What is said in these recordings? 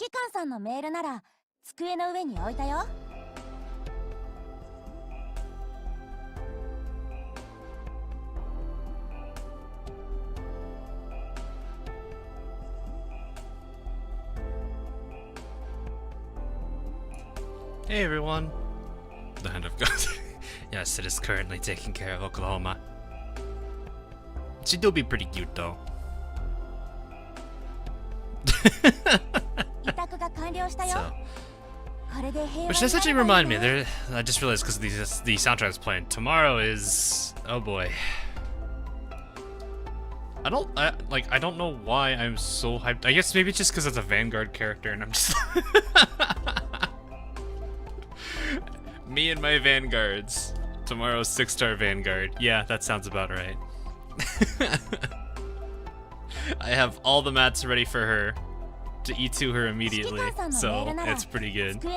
Hey everyone! The Hand of God. Yes, it is currently taking care of Oklahoma. She do be pretty cute though. So. Which does actually remind me, I just realized because the soundtrack's playing. Tomorrow is... oh boy. I don't know why I'm so hyped. I guess maybe it's just because it's a Vanguard character and I'm just... Me and my Vanguards. Tomorrow's 6-star Vanguard. Yeah, that sounds about right. I have all the mats ready for her to E2 her immediately, so it's pretty good. Oh,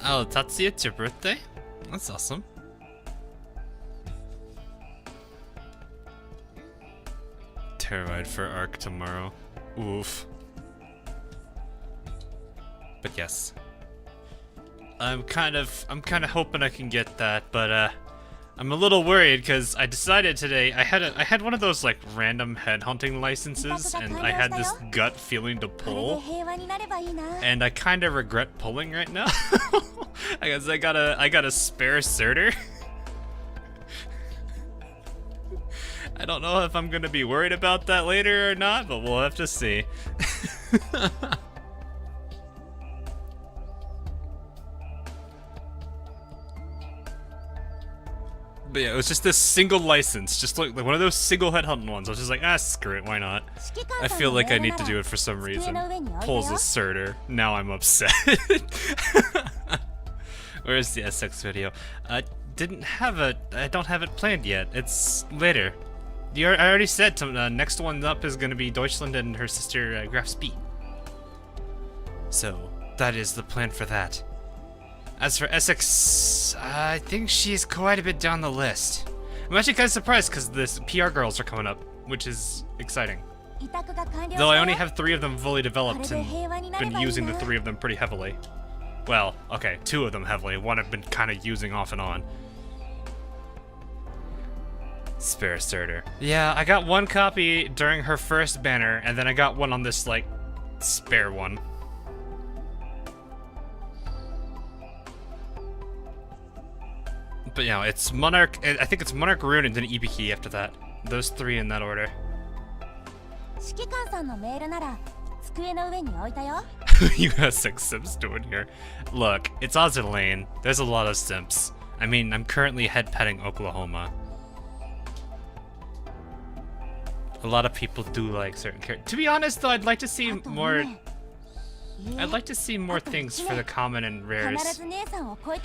Tatsuya, it's your birthday? That's awesome. Terrified for Arc tomorrow. Oof. But yes, I'm kind of hoping I can get that, but I'm a little worried because I decided today I had one of those like random headhunting licenses, and I had this gut feeling to pull, and I kind of regret pulling right now. I guess I got a spare Surtur. I don't know if I'm gonna be worried about that later or not, but we'll have to see. But yeah, it was just this single license, just like one of those single headhunting ones. I was just like, screw it, why not? I feel like I need to do it for some reason. Pulls a Surtur. Now I'm upset. Where's the SX video? I don't have it planned yet. It's later. I already said next one up is gonna be Deutschland and her sister Graf Spee. So that is the plan for that. As for Essex, I think she's quite a bit down the list. I'm actually kind of surprised because the PR girls are coming up, which is exciting. Though I only have 3 of them fully developed and been using the 3 of them pretty heavily. Well, okay, 2 of them heavily. 1 I've been kind of using off and on. Spare Surtur. Yeah, I got 1 copy during her first banner, and then I got 1 on this, like, spare one. But you know, it's Monarch, I think it's Monarch Rune and then Ibiki after that. Those 3 in that order. You got 6 simps doing here. Look, it's Azur Lane. There's a lot of simps. I mean, I'm currently head petting Oklahoma. A lot of people do like certain characters. To be honest though, I'd like to see more... I'd like to see more things for the common and rares.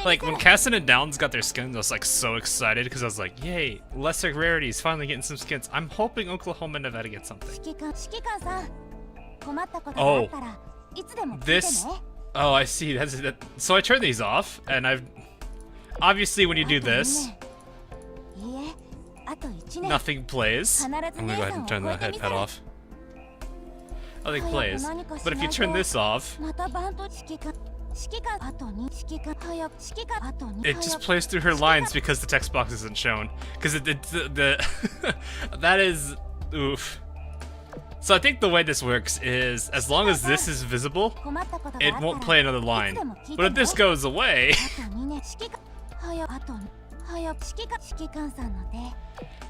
Like, when Cassin and Downs got their skins, I was like so excited because I was like, yay, lesser rarities, finally getting some skins. I'm hoping Oklahoma Nevada gets something. Oh. This... oh, I see. That's that. So I turn these off, and I've... obviously when you do this, nothing plays. I'm gonna go ahead and turn the head pet off. Nothing plays. But if you turn this off, it just plays through her lines because the text box isn't shown. Because that is... oof. So I think the way this works is, as long as this is visible, it won't play another line. But if this goes away...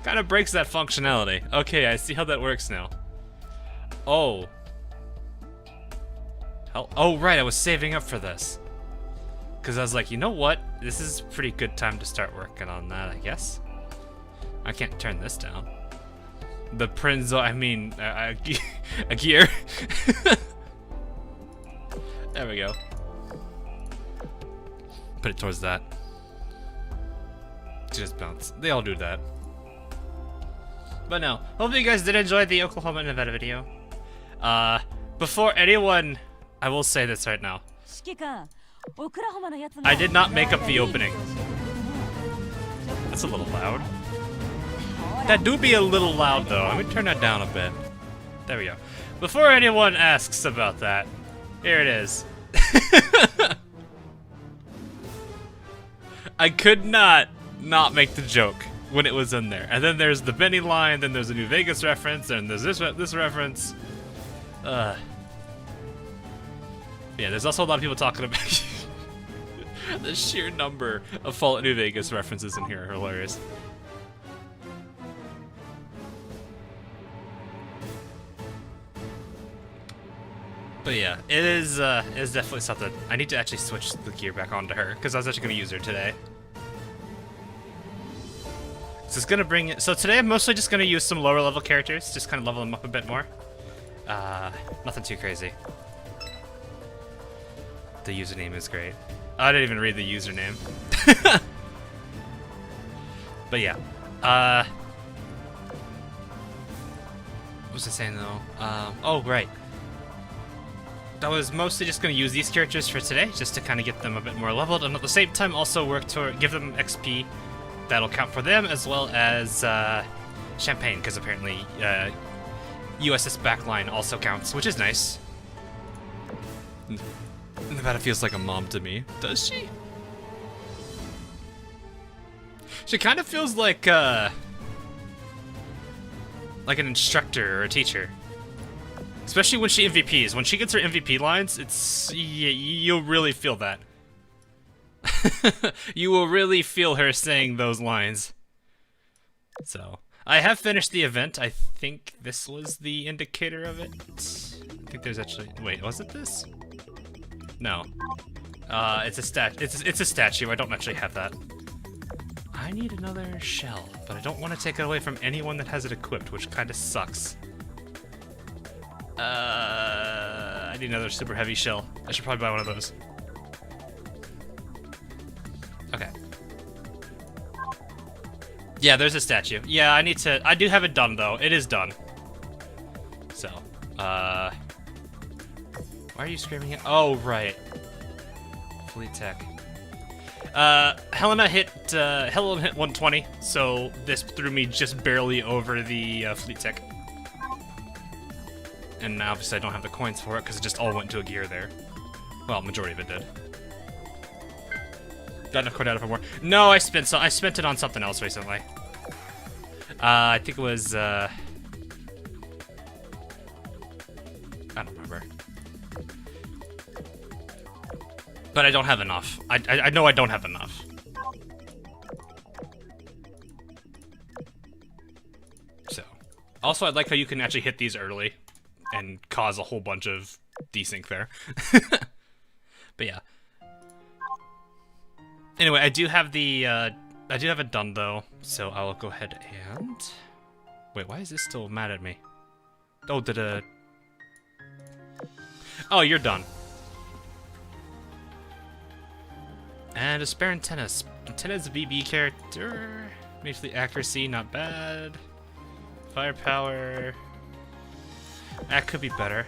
kind of breaks that functionality. Okay, I see how that works now. Oh. Oh, right, I was saving up for this. Because I was like, you know what? This is a pretty good time to start working on that, I guess. I can't turn this down. The Prinzo, I mean, a gear. There we go. Put it towards that. Just bounce. They all do that. But no, hopefully you guys did enjoy the Oklahoma Nevada video. Before anyone... I will say this right now. I did not make up the opening. That's a little loud. That do be a little loud though. Let me turn that down a bit. There we go. Before anyone asks about that, here it is. I could not make the joke when it was in there. And then there's the Benny line, then there's a New Vegas reference, and there's this reference. Yeah, there's also a lot of people talking about the sheer number of Fallout New Vegas references in here are hilarious. But yeah, it is definitely something. I need to actually switch the gear back onto her, because I was actually going to use her today. So it's gonna bring it. So today I'm mostly just gonna use some lower level characters, just kind of level them up a bit more. Nothing too crazy. The username is great. I didn't even read the username. But yeah. What was I saying though? Oh right. I was mostly just gonna use these characters for today, just to kind of get them a bit more leveled, and at the same time also work to give them XP. That'll count for them, as well as Champagne, because apparently USS Backline also counts, which is nice. Nevada feels like a mom to me. Does she? She kind of feels like an instructor or a teacher. Especially when she MVPs. When she gets her MVP lines, you'll really feel that. You will really feel her saying those lines. So, I have finished the event. I think this was the indicator of it. I think there's actually... Wait, was it this? No. It's a statue. I don't actually have that. I need another shell, but I don't want to take it away from anyone that has it equipped, which kind of sucks. I need another super heavy shell. I should probably buy one of those. Okay. Yeah, there's a statue. Yeah, I do have it done, though. It is done. So, why are you screaming at? Oh, right. Fleet tech. Helena hit 120, so this threw me just barely over the fleet tech. And obviously I don't have the coins for it, because it just all went to a gear there. Well, majority of it did. Got enough credit for more. No, I spent it on something else recently. I think it was I don't remember. But I don't have enough. I know I don't have enough. So, also I like how you can actually hit these early and cause a whole bunch of desync there. But yeah. Anyway, I do have it done though, so I'll go ahead and... Wait, why is this still mad at me? Oh, Oh, you're done. And a spare antenna. Antenna's a BB character. Basically accuracy, not bad. Firepower. That could be better.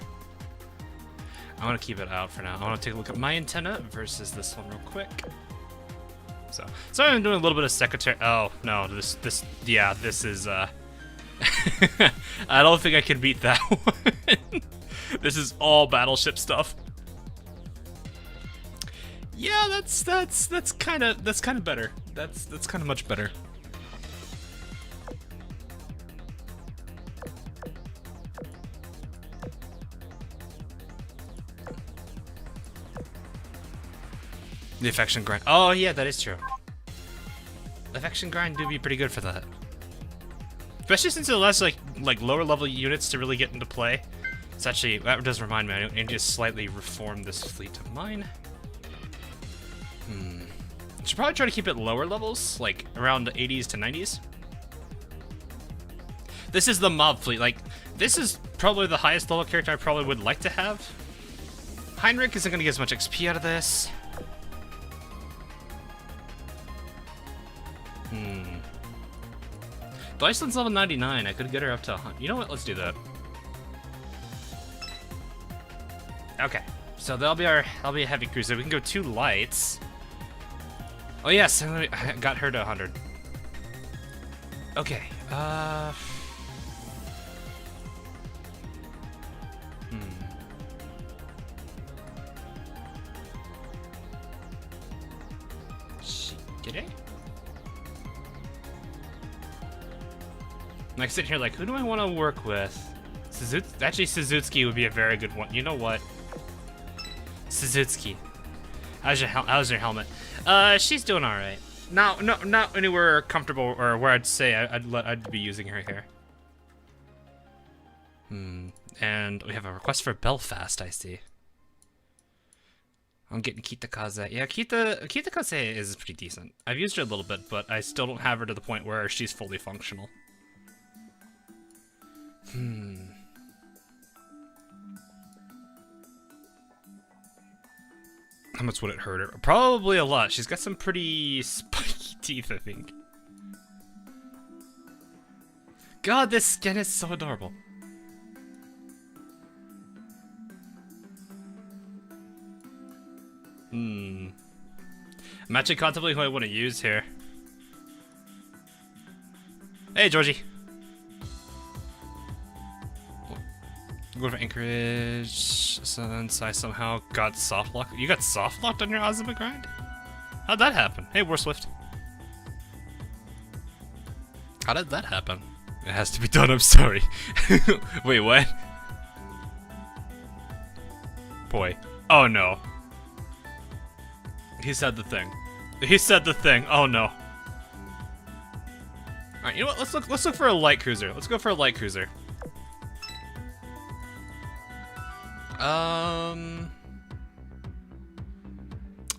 I want to keep it out for now. I want to take a look at my antenna versus this one real quick. So I'm doing a little bit of secretary. Oh no, this is I don't think I can beat that one. This is all battleship stuff. Yeah, that's kind of better. That's kind of much better. The affection grind. Oh yeah, that is true. The affection grind do be pretty good for that. Especially since it allows like lower level units to really get into play. It's actually, that does remind me, I need to slightly reform this fleet of mine. Should probably try to keep it lower levels, like around the 80s to 90s. This is the mob fleet. Like, this is probably the highest level character I probably would like to have. Heinrich isn't going to get as much XP out of this. The Iceland's level 99. I could get her up to 100. You know what? Let's do that. Okay. So that'll be a heavy cruiser. We can go 2 lights. Oh yes, I got her to 100. Okay. Did I? I'm like sitting here like, who do I want to work with? Actually, Suzuki would be a very good one. You know what? Suzuki. How's your helmet? She's doing all right. Not anywhere comfortable or where I'd say I'd be using her here. And we have a request for Belfast. I see. I'm getting Kitakaze. Yeah, Kitakaze is pretty decent. I've used her a little bit, but I still don't have her to the point where she's fully functional. How much would it hurt her? Probably a lot. She's got some pretty spiky teeth, I think. God, this skin is so adorable. I'm actually contemplating who I want to use here. Hey, Georgie. Go for Anchorage. Since I somehow got soft locked. You got soft locked on your Azuma grind? How'd that happen? Hey, War Swift. How did that happen? It has to be done, I'm sorry. Wait, what? Boy. Oh no. He said the thing. He said the thing. Oh no. Alright, you know what? Let's look for a light cruiser. Let's go for a light cruiser.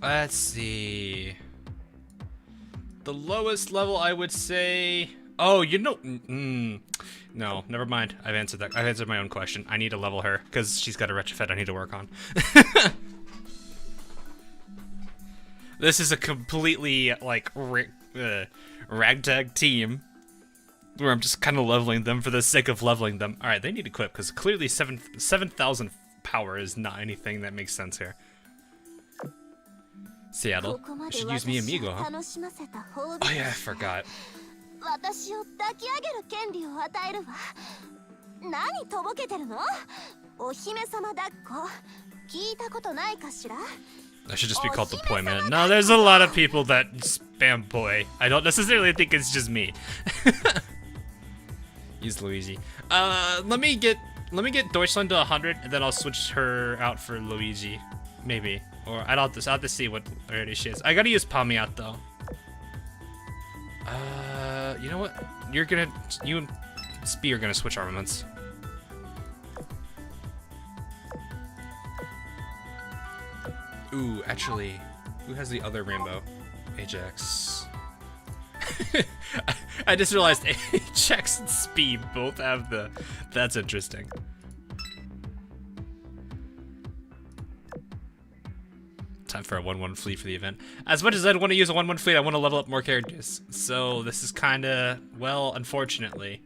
Let's see. The lowest level I would say. Oh, you know. No, never mind. I've answered that. I've answered my own question. I need to level her because she's got a retrofit I need to work on. This is a completely like ragtag team where I'm just kind of leveling them for the sake of leveling them. All right, they need equip because clearly 7,000 power is not anything that makes sense here. Seattle, I should use mi amigo, huh? Oh yeah, I forgot. I should just be called the Poi Man. No, there's a lot of people that spam Poi. I don't necessarily think it's just me. Use Luigi. Let me get Deutschland to 100, and then I'll switch her out for Luigi, maybe. Or I'll have to see what already she is. I gotta use Palmiat though. You know what? You and Spee are gonna switch armaments. Ooh, actually, who has the other rainbow? Ajax. I just realized Ajax and Spee both have the. That's interesting. Time for a 1-1 fleet for the event. As much as I'd want to use a 1-1 fleet, I want to level up more characters. So this is kind of, well, unfortunately.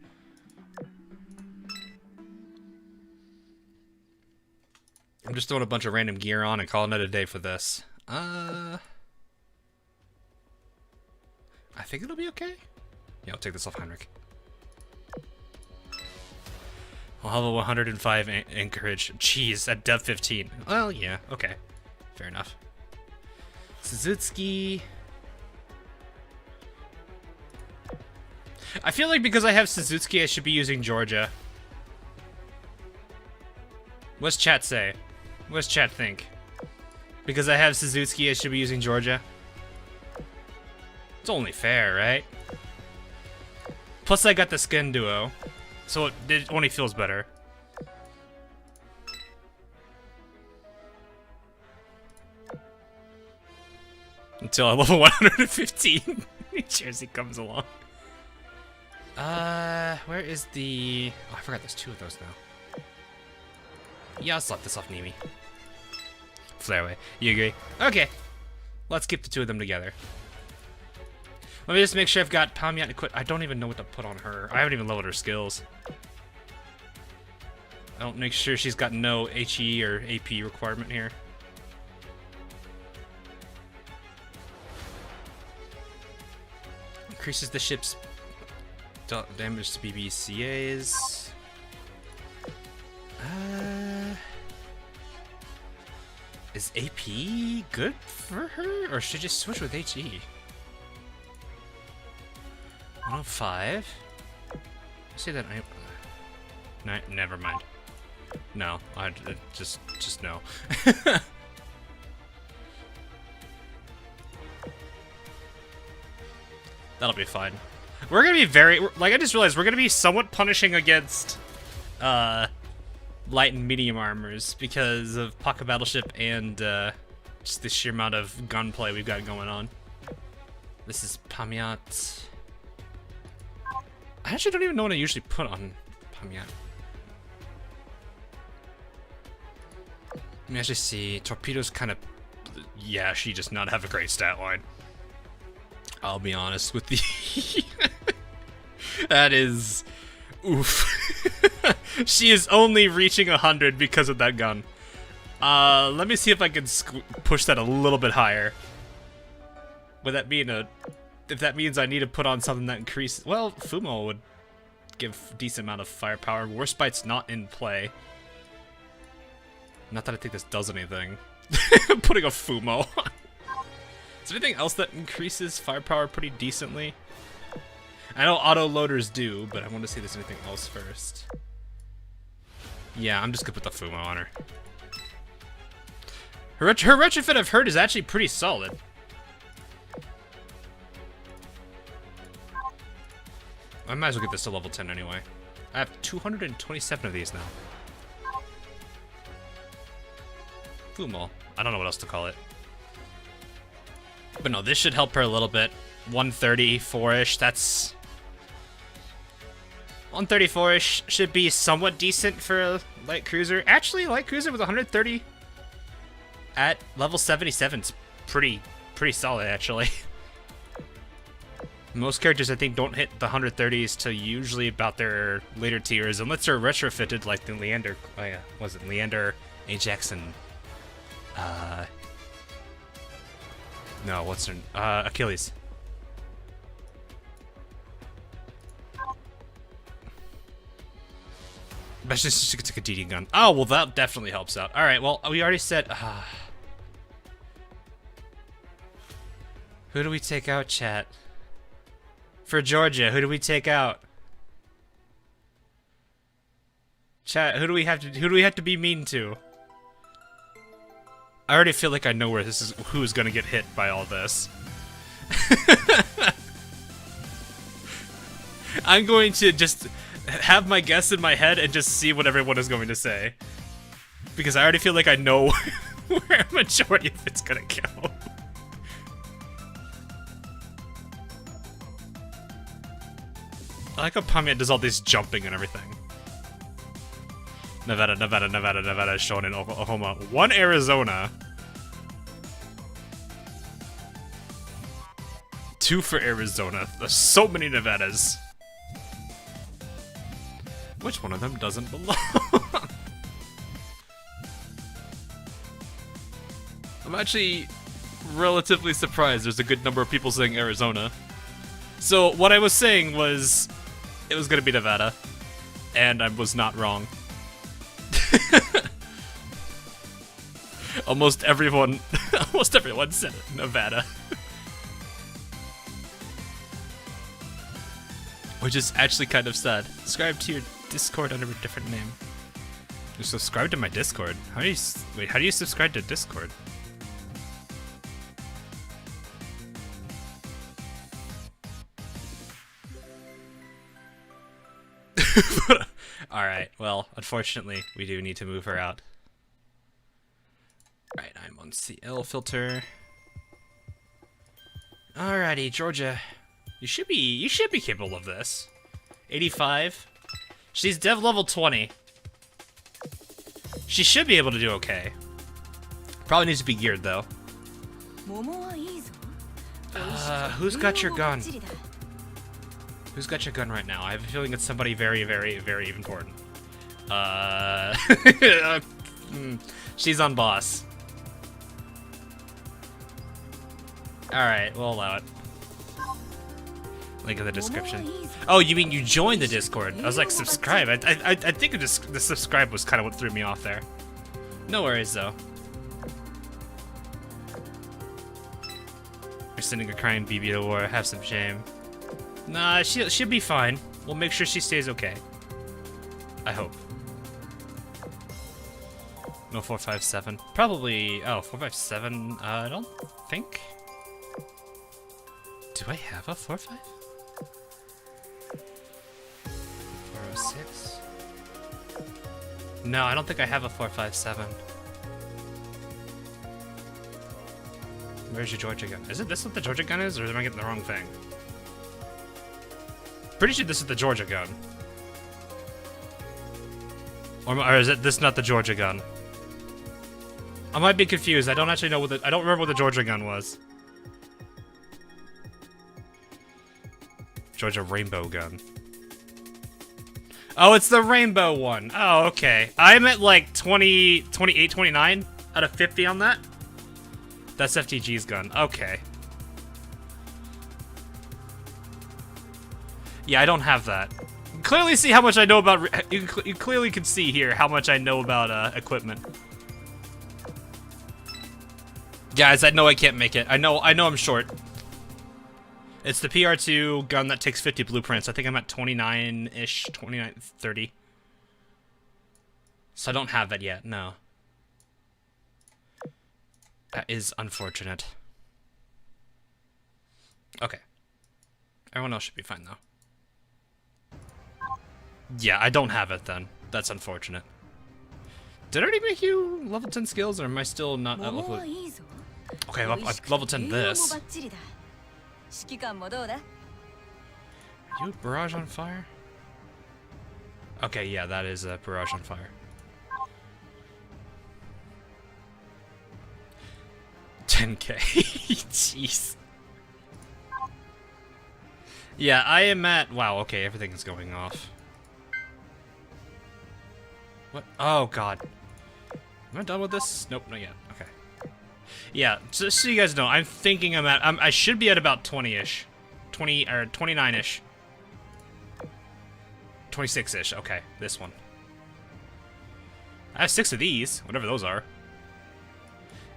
I'm just throwing a bunch of random gear on and calling it a day for this. I think it'll be okay. Yeah, I'll take this off Heinrich. I'll have a 105 Anchorage. Jeez, at Dev 15. Well, yeah, okay. Fair enough. Suzuki. I feel like because I have Suzuki, I should be using Georgia. What's chat say? What's chat think? Because I have Suzuki, I should be using Georgia. It's only fair, right? Plus I got the skin duo, so it only feels better. Until I level 115, New Jersey comes along. Where is the... Oh, I forgot there's two of those now. Yeah, I'll slap this off Nemi. Flare away. You agree? Okay. Let's keep the two of them together. Let me just make sure I've got Palmiat equipped. I don't even know what to put on her. I haven't even leveled her skills. I don't make sure she's got no HE or AP requirement here. Increases the ship's damage to BBCAs. Is AP good for her? Or should I just switch with HE? 105? Say that I... No, never mind. No, I just no. That'll be fine. We're gonna be very... Like, I just realized we're gonna be somewhat punishing against... light and medium armors because of Pocket Battleship and just the sheer amount of gunplay we've got going on. This is Pamiat. I actually don't even know what I usually put on Pamiat. Let me actually see. Torpedoes kind of... Yeah, she does not have a great stat line. I'll be honest with the... That is... Oof. She is only reaching 100 because of that gun. Let me see if I can push that a little bit higher. Would that mean if that means I need to put on something that increases... Well, Fumo would give a decent amount of firepower. Warspite's not in play. Not that I think this does anything. Putting a Fumo on. Is there anything else that increases firepower pretty decently? I know auto loaders do, but I want to see if there's anything else first. Yeah, I'm just gonna put the Fumo on her. Her retrofit, I've heard, is actually pretty solid. I might as well get this to level 10 anyway. I have 227 of these now. Fumo. I don't know what else to call it. But no, this should help her a little bit. 134-ish, that's... 134-ish should be somewhat decent for a light cruiser. Actually, light cruiser with 130 at level 77 is pretty solid, actually. Most characters, I think, don't hit the 130s till usually about their later tiers, unless they're retrofitted like the Leander... Oh yeah, was it Leander, Ajax, and... No, what's her... Achilles. Especially since she gets a DD gun. Oh, well, that definitely helps out. Alright, well, we already said... Who do we take out, chat? For Georgia, who do we take out? Chat, who do we have to be mean to? I already feel like I know where this is, who's gonna get hit by all this. I'm going to just have my guess in my head and just see what everyone is going to say. Because I already feel like I know where a majority of it's gonna go. I like how Pamiat does all this jumping and everything. Nevada, shown in Oklahoma. 1 Arizona. 2 for Arizona. There's so many Nevadas. Which one of them doesn't belong? I'm actually relatively surprised there's a good number of people saying Arizona. So what I was saying was it was gonna be Nevada, and I was not wrong. Almost everyone said it, Nevada. Which is actually kind of sad. Subscribe to your Discord under a different name. You subscribe to my Discord? How do you subscribe to Discord? Alright, well, unfortunately, we do need to move her out. Alright, I'm on CL filter. Alrighty, Georgia. You should be capable of this. 85. She's dev level 20. She should be able to do okay. Probably needs to be geared though. Who's got your gun? Who's got your gun right now? I have a feeling it's somebody very, very, very important. She's on boss. Alright, we'll allow it. Link in the description. Oh, you mean you joined the Discord? I was like, subscribe. I think the subscribe was kind of what threw me off there. No worries, though. sending a crying BB to war. Have some shame. Nah, she'll be fine. We'll make sure she stays okay. I hope. No 457. Probably. Oh, 457. I don't think. Do I have a 45? 406. No, I don't think I have a 457. Where's your Georgia gun? Is it this what the Georgia gun is, or am I getting the wrong thing? Pretty sure this is the Georgia gun. Or is it this not the Georgia gun? I might be confused. I don't actually know what I don't remember what the Georgia gun was. Georgia rainbow gun. Oh, it's the rainbow one. Oh, okay. I'm at like 20, 28, 29 out of 50 on that. That's FTG's gun. Okay. Yeah, I don't have that. You can clearly see how much I know about. You clearly can see here how much I know about equipment. Guys, I know I can't make it. I know I'm short. It's the PR2 gun that takes 50 blueprints. I think I'm at 29-ish, 29, 30. So I don't have that yet. No. That is unfortunate. Okay. Everyone else should be fine, though. Yeah, I don't have it, then. That's unfortunate. Did I already make you level 10 skills, or am I still not at level... Okay, I've level 10 this. Are you Barrage on Fire? Okay, yeah, that is a Barrage on Fire. 10k. Jeez. Yeah, I am at... Wow, okay, everything is going off. What? Oh, God. Am I done with this? Nope, not yet. Okay. Yeah, just so you guys know, I'm thinking I should be at about 20-ish. 20, or 29-ish. 26-ish, okay, this one. I have 6 of these, whatever those are.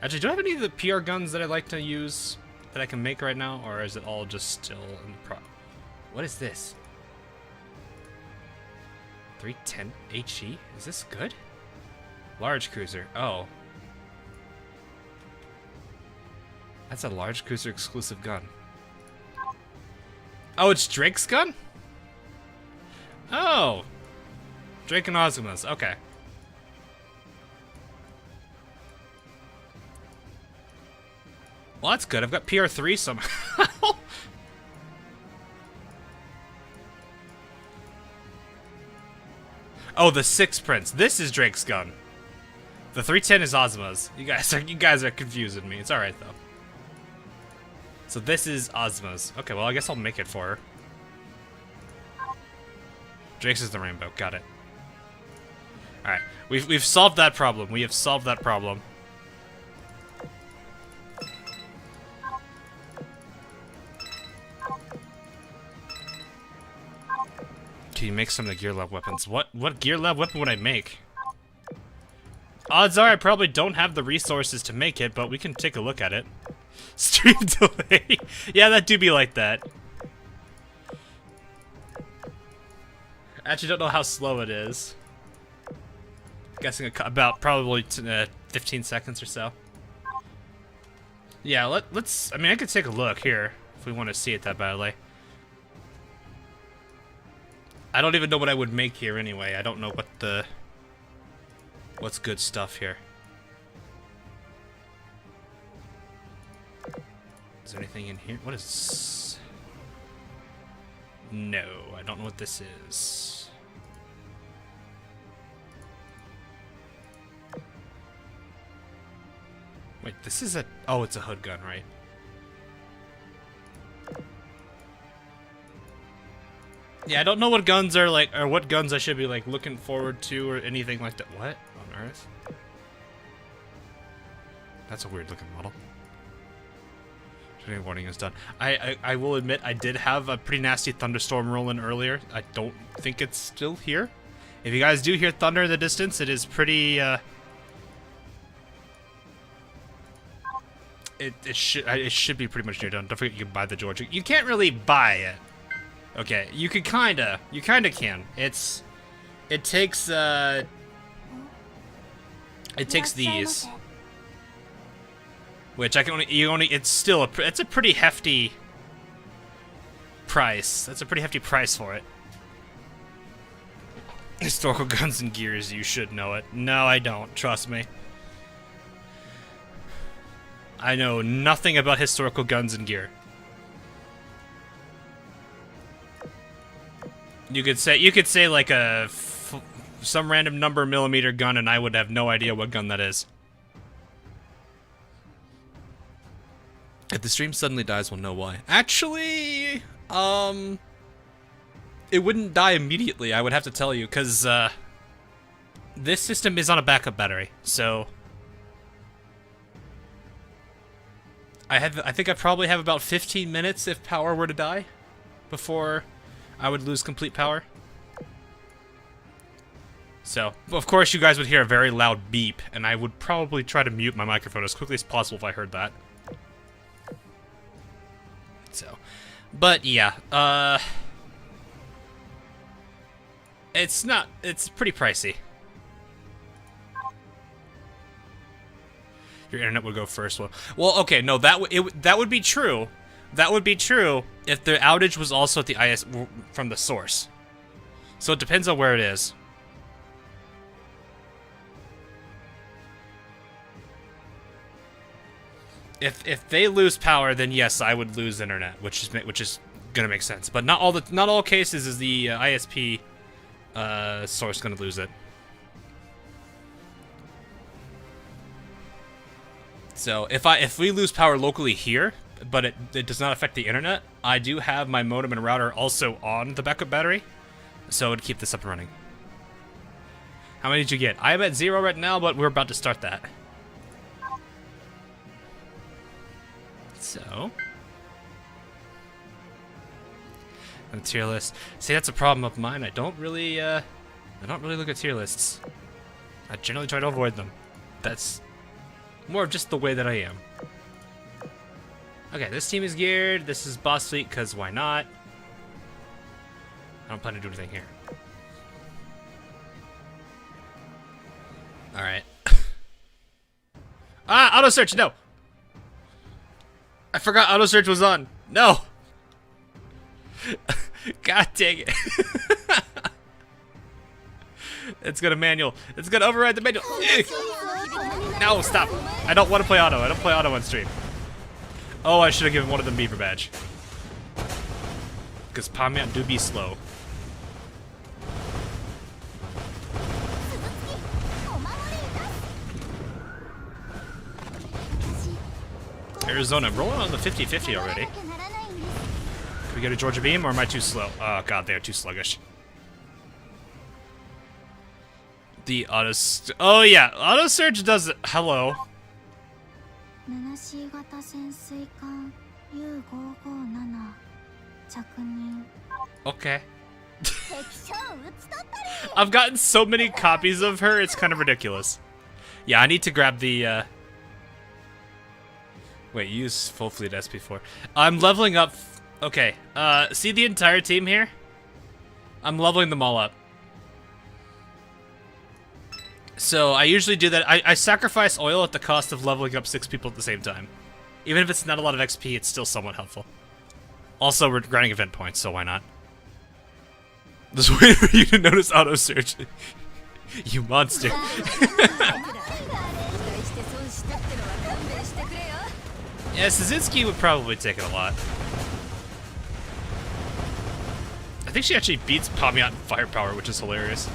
Actually, do I have any of the PR guns that I like to use that I can make right now, or is it all just still in the pro... What is this? 310 HE? Is this good? Large cruiser. Oh. That's a large cruiser exclusive gun. Oh, it's Drake's gun? Oh. Drake and Azuma's. Okay. Well, that's good. I've got PR3 somehow. Oh, the 6 Prince. This is Drake's gun. The 310 is Ozma's. You guys are confusing me. It's all right though. So this is Ozma's. Okay, well I guess I'll make it for her. Drake's is the rainbow. Got it. All right, we've solved that problem. We have solved that problem. Can you make some of the Gear Lab weapons? What Gear Lab weapon would I make? Odds are I probably don't have the resources to make it, but we can take a look at it. Stream delay. Yeah, that do be like that. I actually don't know how slow it is. Guessing about probably 15 seconds or so. Yeah, let's. I mean, I could take a look here if we want to see it that badly. I don't even know what I would make here anyway. I don't know what's good stuff here. Is there anything in here? What is... No, I don't know what this is. Wait, this is a... Oh, it's a hood gun, right? Yeah, I don't know what guns are like, or what guns I should be like looking forward to or anything like that. What on earth? That's a weird looking model. Training warning is done. I will admit I did have a pretty nasty thunderstorm rolling earlier. I don't think it's still here. If you guys do hear thunder in the distance, it is pretty it should be pretty much near done. Don't forget you can buy the Georgia. You can't really buy it. Okay, you kinda can. It takes these, which I can only it's still it's a pretty hefty price. That's a pretty hefty price for it. Historical guns and gears, you should know it. No, I don't. Trust me. I know nothing about historical guns and gear. You could say like some random number millimeter gun, and I would have no idea what gun that is. If the stream suddenly dies, we'll know why. Actually, it wouldn't die immediately, I would have to tell you, because this system is on a backup battery, so I think I probably have about 15 minutes if power were to die before I would lose complete power. So, of course, you guys would hear a very loud beep, and I would probably try to mute my microphone as quickly as possible if I heard that. So, but yeah, it's pretty pricey. Your internet would go first. Well, okay, no, that would be true. That would be true if the outage was also at the IS from the source. So it depends on where it is. If they lose power, then yes, I would lose internet, which is gonna make sense. But not all cases is the ISP source gonna lose it. So if we lose power locally here, but it does not affect the internet, I do have my modem and router also on the backup battery, so it would keep this up and running. How many did you get? I'm at 0 right now, but we're about to start that. So, a tier list. See, that's a problem of mine. I don't really look at tier lists. I generally try to avoid them. That's more of just the way that I am. Okay, this team is geared. This is boss fleet, because why not? I don't plan to do anything here. Alright. Ah, auto search, no! I forgot auto search was on. No! God dang it. It's gonna manual. It's gonna override the manual. No, stop. I don't want to play auto. I don't play auto on stream. Oh, I should have given one of them beaver badge. Because Pamiat do be slow. Arizona, I'm rolling on the 50-50 already. Can we get a Georgia beam, or am I too slow? Oh god, they are too sluggish. The auto... Oh yeah, auto search does it. Hello. Okay. I've gotten so many copies of her, it's kind of ridiculous. Yeah, I need to grab the... Wait, use full fleet SP4. I'm leveling up... Okay, see the entire team here? I'm leveling them all up. So, I usually do that. I sacrifice oil at the cost of leveling up 6 people at the same time. Even if it's not a lot of XP, it's still somewhat helpful. Also, we're grinding event points, so why not? Just waiting for you to notice auto search. You monster. Yeah, Szynski would probably take it a lot. I think she actually beats Pamiat in firepower, which is hilarious.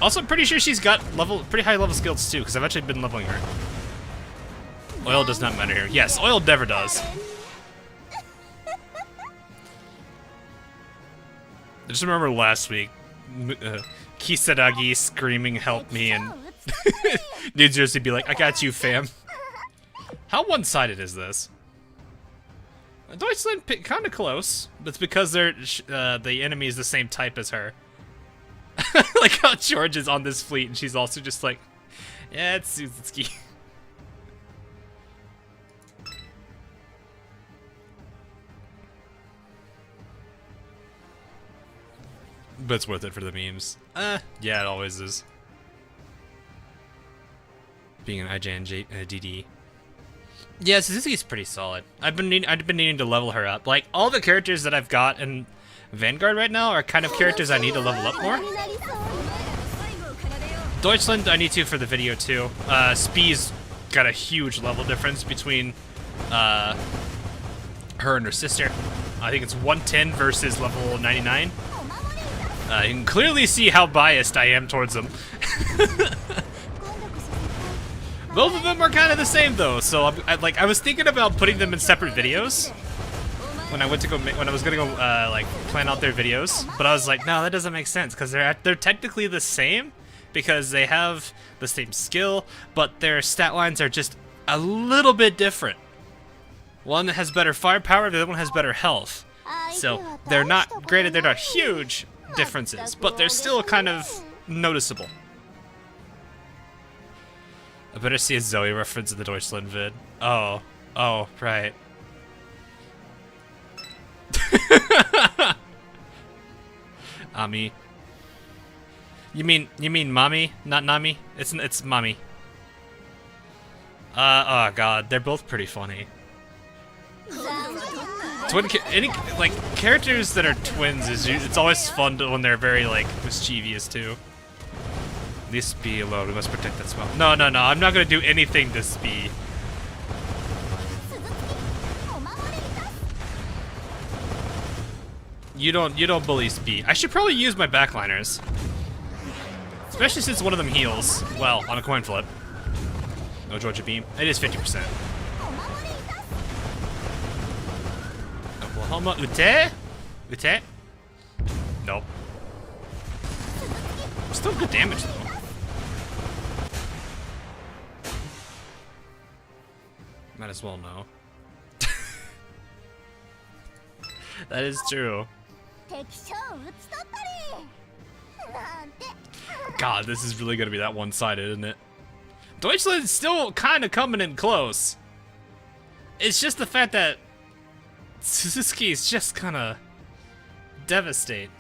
Also, I'm pretty sure she's got pretty high level skills too, because I've actually been leveling her. Oil does not matter here. Yes, oil never does. I just remember last week, Kisaragi screaming, "Help me," and New Jersey be like, "I got you, fam." How one-sided is this? Deutschland kind of close. That's because they're the enemy is the same type as her. Like how George is on this fleet, and she's also just like, Yeah, it's Suzuki. But it's worth it for the memes. Yeah, it always is. Being an IJN DD. Yeah, Suzuki's pretty solid. I've been needing to level her up. Like, all the characters that I've got in Vanguard right now are kind of characters I need to level up more. Deutschland, I need to for the video too. Spee's got a huge level difference between her and her sister. I think it's 110 versus level 99. You can clearly see how biased I am towards them. Both of them are kind of the same though, so I was thinking about putting them in separate videos when I was gonna go like plan out their videos, but I was like, no, that doesn't make sense because they're technically the same because they have the same skill, but their stat lines are just a little bit different. One has better firepower, the other one has better health, so they're not granted they're not huge differences, but they're still kind of noticeable. I better see a Zoe reference in the Deutschland vid. Oh, right. Ami. You mean mommy, not Nami? It's mommy. Oh god, they're both pretty funny. Characters that are twins it's always fun when they're very like mischievous too. Leave Spee alone. We must protect that spell. No. I'm not gonna do anything to Spee. You don't bully Spee. I should probably use my backliners, especially since one of them heals. Well, on a coin flip. No Georgia Beam. It is 50%. Oklahoma Ute? Nope. Still good damage though. Might as well know. That is true. God, this is really gonna be that one-sided, isn't it? Deutschland's still kind of coming in close. It's just the fact that Suzuki is just kind of devastate.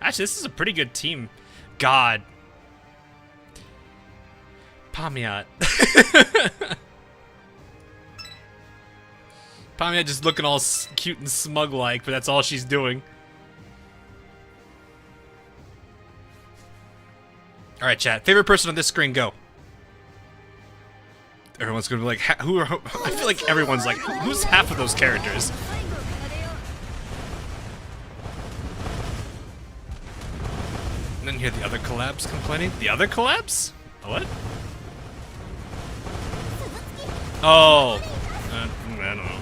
Actually, this is a pretty good team. God. Pamiat. Pamiat just looking all cute and smug-like, but that's all she's doing. Alright, chat. Favorite person on this screen, go. Everyone's gonna be like, I feel like everyone's like, who's half of those characters? And then you hear the other collabs complaining. The other collabs? What? Oh. I don't know.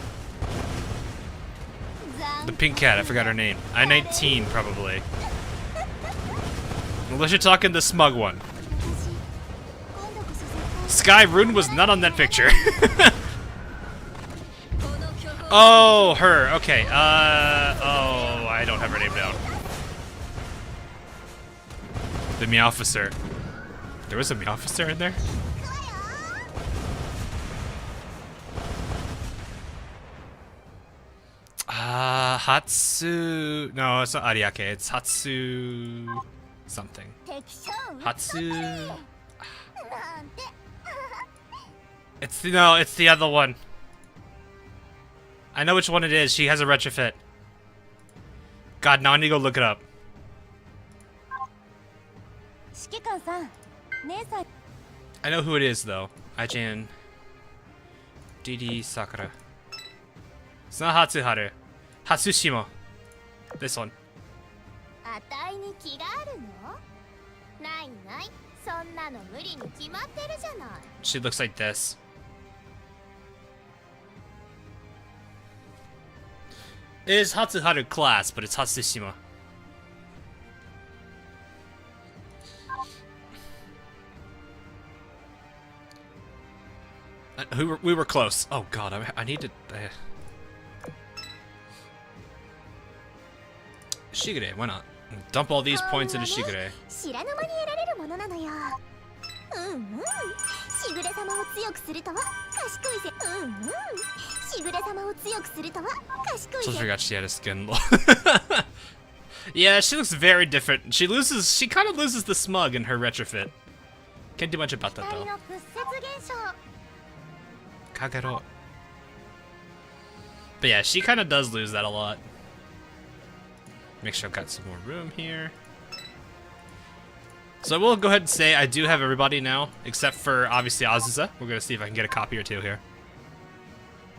The pink cat, I forgot her name. I-19, probably. Unless you're talking the smug one. Sky Rune was not on that picture. Oh, her. Okay. Oh, I don't have her name down. The Meowfficer. There was a Meowfficer in there? Hatsu... No, it's not Ariake. It's Hatsu... something. Hatsu... It's the other one. I know which one it is. She has a retrofit. God, now I need to go look it up. I know who it is, though. Ajin... DD Sakura. It's not Hatsuharu. Hatsushima. This one. She looks like this. It is Hatsuharu class, but it's Hatsushima. We were close. Oh god, I need to... Shigure, why not? Dump all these points into Shigure. So I forgot she had a skin. Yeah, she looks very different. She kind of loses the smug in her retrofit. Can't do much about that though. Kagero. But yeah, she kind of does lose that a lot. Make sure I've got some more room here. So I will go ahead and say I do have everybody now, except for obviously Azusa. We're gonna see if I can get a copy or two here.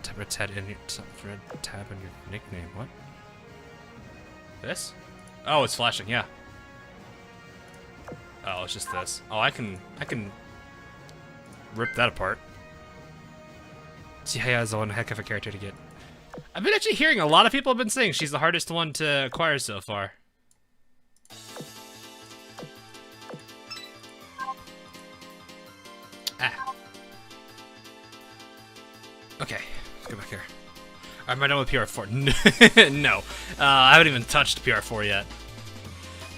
Tab red tab in your nickname. What? This? Oh, it's flashing. Yeah. Oh, it's just this. Oh, I can rip that apart. Chihaya is one heck of a character to get. I've been actually hearing a lot of people have been saying she's the hardest one to acquire so far. Ah. Okay, let's go back here. Am I done with PR4? No. I haven't even touched PR4 yet.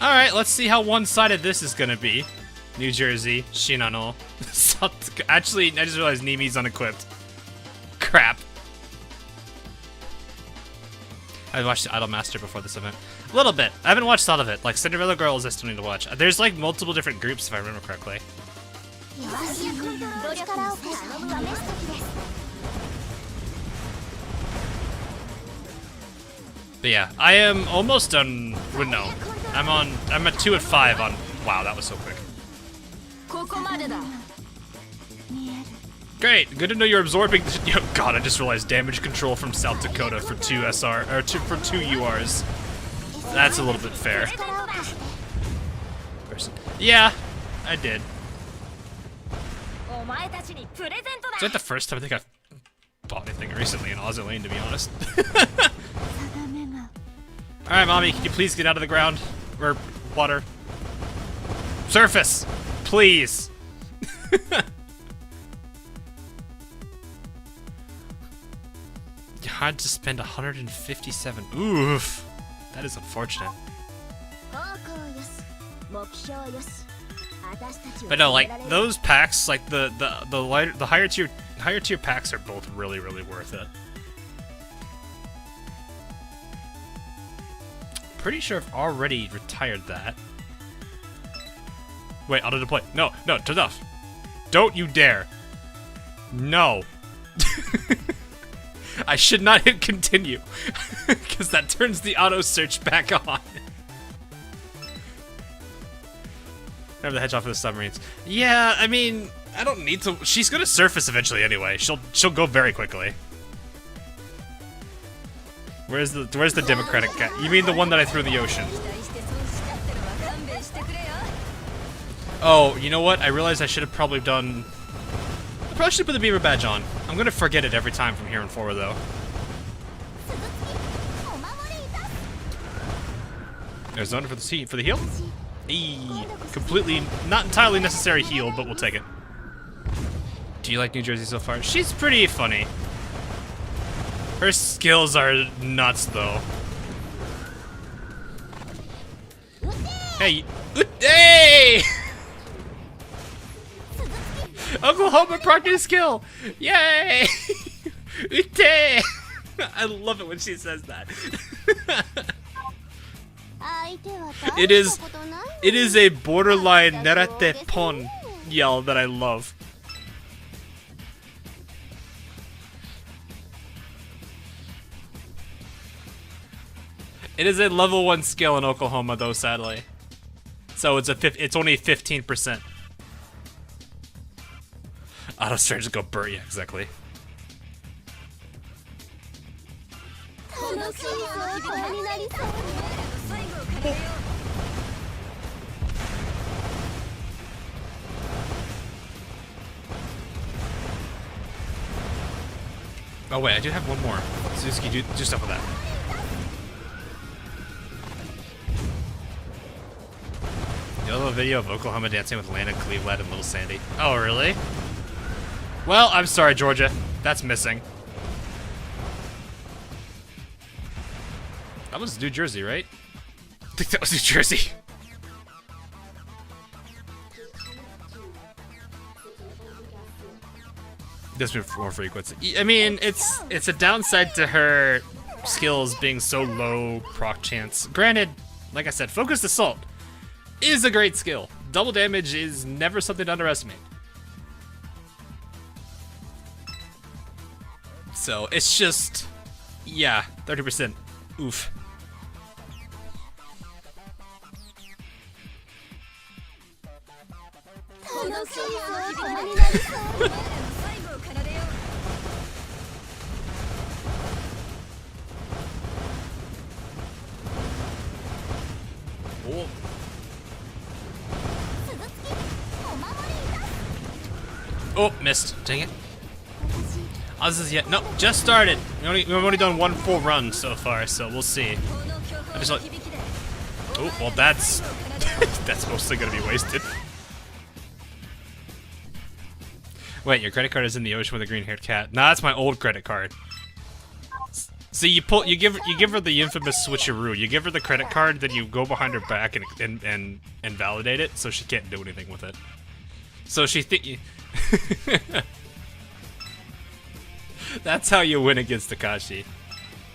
Alright, let's see how one-sided this is gonna be. New Jersey, Shinano. Actually, I just realized Nimi's unequipped. Crap. I watched the Idolmaster before this event. A little bit. I haven't watched all of it. Like, Cinderella Girls I still need to watch. There's like multiple different groups if I remember correctly. But yeah, I am almost done with no. I'm at 2 at 5 on. Wow, that was so quick. Great, good to know you're absorbing. Oh God, I just realized damage control from South Dakota for 2 SR or for 2 URs. That's a little bit fair. Yeah, I did. Is that the first time I think I've bought anything recently in Azur Lane, to be honest? Alright, mommy, can you please get out of the ground? Or water? Surface! Please! You had to spend 157. Oof! That is unfortunate. But no, like those packs, like the higher tier packs are both really worth it. Pretty sure I've already retired that. Wait, auto deploy. No, turn off. Don't you dare. No. I should not hit continue because that turns the auto search back on. Remember the hedgehog for the submarines. Yeah, I mean, I don't need to. She's gonna surface eventually anyway. She'll go very quickly. Where's the Democratic cat? You mean the one that I threw in the ocean? Oh, you know what? I realized I should have probably done. I probably should put the beaver badge on. I'm gonna forget it every time from here on forward, though. There's none for the heal. Completely not entirely necessary heal, but we'll take it. Do you like New Jersey so far? She's pretty funny. Her skills are nuts, though. Hey! Hey! Oklahoma practice skill! Yay! Ute! I love it when she says that. It is a borderline nerate pon yell that I love. It is a level 1 skill in Oklahoma, though, sadly. So it's only 15%. Auto surgical burst, yeah, exactly. Oh wait, I do have one more. Suzuki, do stuff with that. You know the video of Oklahoma dancing with Lana, Cleveland, and Little Sandy? Oh, really? Well, I'm sorry, Georgia. That's missing. That was New Jersey, right? I think that was New Jersey. This with more frequency. I mean, it's a downside to her skills being so low proc chance. Granted, like I said, Focused Assault is a great skill. Double damage is never something to underestimate. So it's just, yeah, 30%. Oof. Oh. Oh, missed. Dang it. Azusa yet. No, just started. We've only done one full run so far, so we'll see. I just like. Oh, well, that's that's mostly gonna be wasted. Wait, your credit card is in the ocean with a green-haired cat. Nah, that's my old credit card. So you give her the infamous switcheroo. You give her the credit card, then you go behind her back and validate it, so she can't do anything with it. So she That's how you win against Takashi.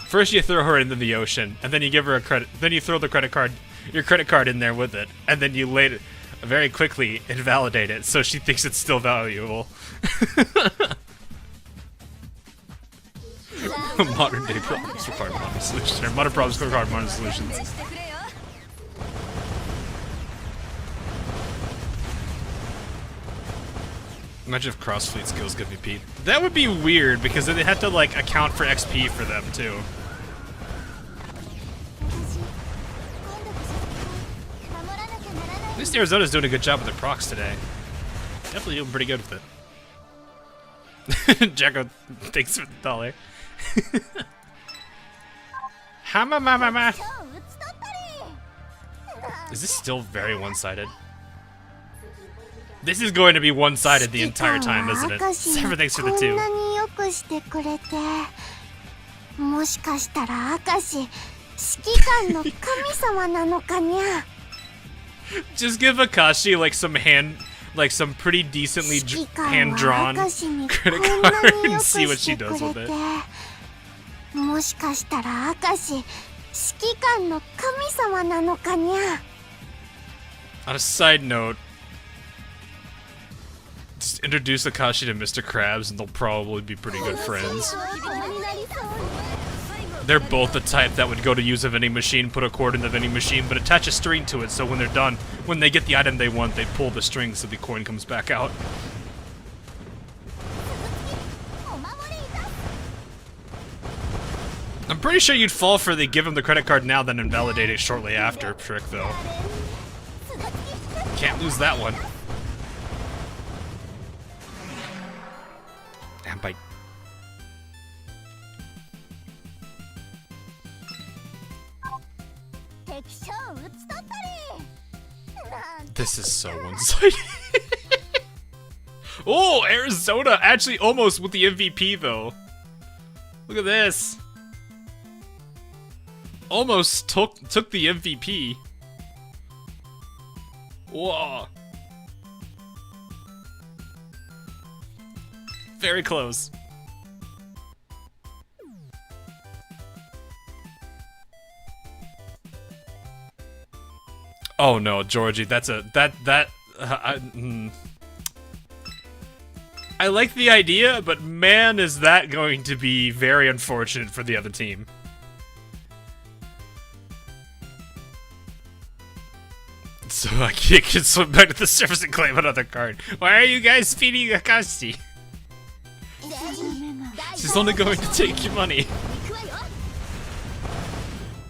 First you throw her into the ocean, and then you give her a credit. Then you throw the credit card, your credit card in there with it, and then you later very quickly invalidate it, so she thinks it's still valuable. Modern day problems require modern solutions, or modern problems require modern solutions. Imagine if cross-fleet skills could be beat. That would be weird, because then they have to, like, account for XP for them, too. At least Arizona's doing a good job with their procs today. Definitely doing pretty good with it. Jacko, thanks for the dollar. Hamamamama. Is this still very one-sided? This is going to be one-sided the entire time, isn't it? Sever, thanks for the 2. Just give Akashi like some pretty decently hand-drawn credit card and see what she does with it. On a side note, just introduce Akashi to Mr. Krabs and they'll probably be pretty good friends. They're both the type that would go to use a vending machine, put a cord in the vending machine, but attach a string to it so when they're done, when they get the item they want, they pull the string so the coin comes back out. I'm pretty sure you'd fall for the give him the credit card now then invalidate it shortly after trick though. Can't lose that one. Damn bite. This is so one-sided. Oh, Arizona actually almost with the MVP though. Look at this. Almost took the MVP. Whoa. Very close. Oh no, Georgie, that's a I like the idea, but man, is that going to be very unfortunate for the other team. So I can swim back to the surface and claim another card. Why are you guys feeding Akashi? She's only going to take your money.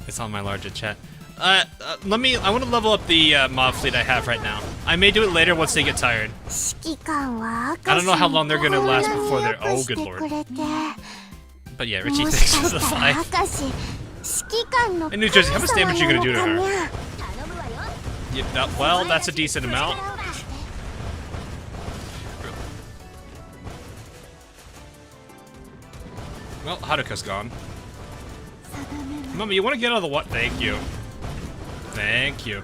It's on my larger chat. I want to level up the mob fleet I have right now. I may do it later once they get tired. I don't know how long they're gonna last before they're. Oh, good lord. But yeah, Richie, thanks for the 5. In New Jersey, how much damage are you gonna do to her? Yeah, well, that's a decent amount. Well, Haruka's gone. Mama, you want to get out of the what? Thank you. Thank you.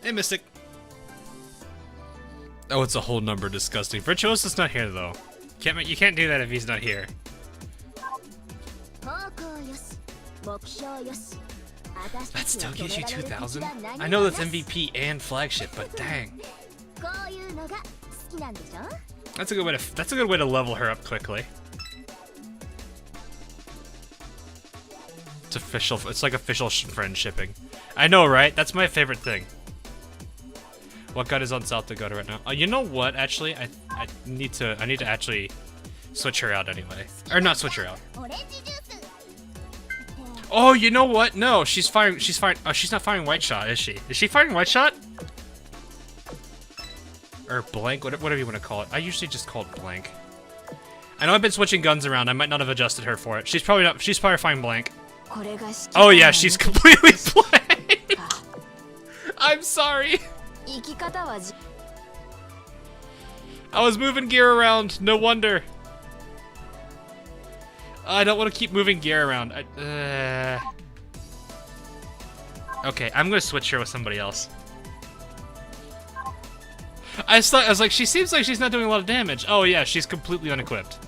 Hey, Mystic. Oh, it's a whole number. Disgusting. Virtuoso's not here though. You can't do that if he's not here. That still gives you 2,000? I know that's MVP and flagship, but dang. That's a good way to level her up quickly. It's official. It's like official friendshipping. I know, right? That's my favorite thing. What god is on South Dakota right now? Oh, you know what? Actually, I need to actually switch her out anyway, or not switch her out. Oh, you know what? No, she's firing. She's firing. Oh, she's not firing white shot, is she? Is she firing white shot? Or blank, whatever you want to call it. I usually just call it blank. I know I've been switching guns around. I might not have adjusted her for it. She's probably not. She's probably firing blank. Oh yeah, she's completely blank. I'm sorry. I was moving gear around. No wonder. I don't want to keep moving gear around. Okay, I'm gonna switch her with somebody else. I was like, she seems like she's not doing a lot of damage. Oh yeah, she's completely unequipped.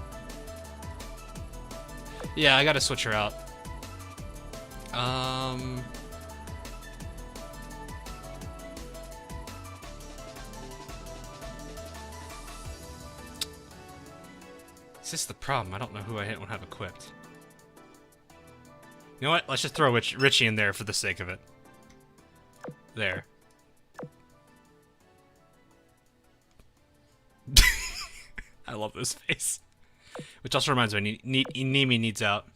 Yeah, I gotta switch her out. Is this the problem? I don't know who I don't have equipped. You know what? Let's just throw Richie in there for the sake of it. There. I love this face. Which also reminds me, Nimi needs out.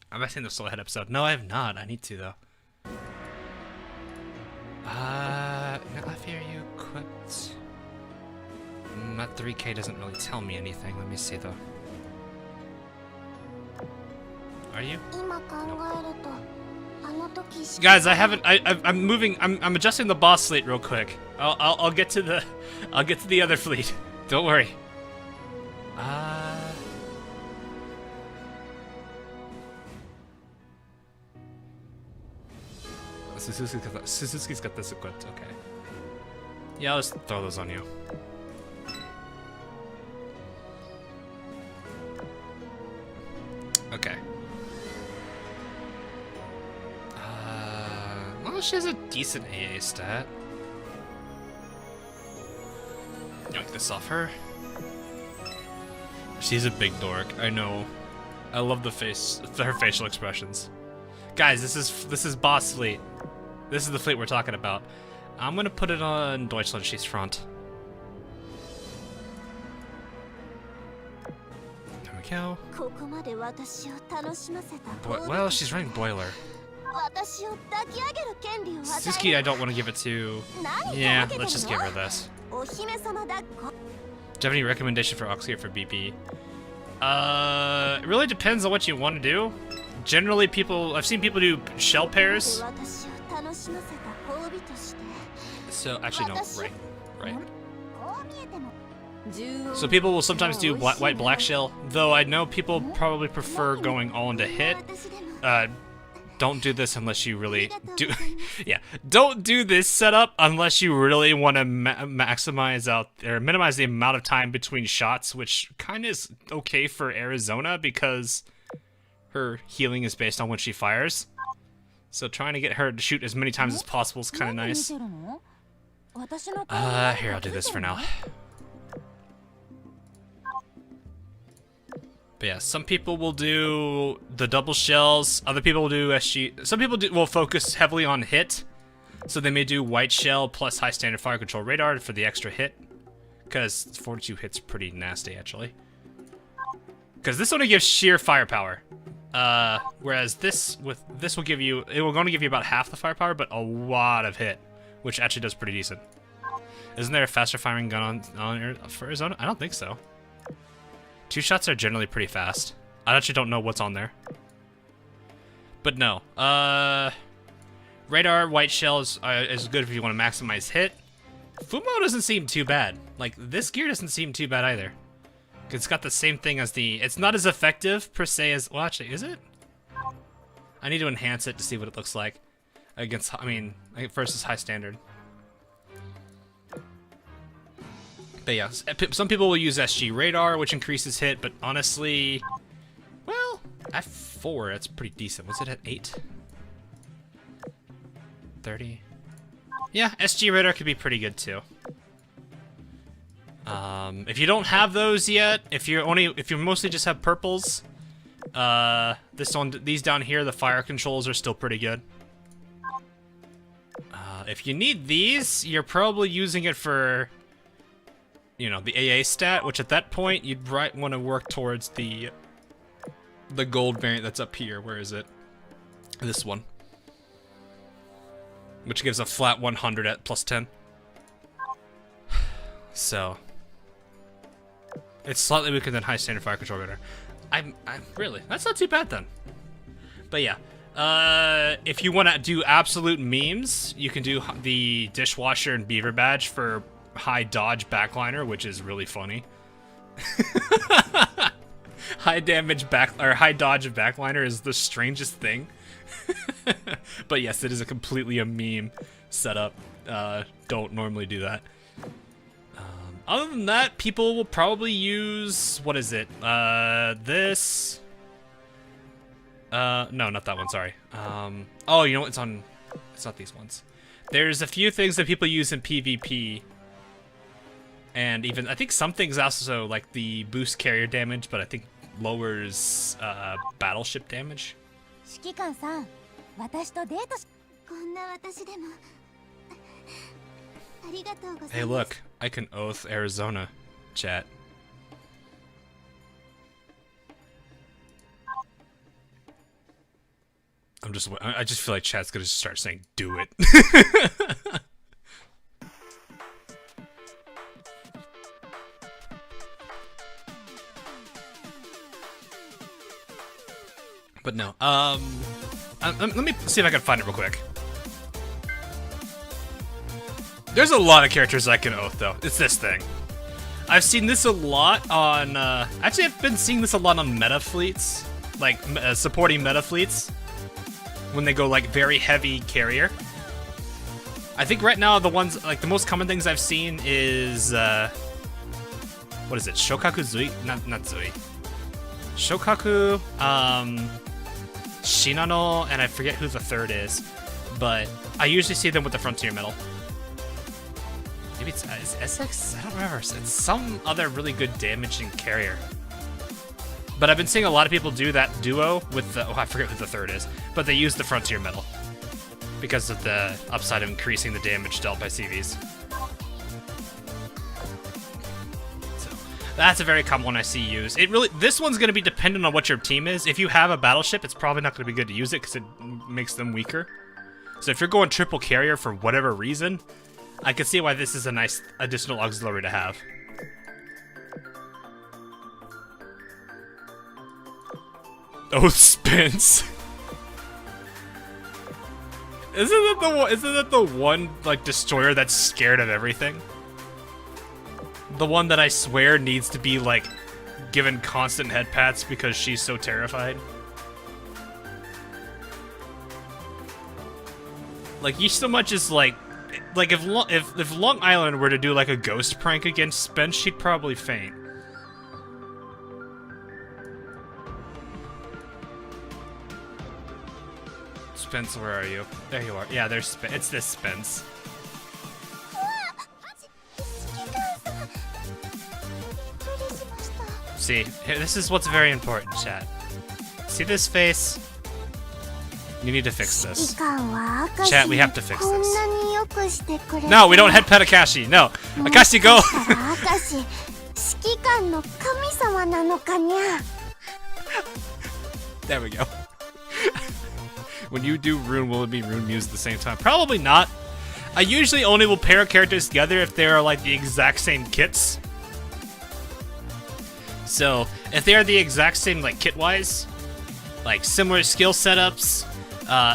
I'm not saying the Soul Head episode. No, I have not. I need to, though. No, I fear you equipped. That 3K doesn't really tell me anything. Let me see, though. Are you? Nope. Guys, I haven't. I'm moving. I'm adjusting the boss slate real quick. I'll get to the other fleet. Don't worry. Suzuki's got this equipped. Okay. Yeah, I'll just throw those on you. Okay. Well, she has a decent AA stat. Yank this off her. She's a big dork. I know. I love her facial expressions. Guys, this is boss fleet. This is the fleet we're talking about. I'm gonna put it on Deutschland. She's front. There we go. Well, she's running boiler. Suzuki, I don't want to give it to. Yeah, let's just give her this. Do you have any recommendation for Oxgear for BP? It really depends on what you want to do. Generally, I've seen people do shell pairs. So, actually, no, right. So people will sometimes do white black shell, though I know people probably prefer going all into hit. Don't do this unless you really do. Yeah, don't do this setup unless you really want to maximize out or minimize the amount of time between shots, which kind of is okay for Arizona because her healing is based on when she fires. So trying to get her to shoot as many times as possible is kind of nice. Here, I'll do this for now. But yeah, some people will do the double shells. Other people will do SG. Some people will focus heavily on hit. So they may do white shell plus high standard fire control radar for the extra hit. Because 42 hits pretty nasty, actually. Because this only gives sheer firepower. Whereas this will give you, it will only give you about half the firepower, but a lot of hit. Which actually does pretty decent. Isn't there a faster firing gun for Arizona? I don't think so. 2 shots are generally pretty fast. I actually don't know what's on there. But no. Radar, white shell is good if you want to maximize hit. Fumo doesn't seem too bad. Like, this gear doesn't seem too bad either. It's got the same thing as the... It's not as effective, per se, as... Well, actually, is it? I need to enhance it to see what it looks like. Against... I mean, versus high standard. But yeah, some people will use SG Radar, which increases hit, but honestly, well, at 4, that's pretty decent. Was it at 8? 30? Yeah, SG Radar could be pretty good too. If you don't have those yet, if you mostly just have purples, these down here, the fire controls are still pretty good. If you need these, you're probably using it for, you know, the AA stat, which at that point you'd want to work towards the gold variant that's up here. Where is it? This one, which gives a flat 100 at +10. So it's slightly weaker than high standard fire control radar. I'm really, that's not too bad then. But yeah, if you want to do absolute memes, you can do the dishwasher and beaver badge for high dodge backliner, which is really funny. High damage high dodge of backliner is the strangest thing. But yes, it is completely a meme setup. Don't normally do that. Other than that, people will probably use, what is it? This. No, not that one, sorry. Oh, you know what? It's not these ones. There's a few things that people use in PvP. And even, I think some things also, like the boost carrier damage, but I think lowers battleship damage. Hey, look, I can oath Arizona, chat. I just feel like chat's gonna just start saying, do it. But no, let me see if I can find it real quick. There's a lot of characters I can oath, though. It's this thing. I've seen this a lot on, actually I've been seeing this a lot on meta fleets, like supporting meta fleets, when they go like very heavy carrier. I think right now the ones, like the most common things I've seen is, what is it, Shokaku Zui? Not Zui. Shokaku, Shinano, and I forget who the third is, but I usually see them with the Frontier Medal. Maybe it's SX? I don't remember. It's some other really good damaging carrier. But I've been seeing a lot of people do that duo with the, oh, I forget who the third is, but they use the Frontier Medal because of the upside of increasing the damage dealt by CVs. So that's a very common one I see used. This one's going to be dependent on what your team is. If you have a battleship, it's probably not going to be good to use it because it makes them weaker. So if you're going triple carrier for whatever reason, I can see why this is a nice additional auxiliary to have. Oh, Spence. Isn't that the one like destroyer that's scared of everything? The one that I swear needs to be like given constant head pats because she's so terrified. Like you so much as like if Long Island were to do like a ghost prank against Spence, she'd probably faint. Spence, where are you? There you are. Yeah, there's Spence. It's this Spence. See, this is what's very important, chat. See this face? You need to fix this. Chat, we have to fix this. No, we don't head pet Akashi. No. Akashi, go! There we go. When you do Rune, will it be Rune Muse at the same time? Probably not. I usually only will pair characters together if they are like the exact same kits. So, if they are the exact same like kit-wise, like similar skill setups,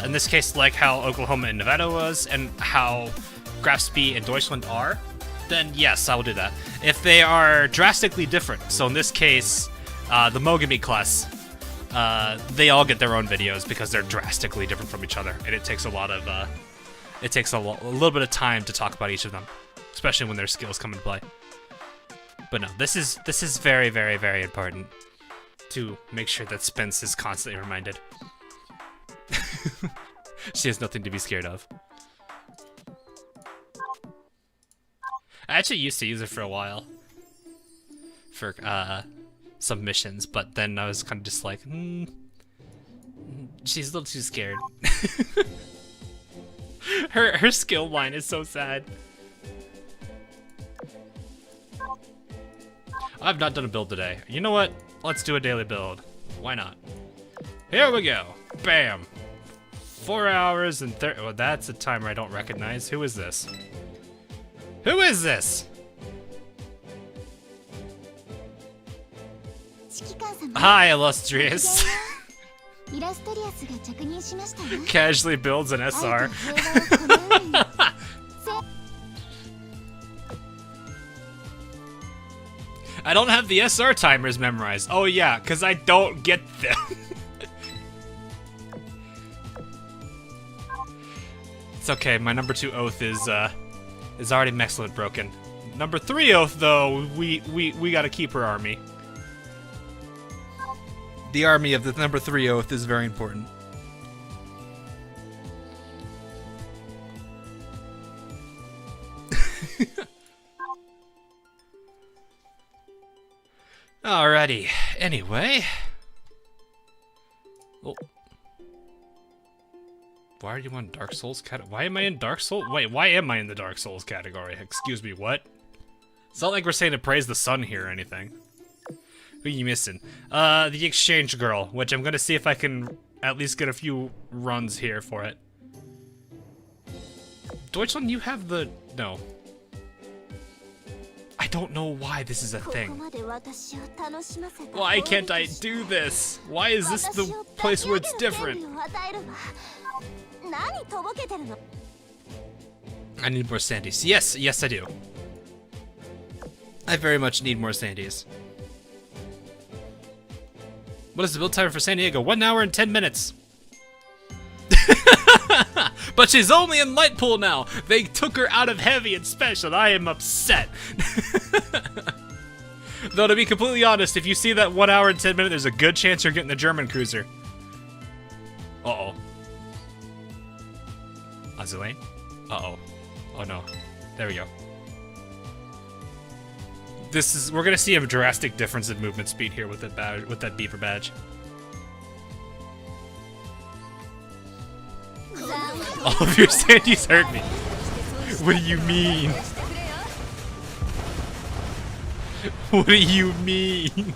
in this case like how Oklahoma and Nevada was, and how Grafsby and Deutschland are, then yes, I will do that. If they are drastically different, so in this case, the Mogami class, they all get their own videos because they're drastically different from each other, and it takes a lot of, a little bit of time to talk about each of them, especially when their skills come into play. But no, this is very, very, very important to make sure that Spence is constantly reminded. She has nothing to be scared of. I actually used to use it for a while for some missions, but then I was kind of just like, she's a little too scared. her skill line is so sad. I've not done a build today. You know what? Let's do a daily build. Why not? Here we go. Bam. 4 hours and 30. Well, that's a timer I don't recognize. Who is this? Who is this? Hi, illustrious. Casually builds an SR. I don't have the SR timers memorized. Oh yeah, because I don't get them. It's okay, my number 2 oath is already Mexlid broken. Number 3 oath though, we gotta keep her army. The army of the number 3 oath is very important. Alrighty. Anyway. Oh. Why are you on Dark Souls category? Why am I in Dark Souls? Wait, why am I in the Dark Souls category? Excuse me, what? It's not like we're saying to praise the sun here or anything. Who you missing? The exchange girl, which I'm gonna see if I can at least get a few runs here for it. Deutschland, you have the... No. I don't know why this is a thing. Why can't I do this? Why is this the place where it's different? I need more sandies. Yes, yes I do. I very much need more sandies. What is the build timer for San Diego? 1 hour and 10 minutes. But she's only in light pool now. They took her out of heavy and special. I am upset. Though to be completely honest, if you see that 1 hour and 10 minutes, there's a good chance you're getting the German cruiser. Uh-oh. Azur Lane? Uh-oh. Oh no. There we go. We're gonna see a drastic difference in movement speed here with that badge, with that beaver badge. All of your sandies hurt me. What do you mean? What do you mean?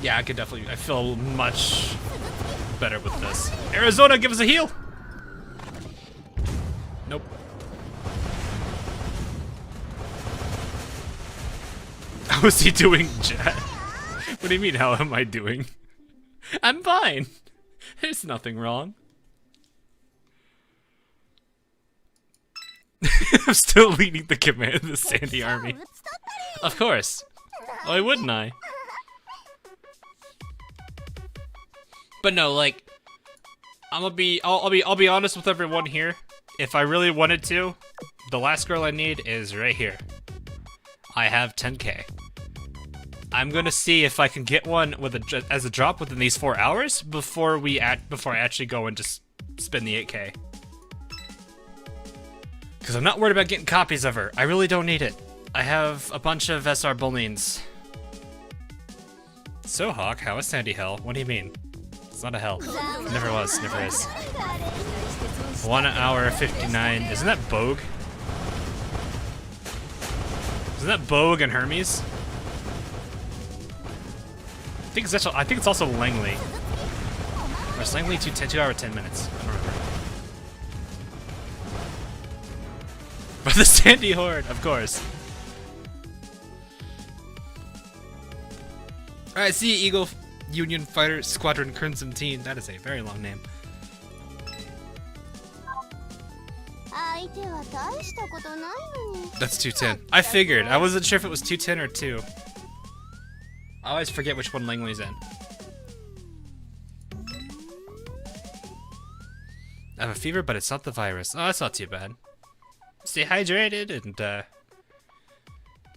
Yeah, I could definitely. I feel much better with this. Arizona, give us a heal. Nope. How is he doing, Jet? What do you mean, how am I doing? I'm fine. There's nothing wrong. I'm still leading the command of the Sandy army. Of course. Why wouldn't I? But no, like, I'll be honest with everyone here. If I really wanted to, the last girl I need is right here. I have 10k. I'm gonna see if I can get one with as a drop within these 4 hours before I actually go and just spend the 8k. Because I'm not worried about getting copies of her. I really don't need it. I have a bunch of SR Bullines. So Hawk, how is Sandy Hell? What do you mean? It's not a hell. Never was, never is. 1 hour 59. Isn't that Bogue? Isn't that Bogue and Hermes? I think it's also Langley. Or is Langley 2 hour 10 minutes? I don't remember. But the Sandy Horde, of course. Alright, see you, Eagle Union Fighter Squadron Crimson Team. That is a very long name. That's 210. I figured. I wasn't sure if it was 210 or 2. I always forget which one Langley's in. I have a fever, but it's not the virus. Oh, that's not too bad. Stay hydrated and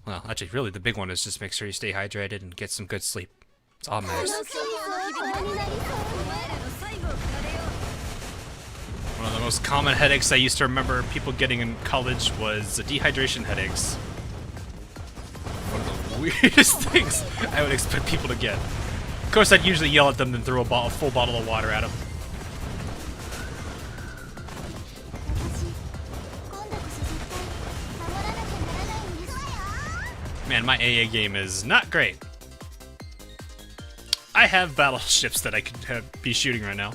Well, actually, really, the big one is just make sure you stay hydrated and get some good sleep. It's all that matters. One of the most common headaches I used to remember people getting in college was dehydration headaches. One of the weirdest things I would expect people to get. Of course, I'd usually yell at them and throw a full bottle of water at them. Man, my AA game is not great. I have battleships that I could be shooting right now.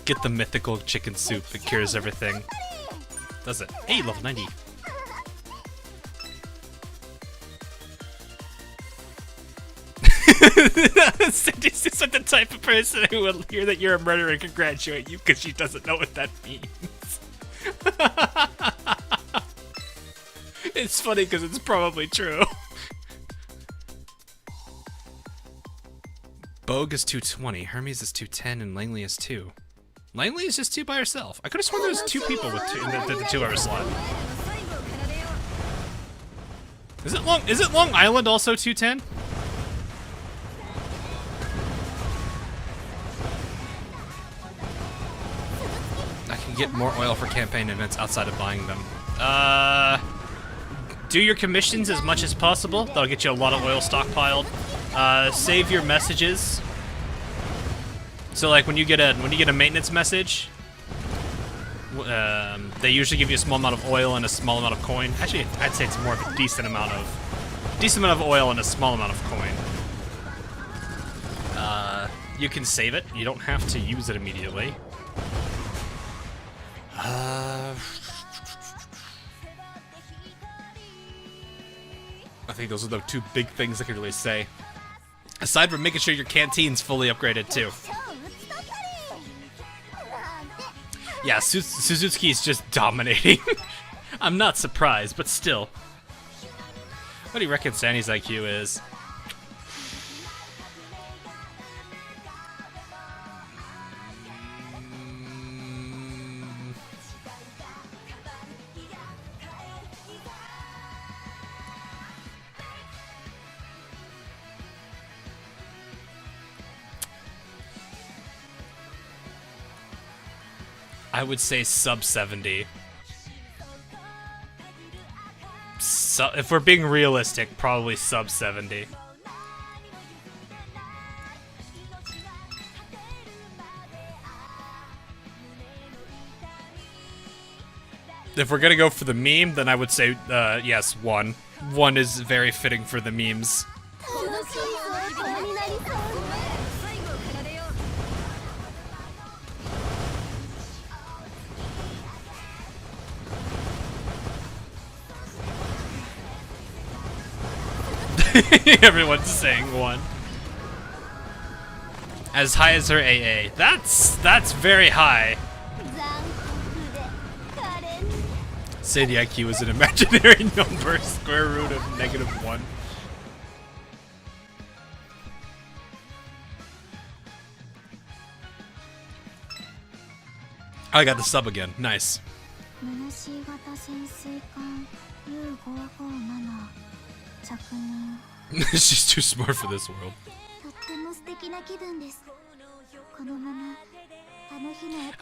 Get the mythical chicken soup. It cures everything. Does it? Hey, level 90. Cindy's just like the type of person who will hear that you're a murderer and congratulate you because she doesn't know what that means. It's funny because it's probably true. Bogue is 220, Hermes is 210, and Langley is 2. Langley is just 2 by herself. I could have sworn there was 2 people with 2 in the 2-hour slot. Is it Long Island also 210? I can get more oil for campaign events outside of buying them. Do your commissions as much as possible. That'll get you a lot of oil stockpiled. Save your messages. So like when you get a maintenance message, they usually give you a small amount of oil and a small amount of coin. Actually, I'd say it's more of a decent amount of oil and a small amount of coin. You can save it. You don't have to use it immediately. I think those are the 2 big things I could really say. Aside from making sure your canteen's fully upgraded too. Yeah, Suzuki's just dominating. I'm not surprised, but still. What do you reckon Sandy's IQ is? I would say sub 70. So, if we're being realistic, probably sub 70. If we're gonna go for the meme, then I would say, yes, 1. 1 is very fitting for the memes. Everyone's saying 1. As high as her AA. That's very high. Say the IQ is an imaginary number, square root of -1. I got the sub again. Nice. She's too smart for this world.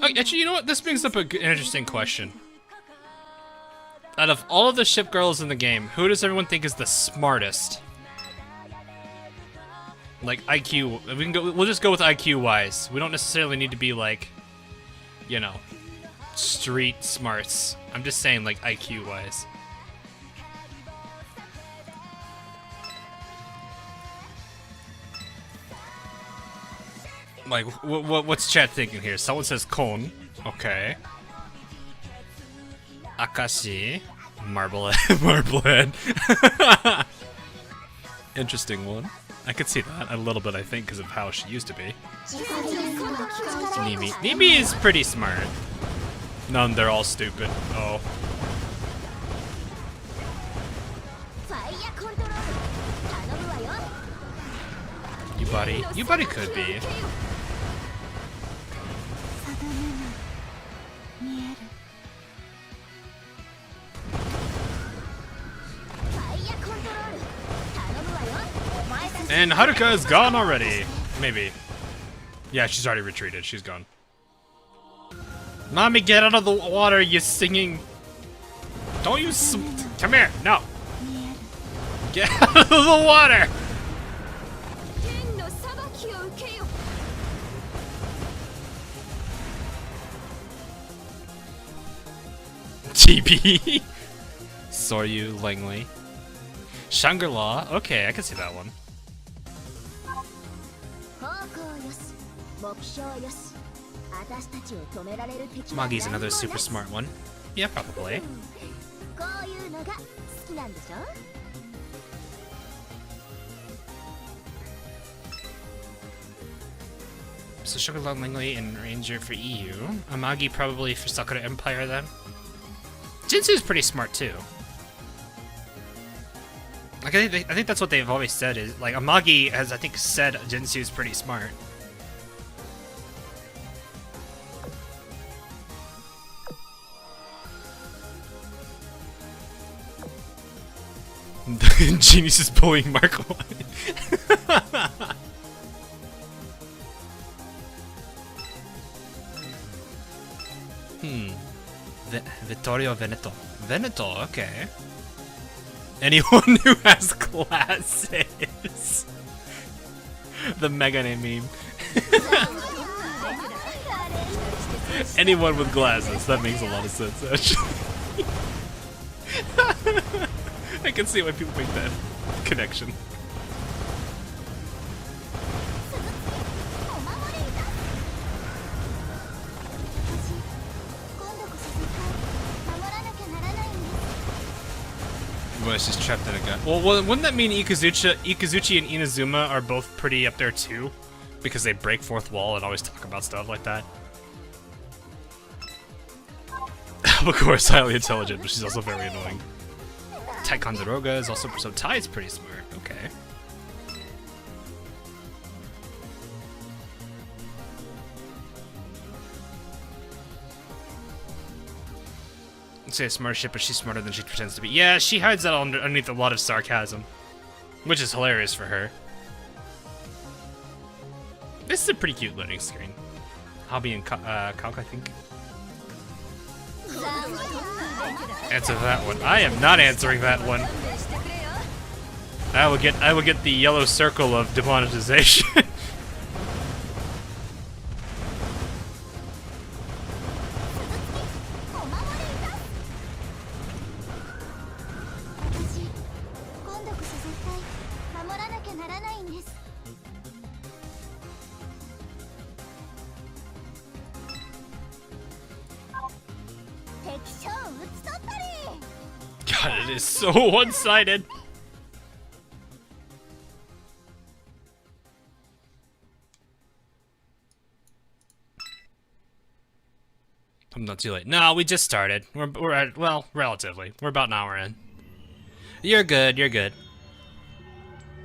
Oh, actually, you know what? This brings up an interesting question. Out of all of the ship girls in the game, who does everyone think is the smartest? Like IQ, we'll just go with IQ wise. We don't necessarily need to be like, you know, street smarts. I'm just saying like IQ wise. Like, what's chat thinking here? Someone says Kon. Okay. Akashi. Marblehead. Interesting one. I could see that a little bit, I think, because of how she used to be. Nimi. Nimi is pretty smart. None, they're all stupid. Oh. Yubari could be. And Haruka is gone already. Maybe. Yeah, she's already retreated. She's gone. Mommy, get out of the water, you singing. Don't you come here. No. Get out of the water. TP. Soryu Langley. Shangri-La. Okay, I can see that one. Magi's another super smart one. Yeah, probably. So Shangri-La Langley and Ranger for EU. Amagi probably for Sakura Empire then. Jinsu's pretty smart too. Like I think that's what they've always said is like Amagi has I think said Jinsu's pretty smart. Genius is bullying Marco. Vittorio Veneto. Veneto, okay. Anyone who has glasses. The Megane meme. Anyone with glasses. That makes a lot of sense, actually. I can see why people make that connection. Well, she's trapped in a gun. Well, wouldn't that mean Ikazuchi and Inazuma are both pretty up there too? Because they break fourth wall and always talk about stuff like that. Albacor is highly intelligent, but she's also very annoying. Ticonderoga is also so Tai is pretty smart. Okay. I'd say a smart ship, but she's smarter than she pretends to be. Yeah, she hides that underneath a lot of sarcasm, which is hilarious for her. This is a pretty cute loading screen. Hobby and Kalk, I think. Answer that one. I am not answering that one. I will get the yellow circle of demonetization. God, it is so one-sided. I'm not too late. No, we just started. We're at, well, relatively. We're about an hour in. You're good, you're good.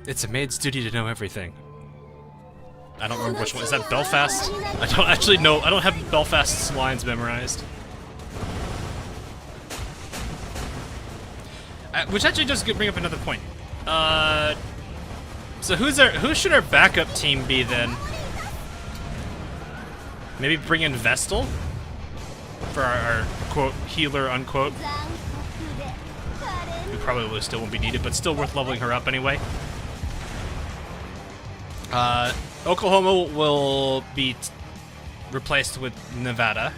It's a maid's duty to know everything. I don't remember which one. Is that Belfast? I don't actually know. I don't have Belfast's lines memorized. Which actually does bring up another point. So who should our backup team be then? Maybe bring in Vestal for our quote healer unquote. We probably still won't be needed, but still worth leveling her up anyway. Oklahoma will be replaced with Nevada.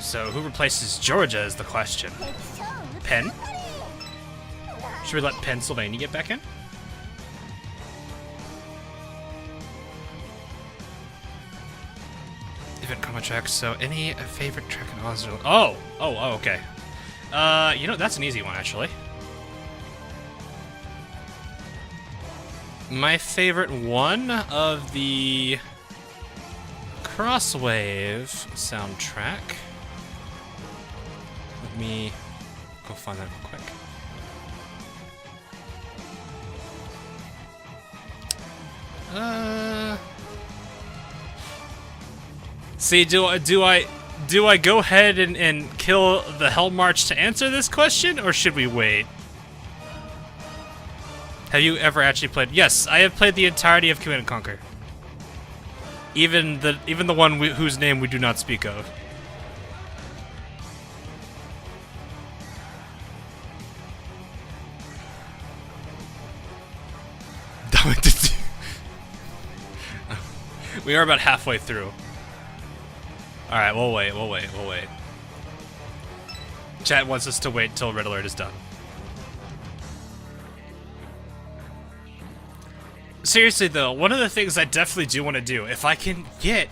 So who replaces Georgia is the question. Penn? Should we let Pennsylvania get back in? Event combo tracks, so any favorite track in Azur Lane? Oh, okay. You know, that's an easy one, actually. My favorite one of the Crosswave soundtrack. Let me go find that real quick. See, do I go ahead and kill the Hell March to answer this question, or should we wait? Have you ever actually played? Yes, I have played the entirety of Command & Conquer. Even the one whose name we do not speak of. We are about halfway through. Alright, we'll wait. Chat wants us to wait till Red Alert is done. Seriously though, one of the things I definitely do want to do, if I can get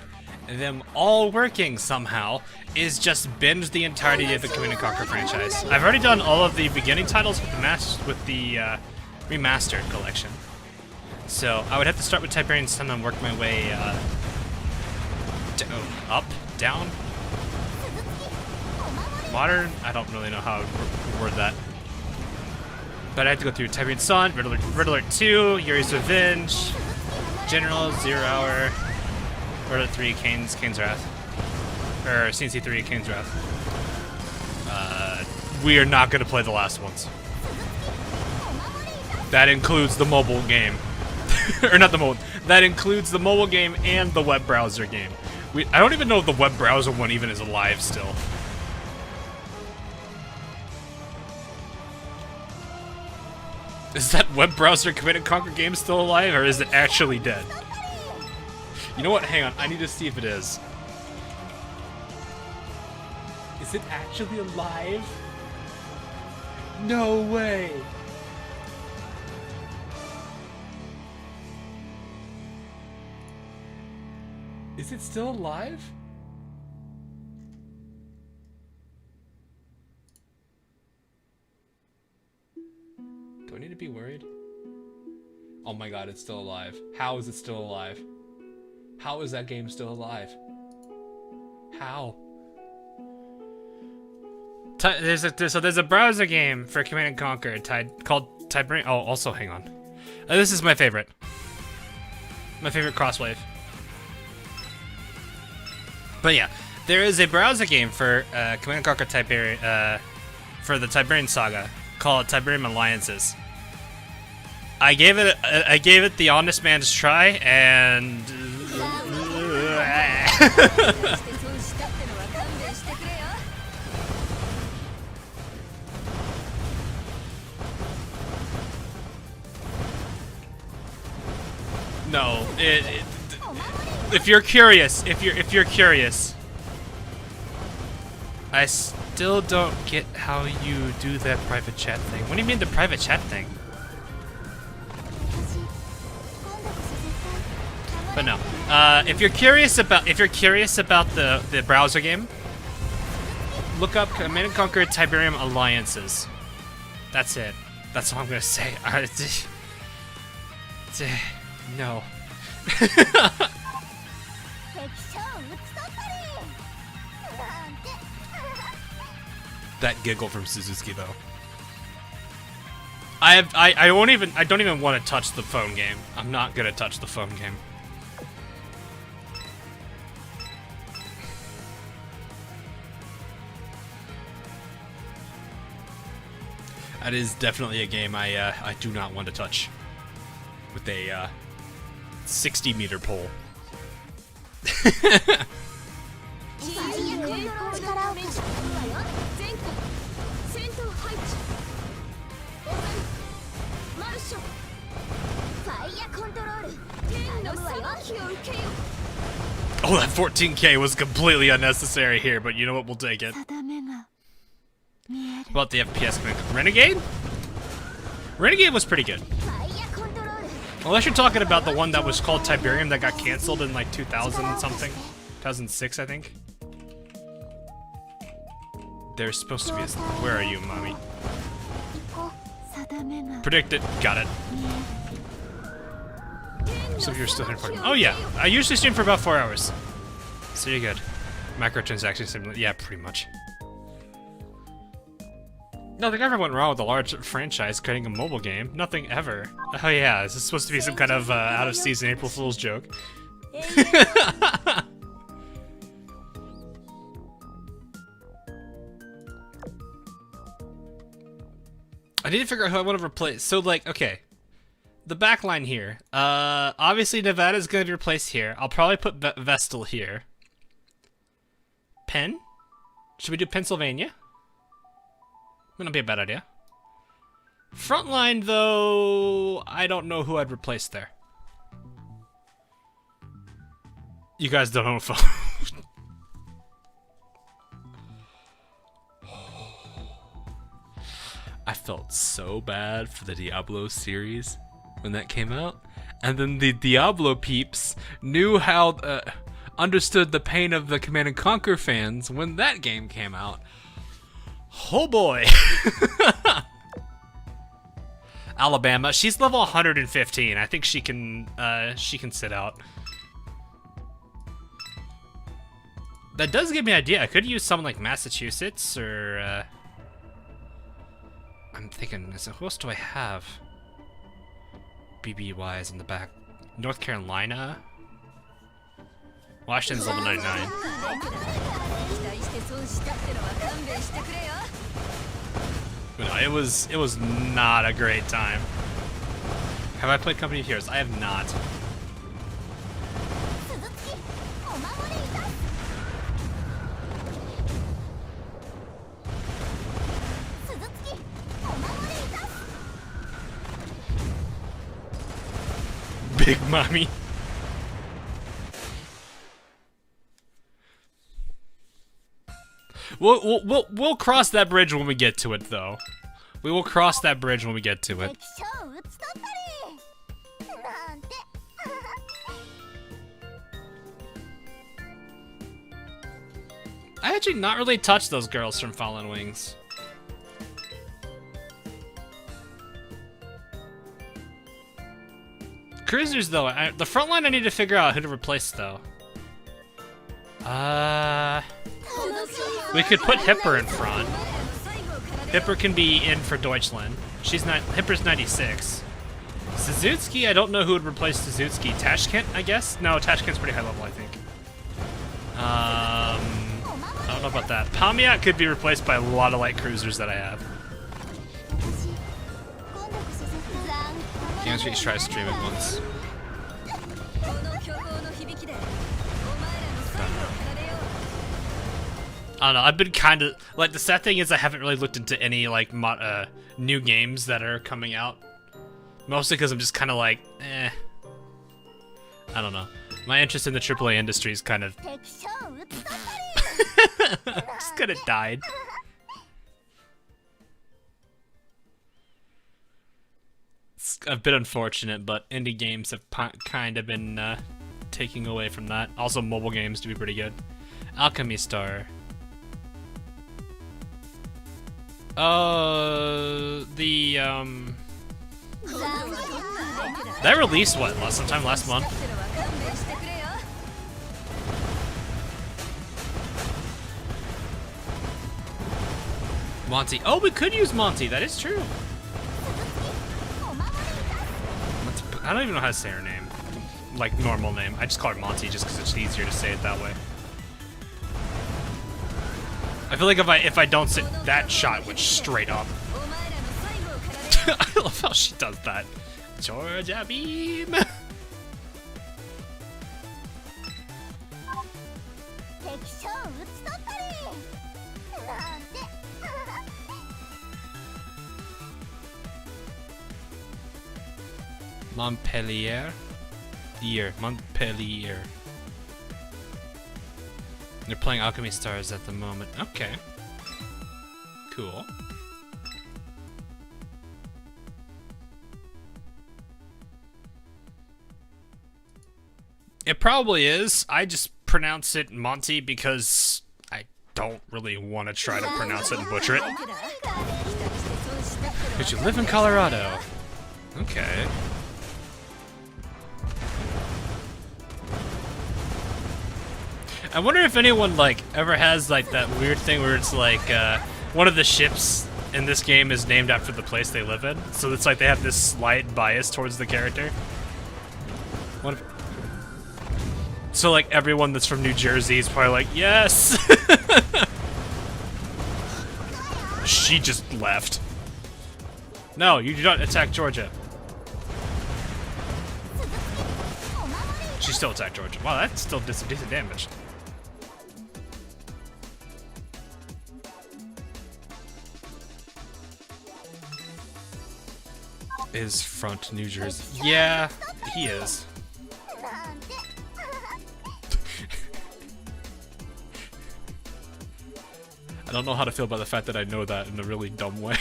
them all working somehow, is just binge the entirety of the Command & Conquer franchise. I've already done all of the beginning titles with the remastered collection. So I would have to start with Tiberian Sun and work my way up, down. Modern? I don't really know how to word that. But I have to go through Tiberian Sun, Red Alert 2, Yuri's Revenge, General, Zero Hour, Red Alert 3, Kane's Wrath. Or CNC 3, Kane's Wrath. We are not going to play the last ones. That includes the mobile game. Or not the mobile. That includes the mobile game and the web browser game. I don't even know if the web browser one even is alive still. Is that web browser Command & Conquer game still alive, or is it actually dead? You know what? Hang on. I need to see if it is. Is it actually alive? No way! Is it still alive? Do I need to be worried? Oh my god, it's still alive. How is it still alive? How is that game still alive? How? There's a browser game for Command & Conquer called Tiberian. Oh, also, hang on. This is my favorite. My favorite crosswave. But yeah, there is a browser game for Command & Conquer Tiberian, for the Tiberian Saga called Tiberium Alliances. I gave it the honest man's try, and no, if you're curious, I still don't get how you do that private chat thing. What do you mean the private chat thing? But no, if you're curious about the browser game, look up Command & Conquer Tiberium Alliances. That's it. That's all I'm gonna say. No. That giggle from Suzuki though. I don't even want to touch the phone game. I'm not gonna touch the phone game. That is definitely a game I do not want to touch with a 60-meter pole. Oh, that 14K was completely unnecessary here, but you know what? We'll take it. About the FPS command. Renegade? Renegade was pretty good. Unless you're talking about the one that was called Tiberium that got canceled in like 2000 something. 2006, I think. There's supposed to be a... Where are you, mommy? Predict it. Got it. So if you're still here for... Oh yeah, I usually stream for about 4 hours. So you're good. Microtransaction simulator. Yeah, pretty much. Nothing ever went wrong with a large franchise creating a mobile game. Nothing ever. Oh yeah, is this supposed to be some kind of out-of-season April Fool's joke? I need to figure out who I want to replace. So, like, okay. the back line here. Obviously Nevada's going to be replaced here. I'll probably put Vestal here. Penn? Should we do Pennsylvania? Might not be a bad idea. Frontline, though, I don't know who I'd replace there. You guys don't know phone. I felt so bad for the Diablo series when that came out. And then the Diablo peeps knew how, understood the pain of the Command & Conquer fans when that game came out. Oh boy. Alabama, she's level 115. I think she can sit out. That does give me an idea. I could use someone like Massachusetts or I'm thinking, so who else do I have? BB-wise in the back. North Carolina? Washington's level 99. No, it was not a great time. Have I played Company of Heroes? I have not. Big mommy. We'll cross that bridge when we get to it, though. We will cross that bridge when we get to it. I actually not really touched those girls from Fallen Wings. Cruisers, though, the front line I need to figure out who to replace, though. We could put Hipper in front. Hipper can be in for Deutschland. Hipper's 96. Suzuki, I don't know who would replace Suzuki. Tashkent, I guess? No, Tashkent's pretty high level, I think. I don't know about that. Pamiat could be replaced by a lot of light cruisers that I have. Games Reach try to stream it once. I don't know, I've been kind of, like, the sad thing is I haven't really looked into any, like, new games that are coming out. Mostly because I'm just kind of like, eh. I don't know. My interest in the AAA industry is kind of... just kind of died. It's a bit unfortunate, but indie games have kind of been taking away from that. Also, mobile games do be pretty good. Alchemy Star. That released what, sometime last month? Monty. Oh, we could use Monty. That is true. I don't even know how to say her name. Like, normal name. I just call her Monty just because it's easier to say it that way. I feel like if I don't sit, that shot went straight up. I love how she does that. Georgia beam. Montpellier. Montpellier. They're playing Alchemy Stars at the moment. Okay. Cool. It probably is. I just pronounce it Monty because I don't really want to try to pronounce it and butcher it. Because you live in Colorado. Okay. I wonder if anyone, like, ever has, like, that weird thing where it's, like, one of the ships in this game is named after the place they live in. So it's like they have this slight bias towards the character. What if... So, like, everyone that's from New Jersey is probably like, yes! She just left. No, you do not attack Georgia. She still attacked Georgia. Wow, that still did some decent damage. Is front New Jersey? Yeah, he is. I don't know how to feel about the fact that I know that in a really dumb way.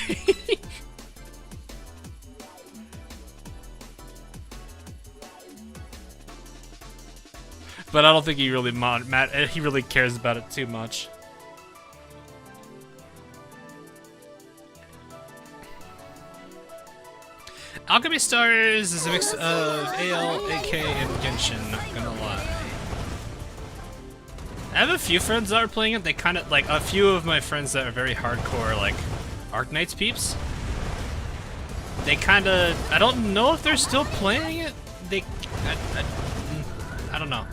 But I don't think he really he really cares about it too much. Alchemy Stars is a mix of AL, AK, and Genshin, not gonna lie. I have a few friends that are playing it. They kind of, like, a few of my friends that are very hardcore, like, Arknights peeps. They kind of, I don't know if they're still playing it. I don't know.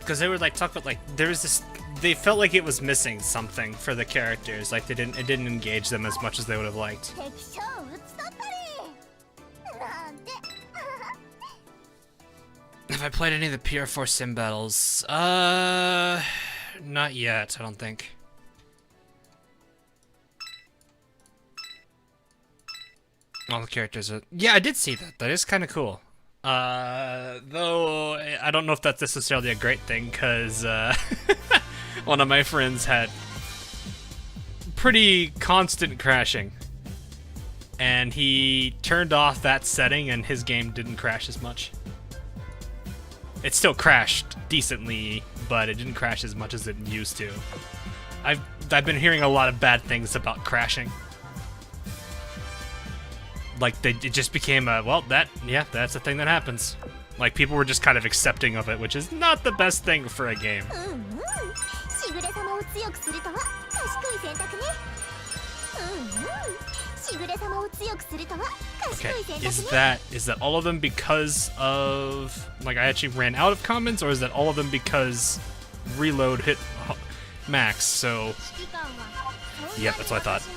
Because they were like talking about, like, there was this, they felt like it was missing something for the characters, like it didn't engage them as much as they would have liked. Have I played any of the PR4 sim battles? Not yet, I don't think. All the characters are, yeah, I did see that. That is kind of cool. Though I don't know if that's necessarily a great thing, because one of my friends had pretty constant crashing, and he turned off that setting and his game didn't crash as much. It still crashed decently, but it didn't crash as much as it used to. I've been hearing a lot of bad things about crashing. Like, it just became a, well, that's a thing that happens. Like, people were just kind of accepting of it, which is not the best thing for a game. Okay, is that all of them because of, like, I actually ran out of comments, or is that all of them because reload hit max? So, yep, that's what I thought.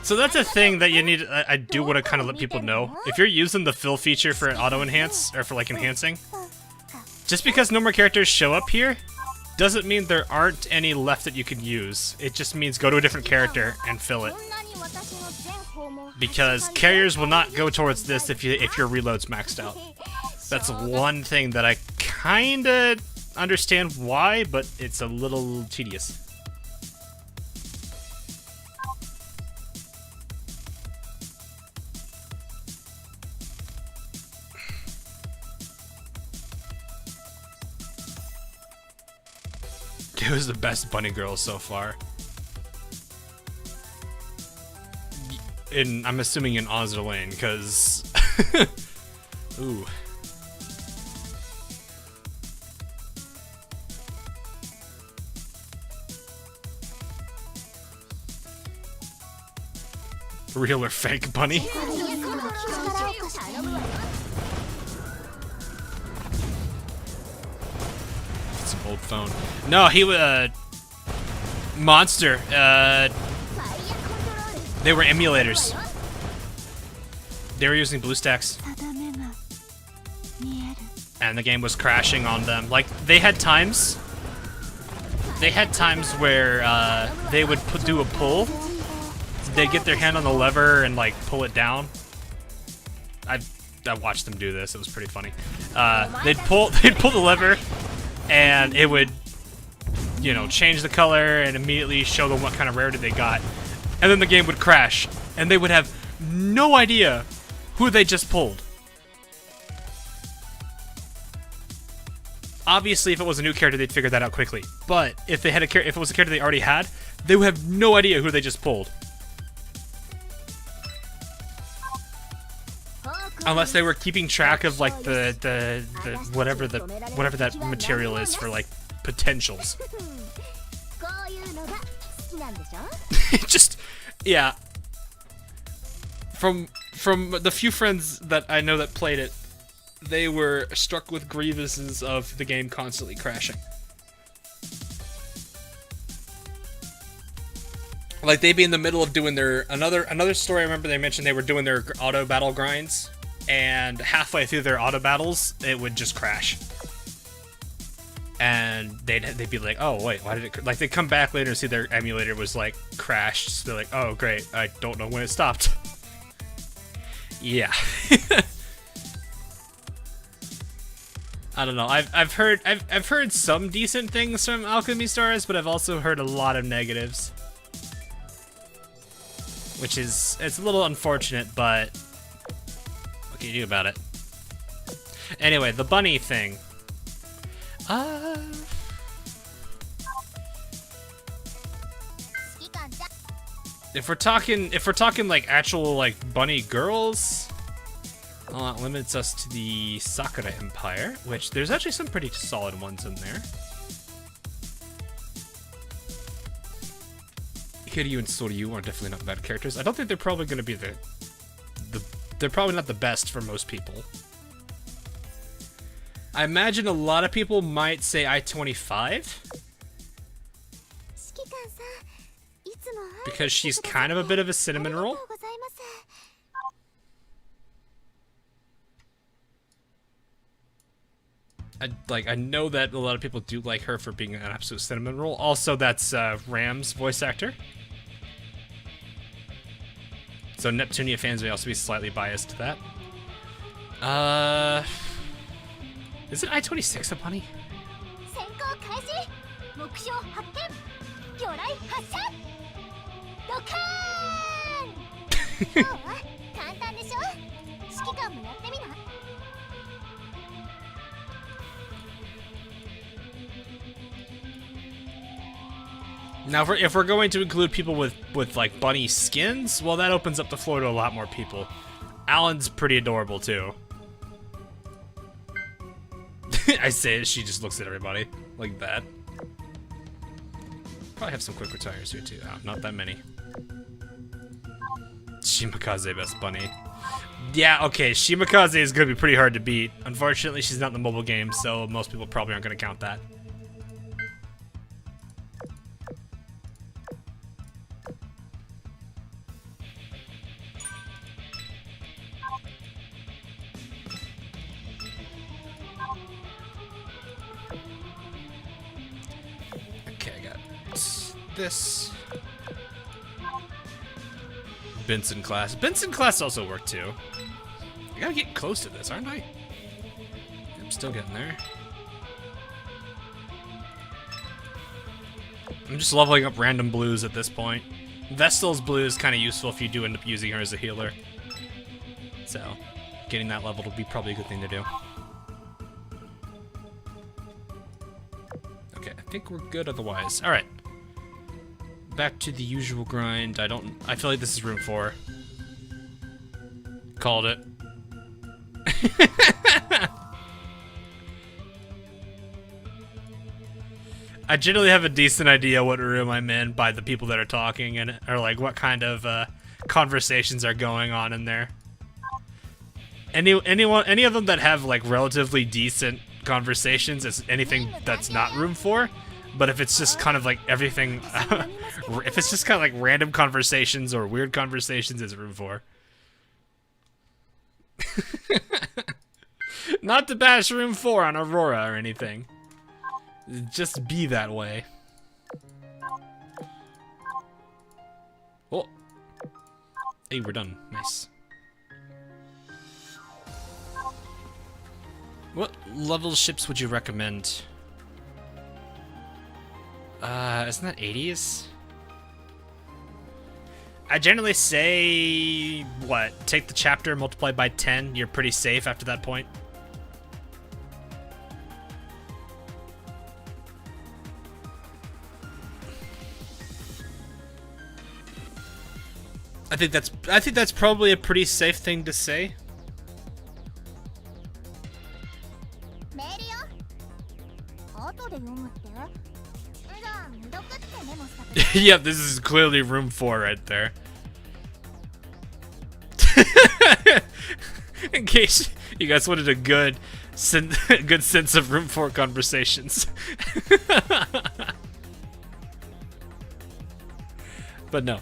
So that's a thing that you need. I do want to kind of let people know. If you're using the fill feature for auto enhance, or for like enhancing, just because no more characters show up here doesn't mean there aren't any left that you can use. It just means go to a different character and fill it. Because carriers will not go towards this if your reload's maxed out. That's one thing that I kinda understand why, but it's a little tedious. It was the best bunny girl so far. I'm assuming in Azur Lane, because... Ooh. Real or fake bunny? Some old phone. No, he was Monster. They were emulators. They were using BlueStacks. And the game was crashing on them. Like, they had times where they would do a pull. They'd get their hand on the lever and like pull it down. I watched them do this. It was pretty funny. They'd pull the lever, and it would, you know, change the color and immediately show them what kind of rarity they got. And then the game would crash, and they would have no idea who they just pulled. Obviously, if it was a new character, they'd figure that out quickly. But if it was a character they already had, they would have no idea who they just pulled. Unless they were keeping track of like the whatever that material is for like potentials. Just, yeah. From the few friends that I know that played it, they were struck with grievances of the game constantly crashing. Like they'd be in the middle of doing their another story. I remember they mentioned they were doing their auto battle grinds, and halfway through their auto battles, it would just crash. And they'd be like, oh wait, why did it? Like they come back later and see their emulator was like crashed. So they're like, oh great, I don't know when it stopped. Yeah. I don't know. I've heard some decent things from Alchemy Stars, but I've also heard a lot of negatives, which is it's a little unfortunate. But what can you do about it? Anyway, the bunny thing. If we're talking like actual like bunny girls, that limits us to the Sakura Empire, which there's actually some pretty solid ones in there. Kiryu and Soryu are definitely not bad characters. I don't think they're probably going to be they're probably not the best for most people. I imagine a lot of people might say I-25 because she's kind of a bit of a cinnamon roll. I know that a lot of people do like her for being an absolute cinnamon roll. Also, that's Ram's voice actor. So Neptunia fans may also be slightly biased to that. Is it I-26 a bunny? Now, if we're going to include people with like bunny skins, well, that opens up the floor to a lot more people. Alan's pretty adorable too. I say it, she just looks at everybody like that. Probably have some quick retires here too. Oh, not that many. Shimakaze best bunny. Yeah, okay, Shimakaze is gonna be pretty hard to beat. Unfortunately, she's not in the mobile game, so most people probably aren't gonna count that. This Benson class. Benson class also worked too. I gotta get close to this, aren't I? I'm still getting there. I'm just leveling up random blues at this point. Vestal's blue is kind of useful if you do end up using her as a healer. So, getting that level will be probably a good thing to do. Okay, I think we're good otherwise. Alright. Back to the usual grind. I feel like this is room 4. Called it. I generally have a decent idea what room I'm in by the people that are talking and or like what kind of conversations are going on in there. Any of them that have like relatively decent conversations is anything that's not room 4. But if it's just kind of like everything, if it's just kind of like random conversations or weird conversations, it's room 4. Not to bash room 4 on Aurora or anything. Just be that way. Oh. Hey, we're done. Nice. What level ships would you recommend? Isn't that 80s? I generally say, what, take the chapter, multiply by 10, you're pretty safe after that point. I think that's probably a pretty safe thing to say. Yep, this is clearly room 4 right there. In case you guys wanted a good sense of room 4 conversations. But no.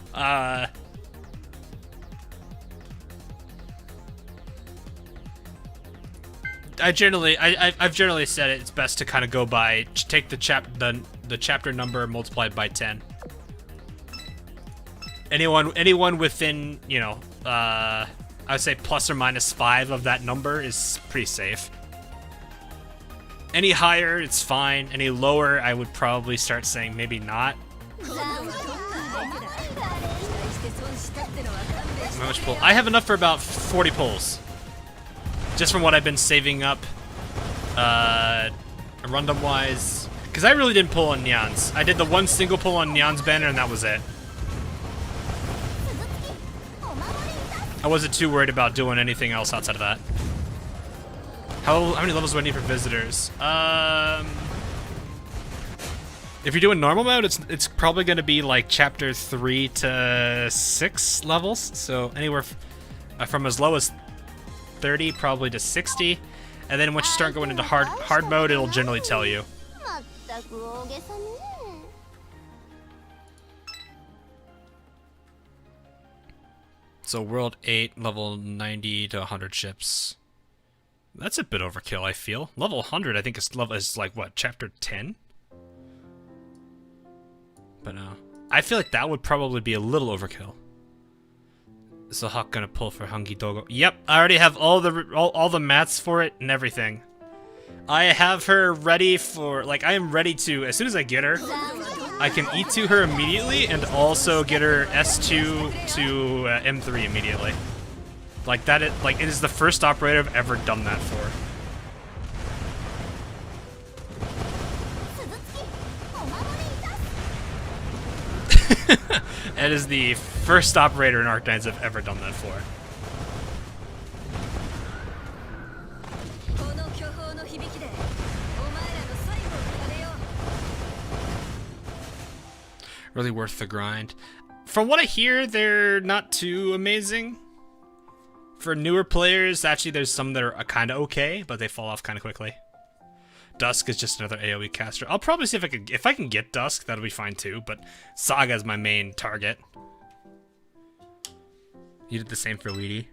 I've generally said it's best to kind of go by take the chapter number multiplied by 10. Anyone within, you know, I would say plus or minus 5 of that number is pretty safe. Any higher, it's fine. Any lower, I would probably start saying maybe not. How much pull? I have enough for about 40 pulls. Just from what I've been saving up, random-wise. Because I really didn't pull on Nyan's. I did the one single pull on Nyan's banner, and that was it. I wasn't too worried about doing anything else outside of that. How many levels do I need for visitors? If you're doing normal mode, it's probably going to be like chapter 3 to 6 levels. So anywhere from as low as 30 probably to 60, and then once you start going into hard mode, it'll generally tell you. So world 8, level 90 to 100 ships. That's a bit overkill, I feel. Level 100, I think is like what, chapter 10? But no, I feel like that would probably be a little overkill. Is the Hawk gonna pull for Hungy Dogo? Yep, I already have all the mats for it and everything. I have her ready for, like, I am ready to, as soon as I get her, I can E2 her immediately and also get her S2 to M3 immediately. Like that, it is the first operator I've ever done that for. It is the first operator in Arknights I've ever done that for. Really worth the grind. From what I hear, they're not too amazing. For newer players, actually there's some that are kind of okay, but they fall off kind of quickly. Dusk is just another AoE caster. I'll probably see if I can get Dusk, that'll be fine too, but Saga is my main target. You did the same for Weedy?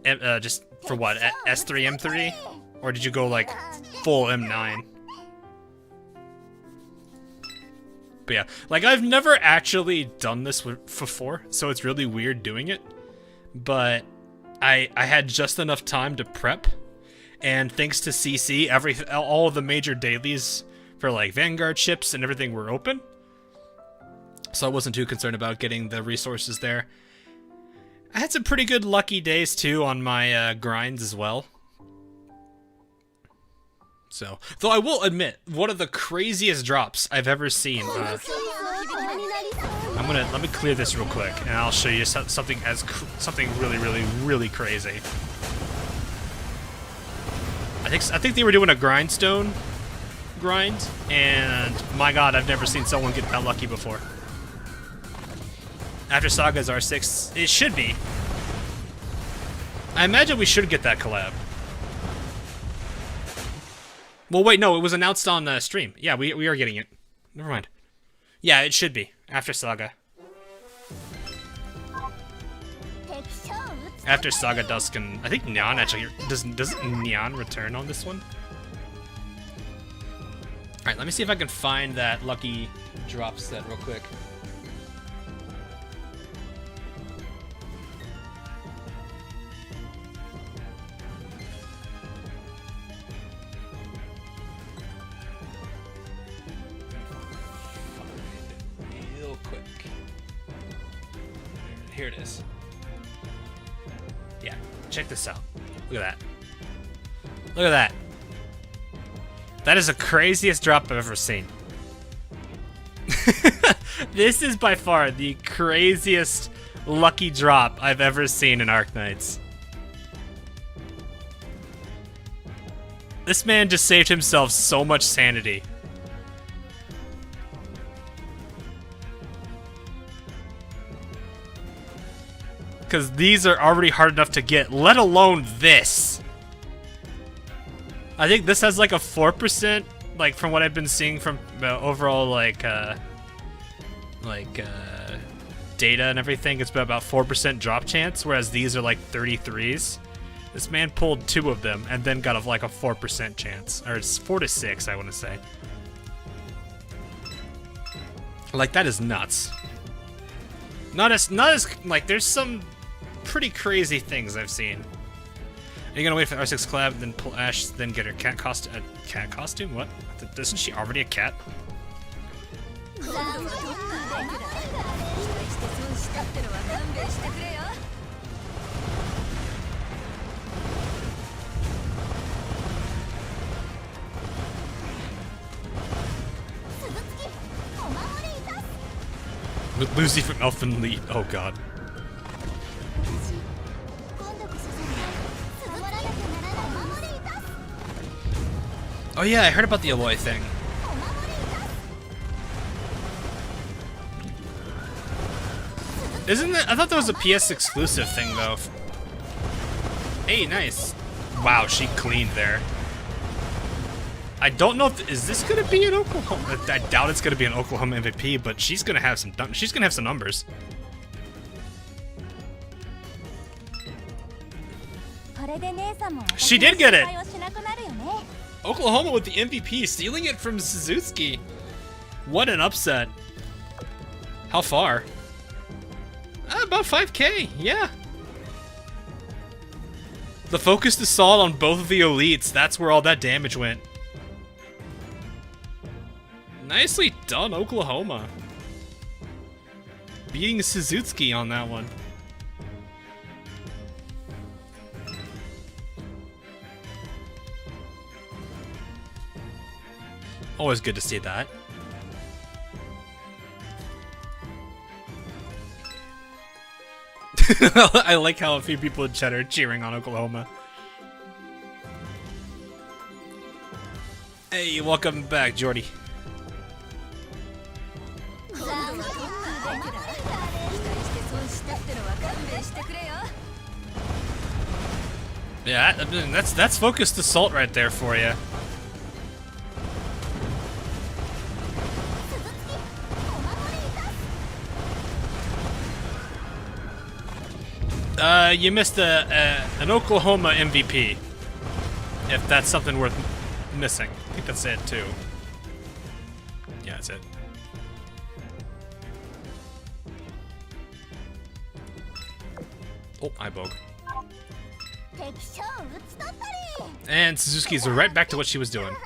Just for what, S3, M3? Or did you go like full M9? But yeah, like I've never actually done this before, so it's really weird doing it. But I had just enough time to prep, and thanks to CC, all of the major dailies for like Vanguard ships and everything were open. So I wasn't too concerned about getting the resources there. I had some pretty good lucky days too on my grinds as well. So, though I will admit, one of the craziest drops I've ever seen. Let me clear this real quick, and I'll show you something really crazy. I think they were doing a grindstone grind, and my God, I've never seen someone get that lucky before. After Saga's R6, it should be. I imagine we should get that collab. Well, wait, no, it was announced on stream. Yeah, we are getting it. Never mind. Yeah, it should be after Saga. After Saga, Dusk, and I think Nyan actually does Nyan return on this one? All right, let me see if I can find that lucky drop set real quick. Here it is. Yeah, check this out. Look at that. Look at that. That is the craziest drop I've ever seen. This is by far the craziest lucky drop I've ever seen in Arknights. This man just saved himself so much sanity. Because these are already hard enough to get, let alone this. I think this has like a 4%, like from what I've been seeing from overall data and everything, it's about 4% drop chance, whereas these are like 33s. This man pulled 2 of them and then got like a 4% chance. Or it's 4 to 6, I want to say. Like, that is nuts. Not as, like, there's some pretty crazy things I've seen. Are you gonna wait for the R6 collab, then pull Ash, then get her cat costume? Cat costume? What? Isn't she already a cat? With Lucy from Elfin Lead. Oh god. Oh yeah, I heard about the Aloy thing. Isn't that? I thought that was a PS exclusive thing though. Hey, nice. Wow, she cleaned there. I don't know if is this gonna be an Oklahoma. I doubt it's gonna be an Oklahoma MVP, but she's gonna have some. She's gonna have some numbers. She did get it. Oklahoma with the MVP, stealing it from Suzuki. What an upset. How far? About 5K, yeah. The focused assault on both of the elites, that's where all that damage went. Nicely done, Oklahoma. Beating Suzuki on that one. Always good to see that. I like how a few people in chat are cheering on Oklahoma. Hey, welcome back, Jordy. Yeah, I mean, that's focused assault right there for you. You missed an Oklahoma MVP. If that's something worth missing. I think that's it, too. Yeah, that's it. Oh, iBogue. And Suzuki's right back to what she was doing.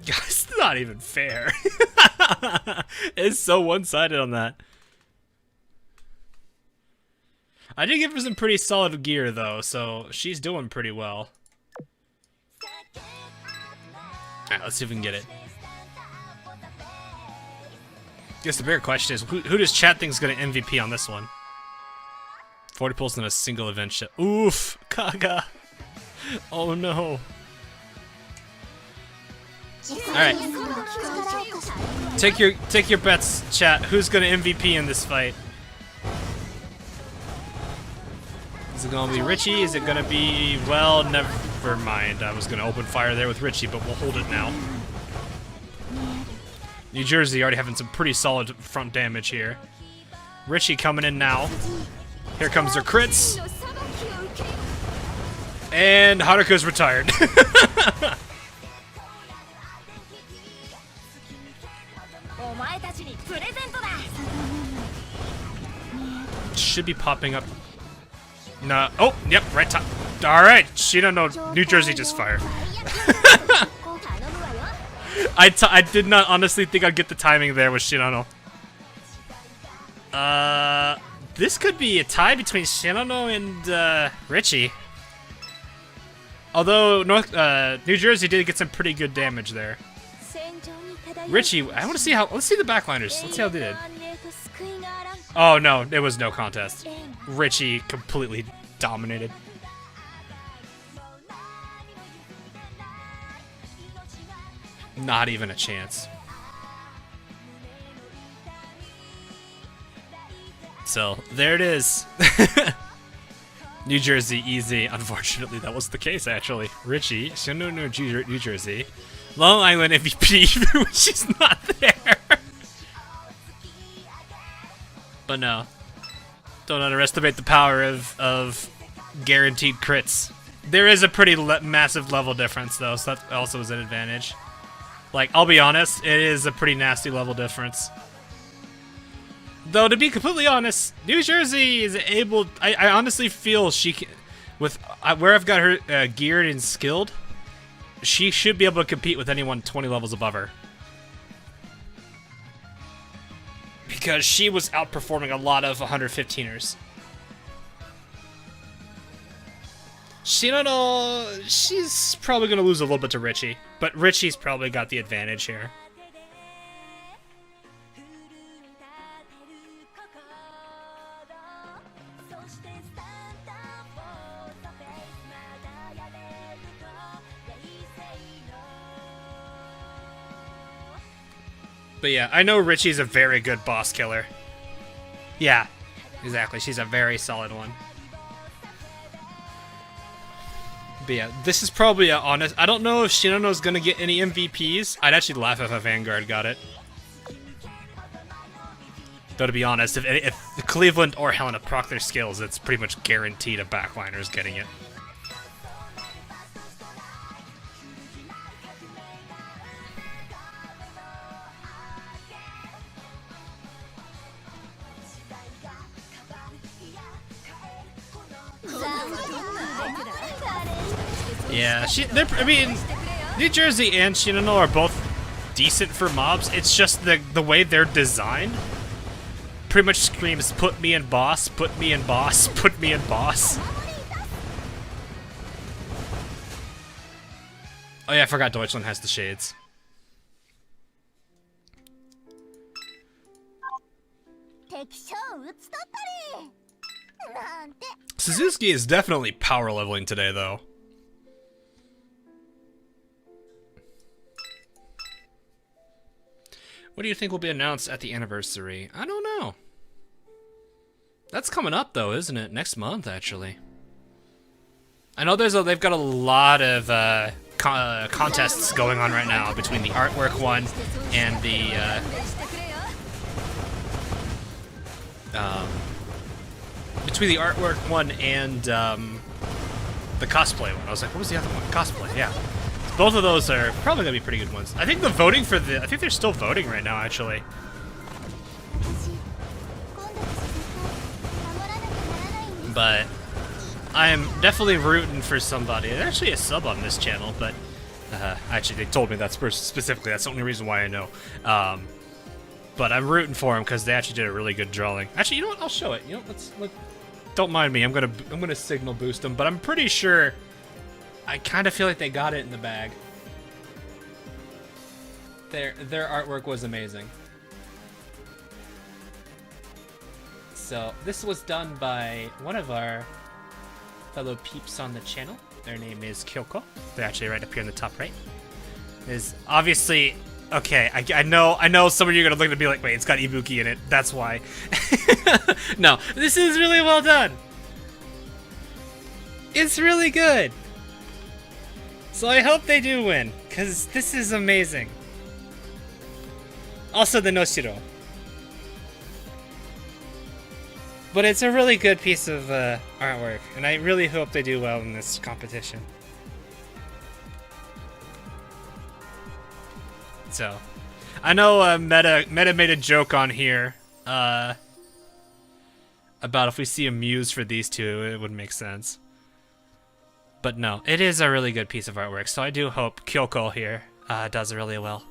It's not even fair. It's so one-sided on that. I did give her some pretty solid gear, though, so she's doing pretty well. Alright, let's see if we can get it. Guess the bigger question is, who does chat think is going to MVP on this one? 40 pulls in a single event ship. Oof! Kaga! Oh no. Alright. Take your bets, chat. Who's going to MVP in this fight? Is it gonna be Richie? Is it gonna be... Well, never mind. I was gonna open fire there with Richie, but we'll hold it now. New Jersey already having some pretty solid front damage here. Richie coming in now. Here comes her crits. And Haruka's retired. Should be popping up. No. Oh, yep, right top. Alright, she don't know. New Jersey just fired. I did not honestly think I'd get the timing there with Shinano. This could be a tie between Shinano and Richie. Although New Jersey did get some pretty good damage there. Richie, I want to see how. Let's see the backliners. Let's see how they did. Oh no, it was no contest. Richie completely dominated. Not even a chance. So, there it is. New Jersey, easy. Unfortunately, that was the case, actually. Richie, New Jersey. Long Island MVP, even when she's not there. But no. Don't underestimate the power of guaranteed crits. There is a pretty massive level difference, though, so that also is an advantage. Like, I'll be honest, it is a pretty nasty level difference. Though, to be completely honest, New Jersey is able... I honestly feel she can... With where I've got her geared and skilled, she should be able to compete with anyone 20 levels above her. Because she was outperforming a lot of 115ers. Shinano, she's probably going to lose a little bit to Richie, but Richie's probably got the advantage here. But yeah, I know Richie's a very good boss killer. Yeah, exactly. She's a very solid one. But yeah, this is probably a honest... I don't know if Shinano's gonna get any MVPs. I'd actually laugh if a Vanguard got it. Though to be honest, if Cleveland or Helena proc their skills, it's pretty much guaranteed a backliner's getting it. Yeah, I mean, New Jersey and Shinano are both decent for mobs. It's just the way they're designed pretty much screams, put me in boss, put me in boss, put me in boss. Oh yeah, I forgot Deutschland has the shades. Suzuki is definitely power leveling today, though. What do you think will be announced at the anniversary? I don't know. That's coming up, though, isn't it? Next month, actually. I know they've got a lot of contests going on right now between the artwork one and the the cosplay one. I was like, what was the other one? Cosplay, yeah. Both of those are probably gonna be pretty good ones. I think the voting for I think they're still voting right now, actually. But I am definitely rooting for somebody. There's actually a sub on this channel, but actually they told me that specifically. That's the only reason why I know. But I'm rooting for them because they actually did a really good drawing. Actually, you know what? I'll show it. You know, don't mind me. I'm gonna signal boost them, but I'm pretty sure. I kind of feel like they got it in the bag. Their artwork was amazing. So this was done by one of our fellow peeps on the channel. Their name is Kyoko. They're actually right up here in the top right. Is obviously okay. I know some of you are gonna look at it and be like, wait, it's got Ibuki in it. That's why. No, this is really well done. It's really good. So I hope they do win, because this is amazing. Also the Noshiro. But it's a really good piece of artwork, and I really hope they do well in this competition. So, I know Meta made a joke on here about if we see a muse for these two, it would make sense. But no, it is a really good piece of artwork, so I do hope Kyoko here does it really well.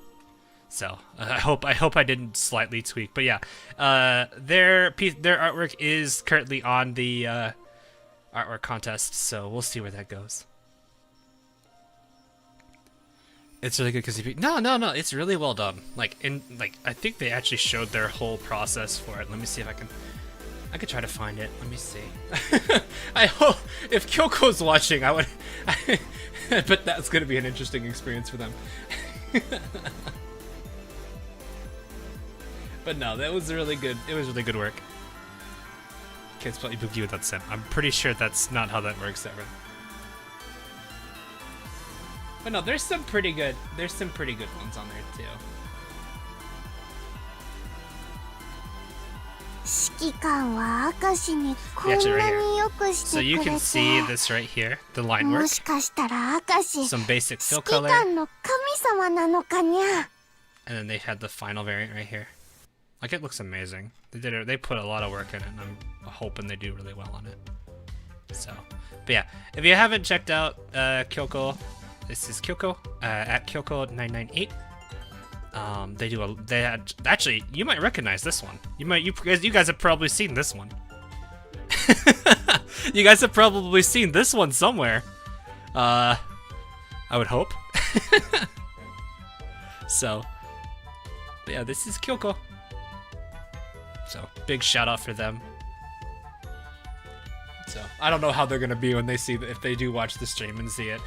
So I hope I didn't slightly tweak, but yeah, their artwork is currently on the artwork contest, so we'll see where that goes. It's really good because no, it's really well done. I think they actually showed their whole process for it. Let me see if I could try to find it. Let me see. I hope if Kyoko's watching, I bet that's going to be an interesting experience for them. But no, that was really good. It was really good work. Can't spell Ibuki without Sem. I'm pretty sure that's not how that works ever. But no, there's some pretty good ones on there too. Actually, right here. So you can see this right here, the line work. Some basic fill color. And then they had the final variant right here. Like, it looks amazing. They put a lot of work in it, and I'm hoping they do really well on it. So, but yeah, if you haven't checked out Kyoko, this is Kyoko at Kyoko998. Actually, you might recognize this one. You guys have probably seen this one. You guys have probably seen this one somewhere. I would hope. So, but yeah, this is Kyoko. So, big shout out for them. So, I don't know how they're gonna be when they see if they do watch the stream and see it.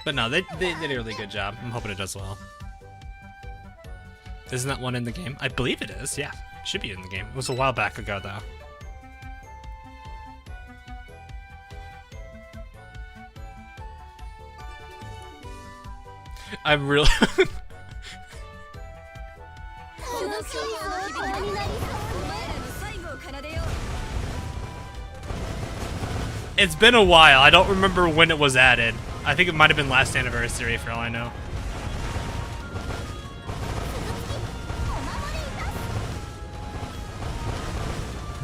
But no, they did a really good job. I'm hoping it does well. Isn't that one in the game? I believe it is, yeah. It should be in the game. It was a while back ago, though. I'm really... It's been a while. I don't remember when it was added. I think it might have been last anniversary for all I know.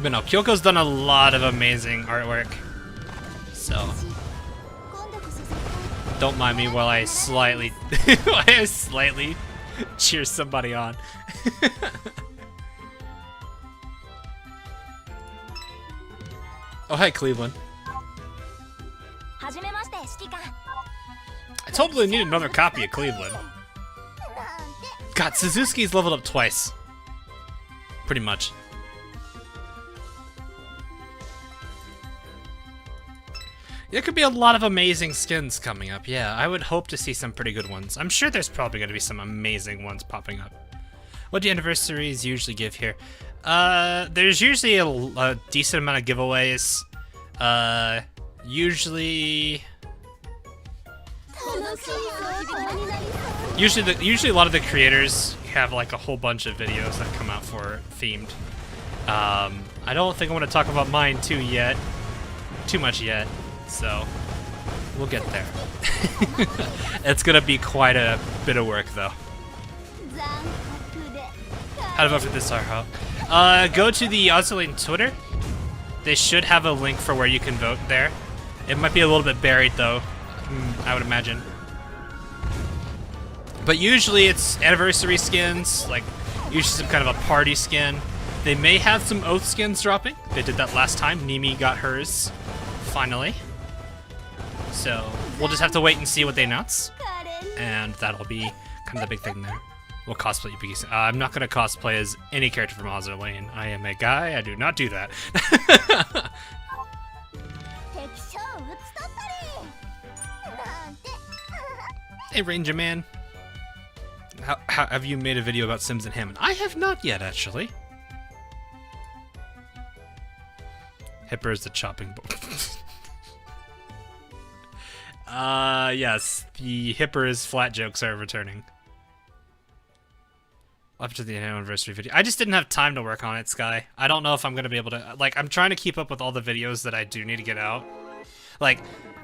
But no, Kyoko's done a lot of amazing artwork. So don't mind me while I slightly cheer somebody on. Oh, hi, Cleveland. I totally need another copy of Cleveland. God, Suzuki's leveled up twice. Pretty much. There could be a lot of amazing skins coming up. Yeah, I would hope to see some pretty good ones. I'm sure there's probably going to be some amazing ones popping up. What do anniversaries usually give here? There's usually a decent amount of giveaways. Usually a lot of the creators have like a whole bunch of videos that come out for themed. I don't think I want to talk about mine too much yet, so we'll get there. It's gonna be quite a bit of work though. How to vote for this Arho? Go to the Azur Lane Twitter. They should have a link for where you can vote there. It might be a little bit buried though, I would imagine. But usually it's anniversary skins, like usually some kind of a party skin. They may have some oath skins dropping. They did that last time. Nimi got hers, finally. So we'll just have to wait and see what they announce. And that'll be kind of the big thing there. We'll cosplay Yuki. I'm not gonna cosplay as any character from Azur Lane. I am a guy, I do not do that. Hey Ranger Man. How have you made a video about Sims and Hammond? I have not yet, actually. Hipper is the chopping board. Yes, the Hipper is flat jokes are returning. Up to the anniversary video. I just didn't have time to work on it, Sky. I don't know if I'm gonna be able to, like, I'm trying to keep up with all the videos that I do need to get out. Like,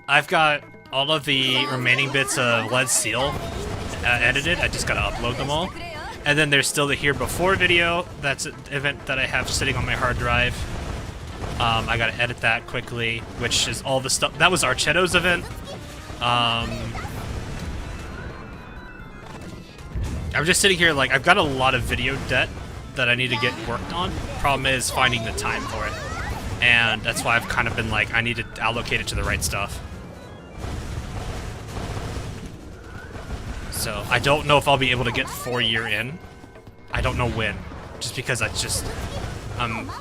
I've got all of the remaining bits of Lead Seal edited. I just gotta upload them all. And then there's still the Here Before video. That's an event that I have sitting on my hard drive. I gotta edit that quickly, which is all the stuff. That was Archetto's event. I'm just sitting here like, I've got a lot of video debt that I need to get worked on. Problem is finding the time for it. And that's why I've kind of been like, I need to allocate it to the right stuff. So I don't know if I'll be able to get 4 year in. I don't know when. Just because I'm a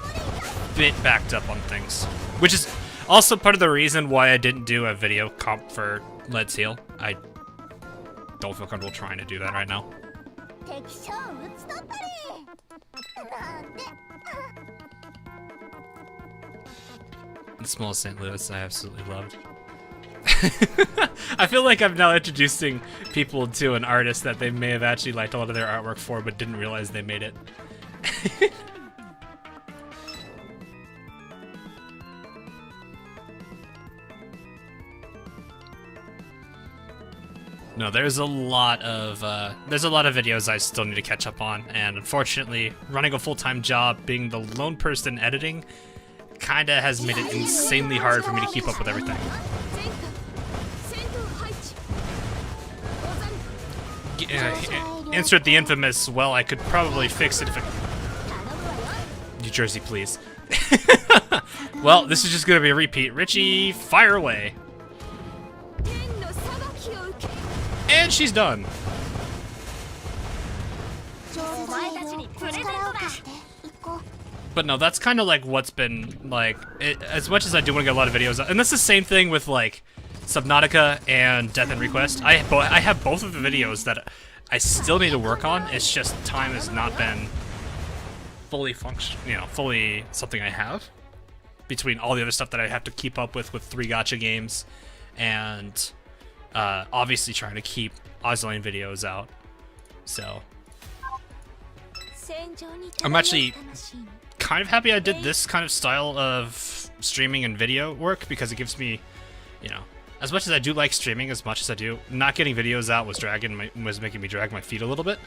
bit backed up on things. Which is also part of the reason why I didn't do a video comp for Lead Seal. I don't feel comfortable trying to do that right now. The small St. Louis I absolutely loved. I feel like I'm now introducing people to an artist that they may have actually liked a lot of their artwork for, but didn't realize they made it. No, there's a lot of videos I still need to catch up on, and unfortunately, running a full-time job, being the lone person editing, kinda has made it insanely hard for me to keep up with everything. Insert the infamous, well, I could probably fix it if it... New Jersey, please. Well, this is just gonna be a repeat. Richie, fire away. And she's done. But no, that's kind of like what's been like, as much as I do want to get a lot of videos, and that's the same thing with like Subnautica and Death and Request. I have both of the videos that I still need to work on. It's just time has not been fully fully something I have between all the other stuff that I have to keep up with 3 gacha games, and obviously trying to keep Azur Lane videos out. So I'm actually kind of happy I did this kind of style of streaming and video work, because it gives me, you know, as much as I do like streaming, as much as I do, not getting videos out was making me drag my feet a little bit.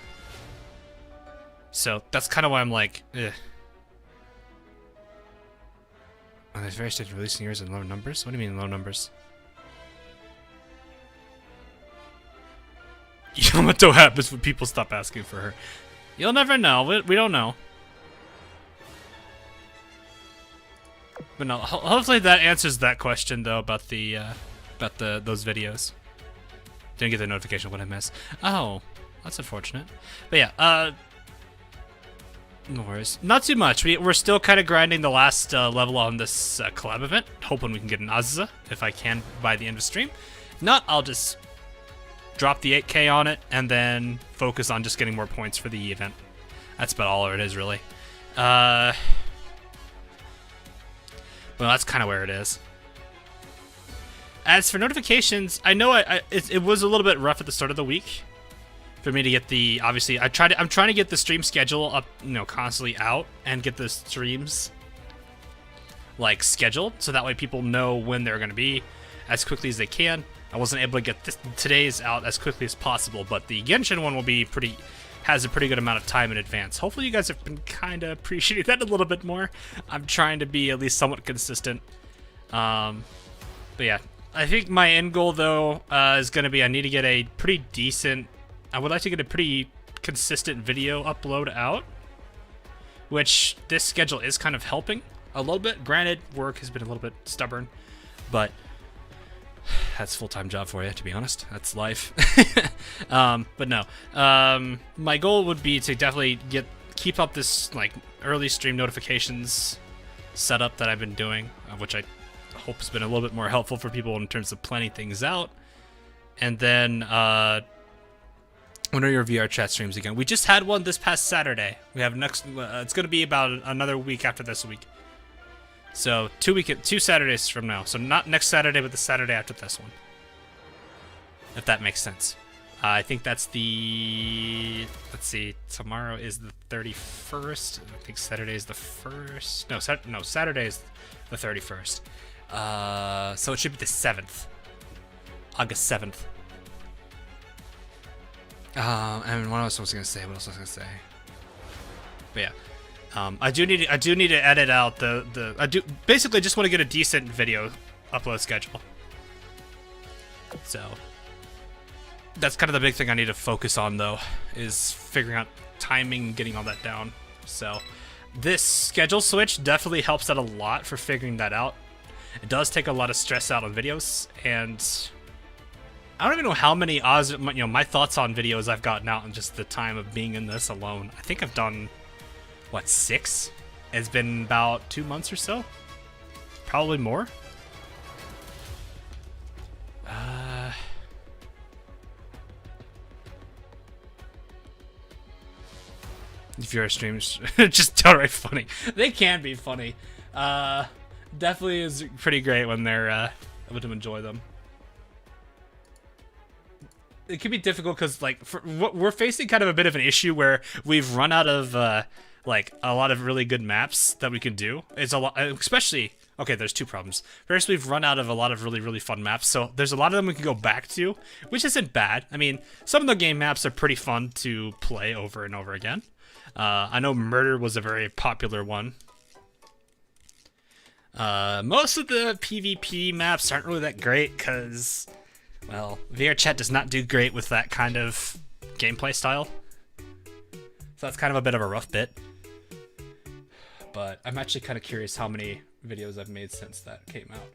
So that's kind of why I'm like, eh. Oh, there's various stages releasing yours in low numbers? What do you mean low numbers? Yamato happens when people stop asking for her. You'll never know. We don't know. But no, hopefully that answers that question though about those videos. Didn't get the notification of what I missed. Oh, that's unfortunate. But yeah, no worries. Not too much. We're still kind of grinding the last level on this collab event, hoping we can get an Azusa if I can by the end of stream. If not, I'll just drop the 8K on it and then focus on just getting more points for the event. That's about all it is, really. Well, that's kind of where it is. As for notifications, I know it was a little bit rough at the start of the week for me to get the, obviously, I'm trying to get the stream schedule up, you know, constantly out, and get the streams like scheduled so that way people know when they're going to be as quickly as they can. I wasn't able to get today's out as quickly as possible, but the Genshin one will be has a pretty good amount of time in advance. Hopefully you guys have been kind of appreciating that a little bit more. I'm trying to be at least somewhat consistent. But yeah, I think my end goal though is going to be I need to get a pretty decent, I would like to get a pretty consistent video upload out, which this schedule is kind of helping a little bit. Granted, work has been a little bit stubborn, but that's a full-time job for you, to be honest. That's life. But no, my goal would be to definitely keep up this like early stream notifications setup that I've been doing, which I hope has been a little bit more helpful for people in terms of planning things out. And then when are your VR chat streams again? We just had one this past Saturday. We have next. It's going to be about another week after this week. So 2 Saturdays from now. So not next Saturday, but the Saturday after this one. If that makes sense. I think that's the, let's see, tomorrow is the 31st. I think Saturday is the 1st. No, Saturday is the 31st. So it should be the 7th. August 7th. And what else was I going to say? But yeah. I do need to edit out I basically just want to get a decent video upload schedule. So that's kind of the big thing I need to focus on though, is figuring out timing and getting all that down. So this schedule switch definitely helps out a lot for figuring that out. It does take a lot of stress out on videos, and I don't even know how many my thoughts on videos I've gotten out in just the time of being in this alone. I think I've done, what, 6? It's been about 2 months or so? Probably more. If your streams just downright funny. They can be funny. Definitely is pretty great when they're able to enjoy them. it can be difficult because like we're facing kind of a bit of an issue where we've run out of like a lot of really good maps that we can do. It's a lot, especially. Okay, there's two problems. First, we've run out of a lot of really fun maps, so there's a lot of them we can go back to, which isn't bad. I mean, some of the game maps are pretty fun to play over and over again. I know Murder was a very popular one. Most of the PvP maps aren't really that great because, well, VRChat does not do great with that kind of gameplay style. So that's kind of a bit of a rough bit. But I'm actually kind of curious how many videos I've made since that came out.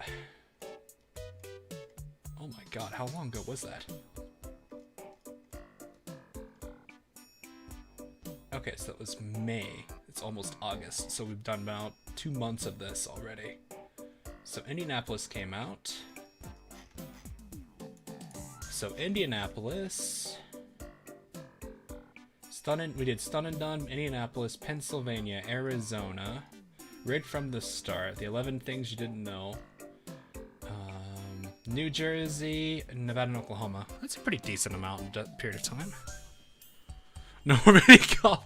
Oh my god, how long ago was that? Okay, so that was May. It's almost August, so we've done about 2 months of this already. So Indianapolis came out. So Indianapolis... we did Stun and Done, Indianapolis, Pennsylvania, Arizona, Right from the Start, the 11 Things You Didn't Know, New Jersey, Nevada, and Oklahoma. That's a pretty decent amount in a period of time. No really call.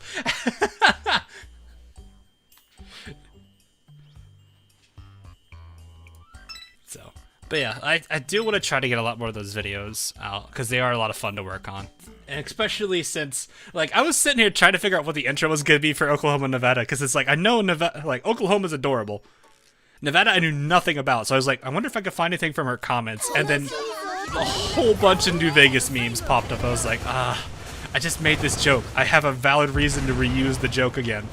So, but yeah, I do want to try to get a lot more of those videos out because they are a lot of fun to work on. And especially since, like, I was sitting here trying to figure out what the intro was going to be for Oklahoma, Nevada, because it's like, I know Nevada, like, Oklahoma's adorable. Nevada, I knew nothing about, so I was like, I wonder if I could find anything from her comments, and then a whole bunch of New Vegas memes popped up. I was like, I just made this joke. I have a valid reason to reuse the joke again.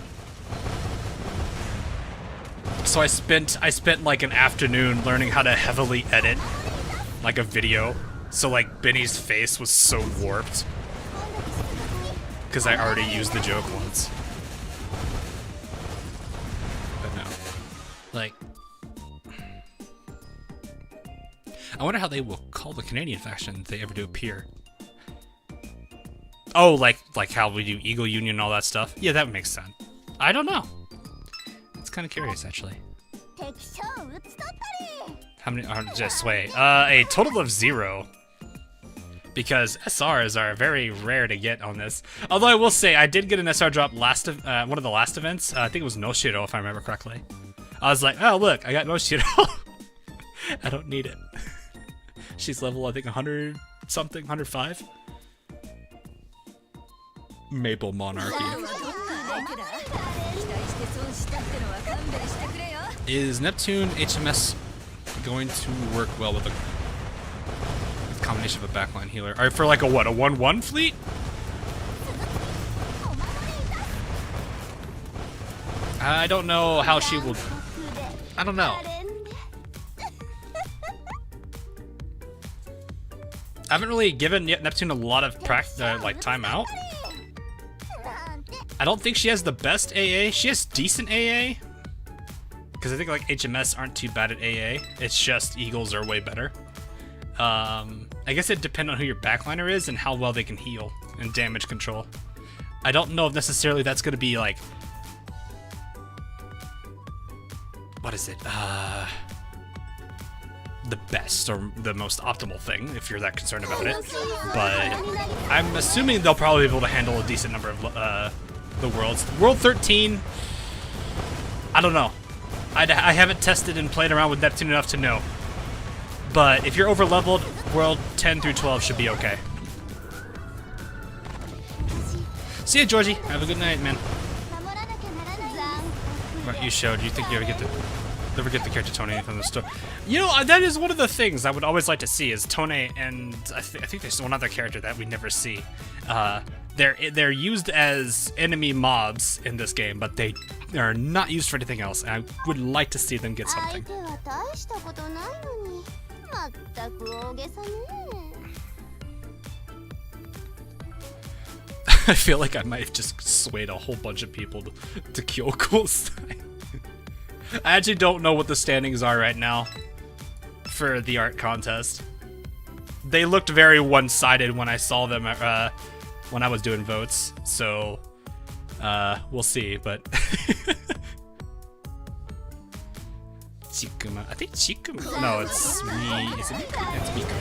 So I spent like an afternoon learning how to heavily edit, like, a video. So, like, Benny's face was so warped. Because I already used the joke once. But no. Like... I wonder how they will call the Canadian faction if they ever do appear. Oh, like how we do Eagle Union and all that stuff? Yeah, that would make sense. I don't know. It's kind of curious, actually. How many are just wait? A total of 0. Because SRs are very rare to get on this. Although I will say, I did get an SR drop one of the last events. I think it was Noshiro, if I remember correctly. I was like, oh look, I got Noshiro. I don't need it. She's level, I think, 100 something, 105. Maple Monarchy. Is Neptune HMS going to work well with a combination of a backline healer? Alright, for like a what, a 1-1 fleet? I don't know how she will... I don't know. I haven't really given Neptune a lot of time out. I don't think she has the best AA. She has decent AA. Because I think like HMS aren't too bad at AA. It's just Eagles are way better. I guess it depends on who your backliner is and how well they can heal and damage control. I don't know if necessarily that's going to be like... What is it? The best or the most optimal thing, if you're that concerned about it. But I'm assuming they'll probably be able to handle a decent number of the worlds. World 13, I don't know. I haven't tested and played around with Neptune enough to know. But if you're over-leveled, World 10 through 12 should be okay. See ya, Georgie. Have a good night, man. What you showed, do you think you ever get the character Tone from the store? You know, that is one of the things I would always like to see is Tone, and I think there's one other character that we never see. They're used as enemy mobs in this game, but they are not used for anything else, and I would like to see them get something. I feel like I might have just swayed a whole bunch of people to Kyoko's. I actually don't know what the standings are right now for the art contest. They looked very one-sided when I saw them when I was doing votes, so we'll see, but... Chikuma. I think Chikuma. No, it's me. Is it Miku? It's Miku.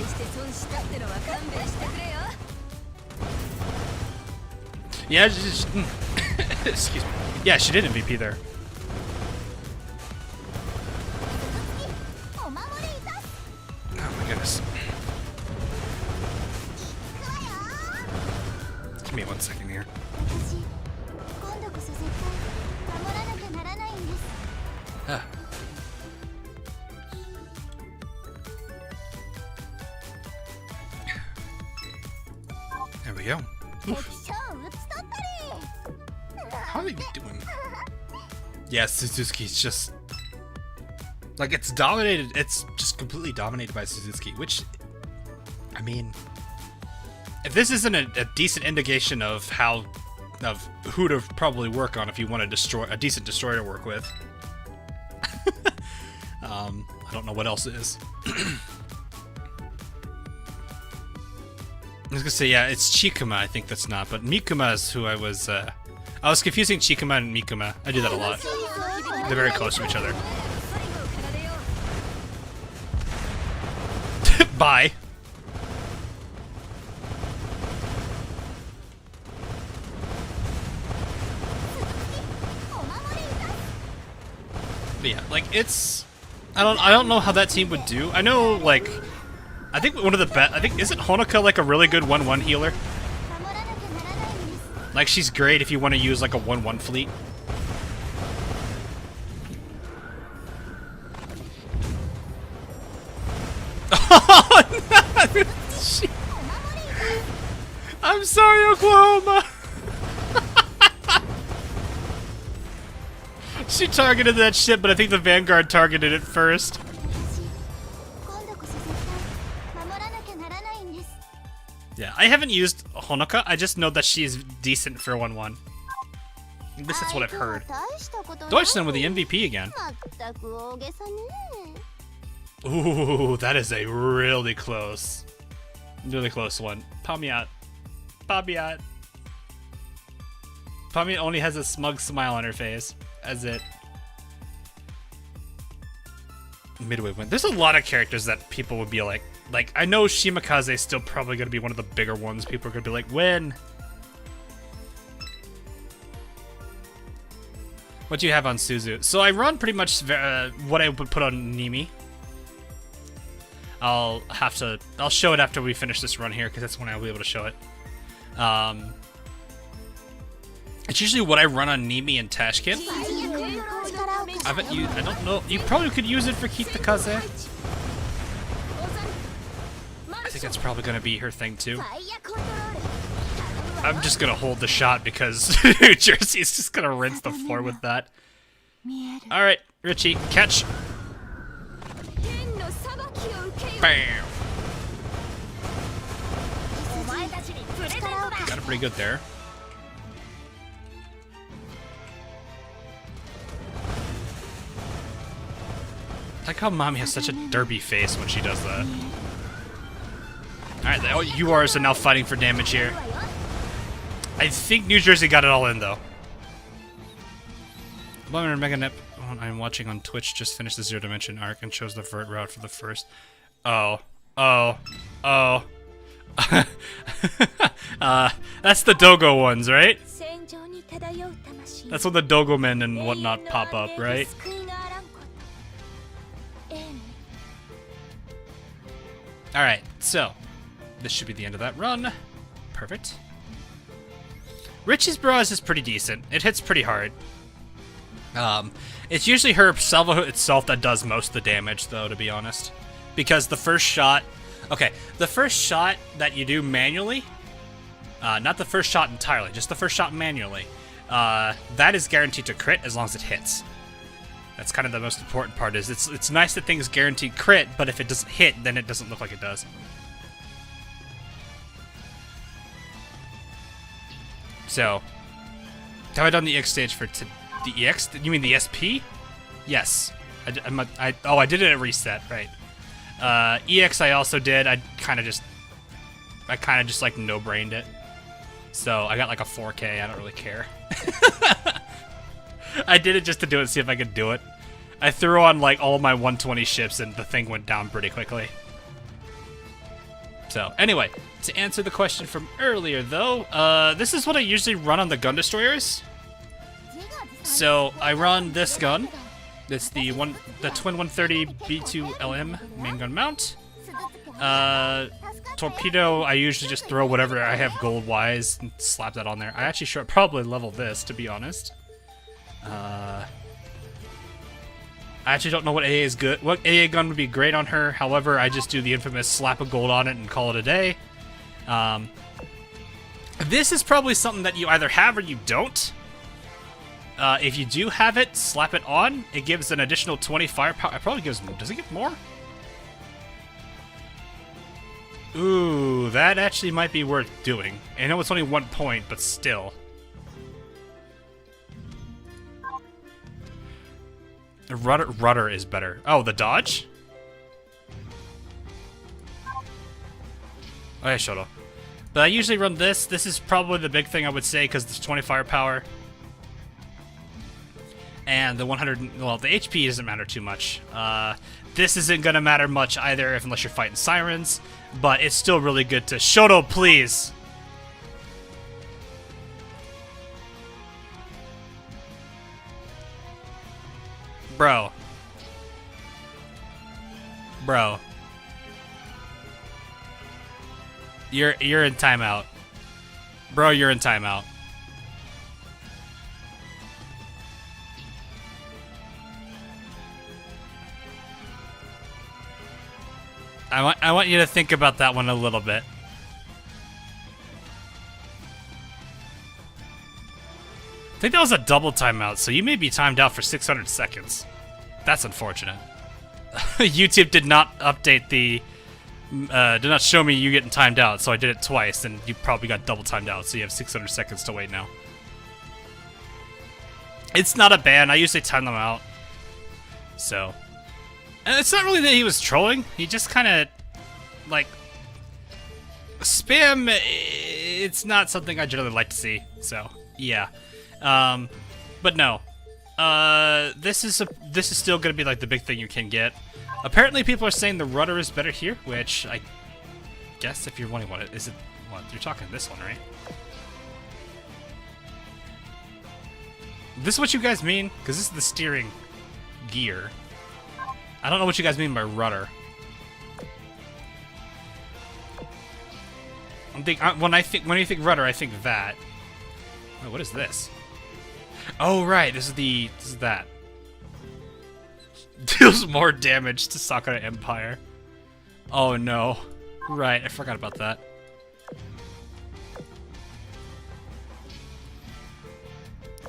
Yeah, excuse me. Yeah, she did MVP there. Oh my goodness. Give me 1 second here. Ah. There we go. Oof. How are they doing? Yeah, Suzuki's just... like, it's dominated. It's just completely dominated by Suzuki, which... I mean... if this isn't a decent indication of how... of who to probably work on if you want a decent destroyer to work with. I don't know what else is. I was gonna say, yeah, it's Chikuma, I think that's not, but Mikuma is who I was confusing Chikuma and Mikuma. I do that a lot. They're very close to each other. Bye. But yeah, like, it's... I don't know how that team would do. I know, like... I think one of the best... I think... isn't Honoka, like, a really good 1-1 healer? Like, she's great if you want to use, like, a 1-1 fleet. Oh, no! I'm sorry, Oklahoma! She targeted that shit, but I think the Vanguard targeted it first. Yeah, I haven't used Honoka, I just know that she's decent for 1-1. At least that's what I've heard. Deutschland with the MVP again. Ooh, that is a really close one. Pamiat. Pamiat only has a smug smile on her face. As it... midway win. There's a lot of characters that people would be like, I know Shimakaze is still probably going to be one of the bigger ones. People are going to be like, win. What do you have on Suzu? So I run pretty much what I would put on Nimi. I'll show it after we finish this run here, because that's when I'll be able to show it. It's usually what I run on Nimi and Tashkent. I don't know. You probably could use it for Keep the Kaze. I think that's probably going to be her thing too. I'm just going to hold the shot because New Jersey's just going to rinse the floor with that. Alright, Richie, catch. Bam. Got it pretty good there. I like how Mommy has such a derpy face when she does that. Alright, the URs are now fighting for damage here. I think New Jersey got it all in, though. Bummer Mega Nip, I'm watching on Twitch, just finished the Zero Dimension arc and chose the vert route for the first. Oh. That's the Dogo ones, right? That's when the Dogo men and whatnot pop up, right? Alright, so this should be the end of that run. Perfect. Richie's Barrage is pretty decent. It hits pretty hard. It's usually her salvo itself that does most of the damage, though, to be honest. Because the first shot... okay, the first shot that you do manually... not the first shot entirely, just the first shot manually. That is guaranteed to crit as long as it hits. That's kind of the most important part. Is it's nice that things guaranteed crit, but if it doesn't hit, then it doesn't look like it does. So, have I done the EX stage for the EX? You mean the SP? Yes. I did it at reset, right? EX I also did. I kind of just like no-brained it. So I got like a 4K. I don't really care. I did it just to do it, see if I could do it. I threw on like all my 120 ships and the thing went down pretty quickly. So, anyway, to answer the question from earlier, though, this is what I usually run on the gun destroyers. So, I run this gun. It's the twin 130 B2 LM main gun mount. Torpedo, I usually just throw whatever I have gold-wise and slap that on there. I actually should probably level this, to be honest. I actually don't know what AA is good. What AA gun would be great on her. However, I just do the infamous slap a gold on it and call it a day. This is probably something that you either have or you don't. If you do have it, slap it on. It gives an additional 20 firepower. It probably gives. Does it give more? Ooh, that actually might be worth doing. I know it's only 1 point, but still. The rudder is better. Oh, the dodge? Oh, yeah, shut up. But I usually run this. This is probably the big thing I would say, because there's 20 firepower. And the 100, well, the HP doesn't matter too much. This isn't gonna matter much either, unless you're fighting sirens. But it's still really good to Shoto, please. Bro. You're in timeout. Bro, you're in timeout. I want you to think about that one a little bit. I think that was a double timeout, so you may be timed out for 600 seconds. That's unfortunate. YouTube did not update the... did not show me you getting timed out, so I did it twice, and you probably got double timed out, so you have 600 seconds to wait now. It's not a ban, I usually time them out. So... And it's not really that he was trolling, he just kind of, like... Spam, it's not something I generally like to see, so, yeah. But no. This is still gonna be like the big thing you can get. Apparently people are saying the rudder is better here, which I guess if you're wondering what you're talking this one, right? This is what you guys mean? Because this is the steering gear. I don't know what you guys mean by rudder. When you think rudder, I think that. Oh, what is this? Oh right, this is that. Deals more damage to Sakura Empire. Oh no. Right, I forgot about that.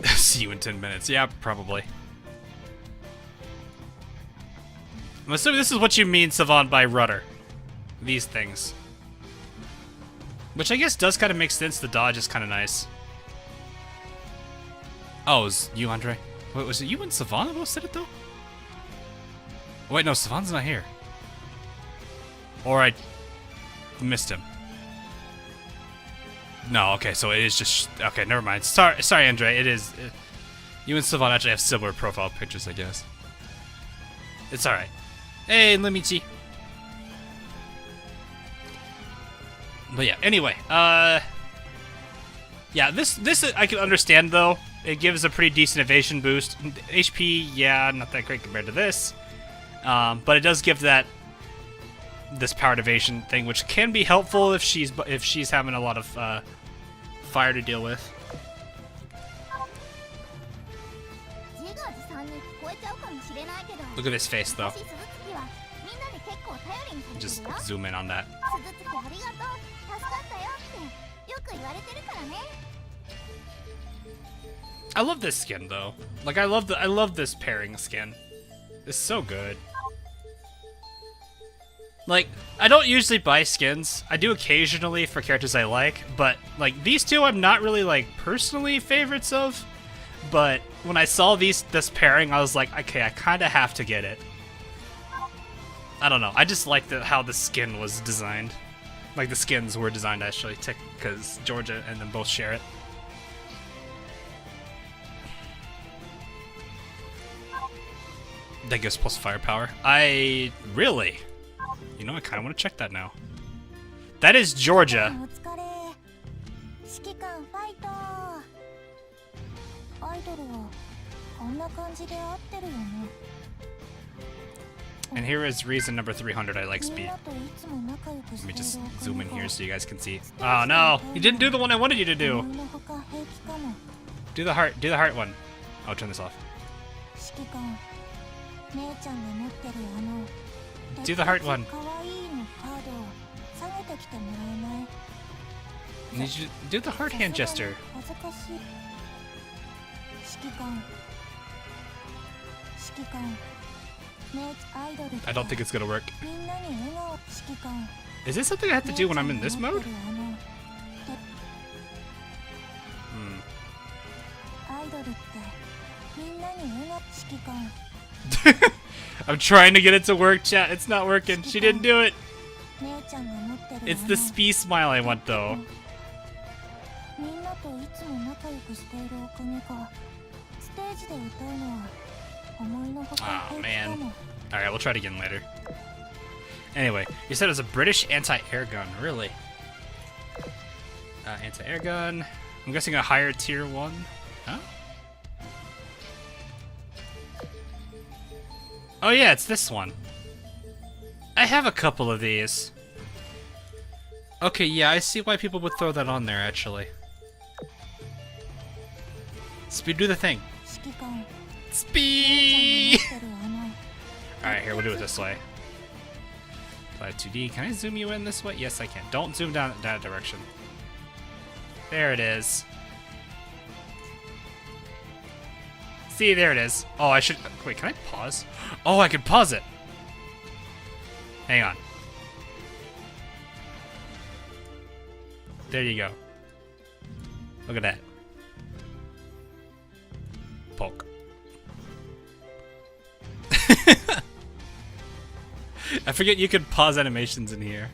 See you in 10 minutes. Yeah, probably. I'm assuming this is what you mean, Savant, by rudder. These things. Which I guess does kind of make sense. The dodge is kind of nice. Oh, it was you, Andre? Wait, was it you and Savant who said it, though? Wait, no, Savant's not here. Or I missed him. No, okay, so it is just... Okay, never mind. Sorry, Andre, it is... you and Savant actually have similar profile pictures, I guess. It's alright. Hey, Limichi. But yeah, anyway, yeah, this I can understand, though. It gives a pretty decent evasion boost. HP, yeah, not that great compared to this. But it does give this powered evasion thing, which can be helpful if she's having a lot of fire to deal with. Look at his face, though. Just zoom in on that. I love this skin, though. Like, I love this pairing skin. It's so good. Like, I don't usually buy skins. I do occasionally for characters I like, but like these two I'm not really like personally favorites of. But when I saw this pairing, I was like, okay, I kind of have to get it. I don't know. I just like how the skin was designed. Like the skins were designed actually, because Georgia and them both share it. That gives plus firepower. Really? You know, I kind of want to check that now. That is Georgia. And here is reason number 300 I like speed. Let me just zoom in here so you guys can see. Oh no! You didn't do the one I wanted you to do! Do the heart one. I'll turn this off. Do the heart one. Need you to do the heart hand gesture. I don't think it's gonna work. Is this something I have to do when I'm in this mode? I'm trying to get it to work, chat. It's not working. She didn't do it. It's the spee smile I want, though. Oh, man. Alright, we'll try it again later. Anyway, you said it was a British anti-air gun. Really? Anti-air gun. I'm guessing a higher tier 1. Huh? Oh yeah, it's this one. I have a couple of these. Okay, yeah, I see why people would throw that on there, actually. Speed, do the thing. Speed! Alright, here, we'll do it this way. Apply 2D. Can I zoom you in this way? Yes, I can. Don't zoom down that direction. There it is. See, there it is. Oh, I should... Wait, can I pause? Oh, I can pause it. Hang on. There you go. Look at that. Poke. I forget you could pause animations in here.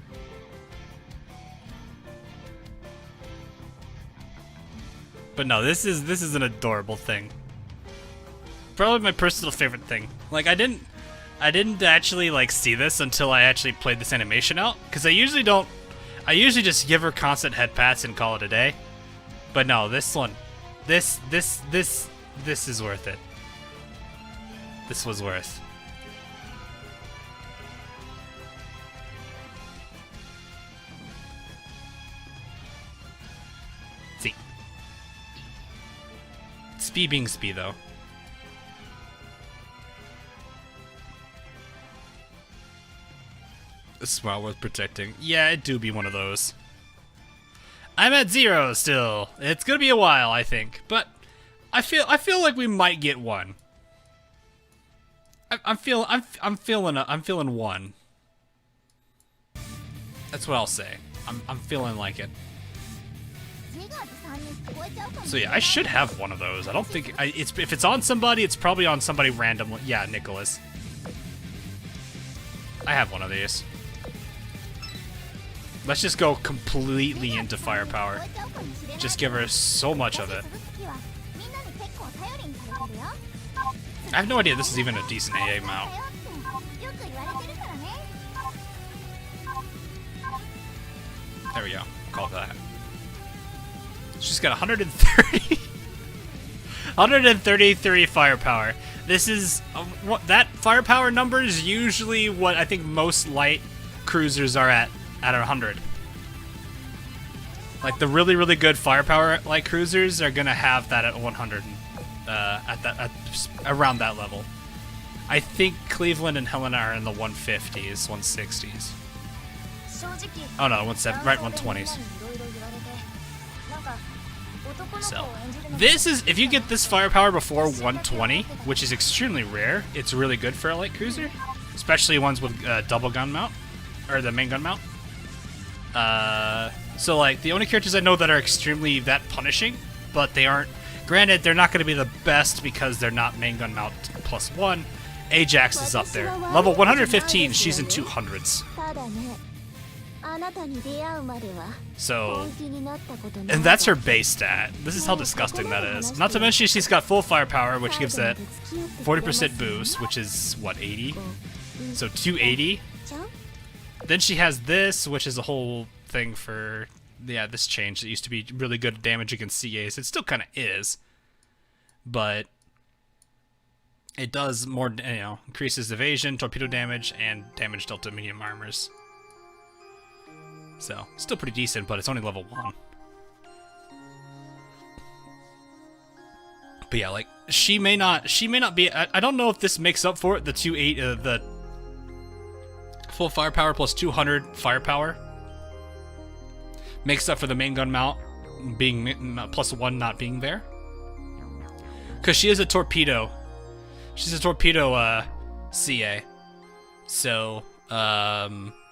But no, this is an adorable thing. Probably my personal favorite thing. Like I didn't actually like see this until I actually played this animation out, because I usually don't. I usually just give her constant head pats and call it a day. But no, this one, this is worth it. This was worth. See. Spee being spee though. A smile worth protecting. Yeah, it do be one of those. I'm at 0 still. It's gonna be a while, I think, but I feel like we might get one. I'm feeling one. That's what I'll say. I'm feeling like it. So yeah, I should have one of those. I don't think if it's on somebody, it's probably on somebody random. Yeah, Nicholas. I have one of these. Let's just go completely into firepower. Just give her so much of it. I have no idea this is even a decent AA mount. There we go. Call that. She's got 130. 133 firepower. This is that firepower number is usually what I think most light cruisers are at 100. Like the really good firepower light cruisers are gonna have that at 100, around that level. I think Cleveland and Helena are in the 150s, 160s. Oh no, 120s. So this is, if you get this firepower before 120, which is extremely rare, it's really good for a light cruiser, especially ones with double gun mount or the main gun mount. So like the only characters I know that are extremely that punishing, but they aren't. Granted, they're not going to be the best because they're not main gun mount +1. Ajax is up there, level 115. She's in 200s. So, and that's her base stat. This is how disgusting that is. Not to mention she's got full firepower, which gives that 40% boost, which is what, 80? So 280. Then she has this, which is a whole thing for this change. It used to be really good damage against CAs. It still kind of is, but it does more, increases evasion, torpedo damage, and damage dealt to medium armors. So, still pretty decent, but it's only level 1. But yeah, like, she may not be, I don't know if this makes up for it, the the full firepower plus 200 firepower. Makes up for the main gun mount being +1 not being there. Because she is a torpedo. She's a torpedo CA. So,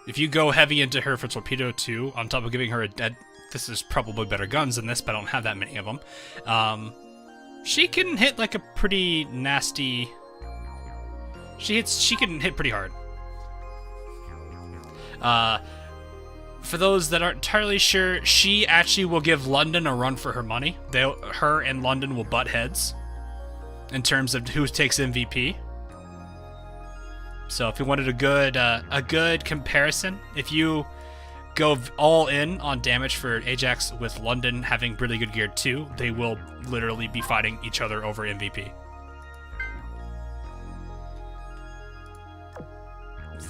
if you go heavy into her for torpedo 2, on top of giving her a dead... This is probably better guns than this, but I don't have that many of them. She can hit like a pretty nasty... She can hit pretty hard. For those that aren't entirely sure, she actually will give London a run for her money. Her and London will butt heads in terms of who takes MVP. So if you wanted a good comparison, if you go all in on damage for Ajax with London having really good gear too, they will literally be fighting each other over MVP.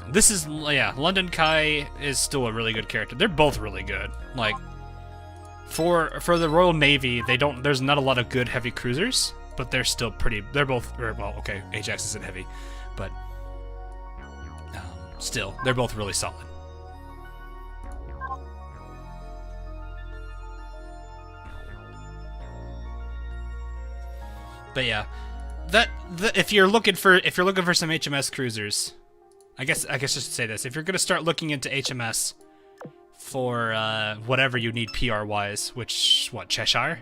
This is, London Kai is still a really good character. They're both really good. Like, for the Royal Navy, there's not a lot of good heavy cruisers, but they're still they're both, well, okay, Ajax isn't heavy, but still, they're both really solid. But yeah, if you're looking for some HMS cruisers, I guess I should say this. If you're gonna start looking into HMS for whatever you need PR wise, which Cheshire?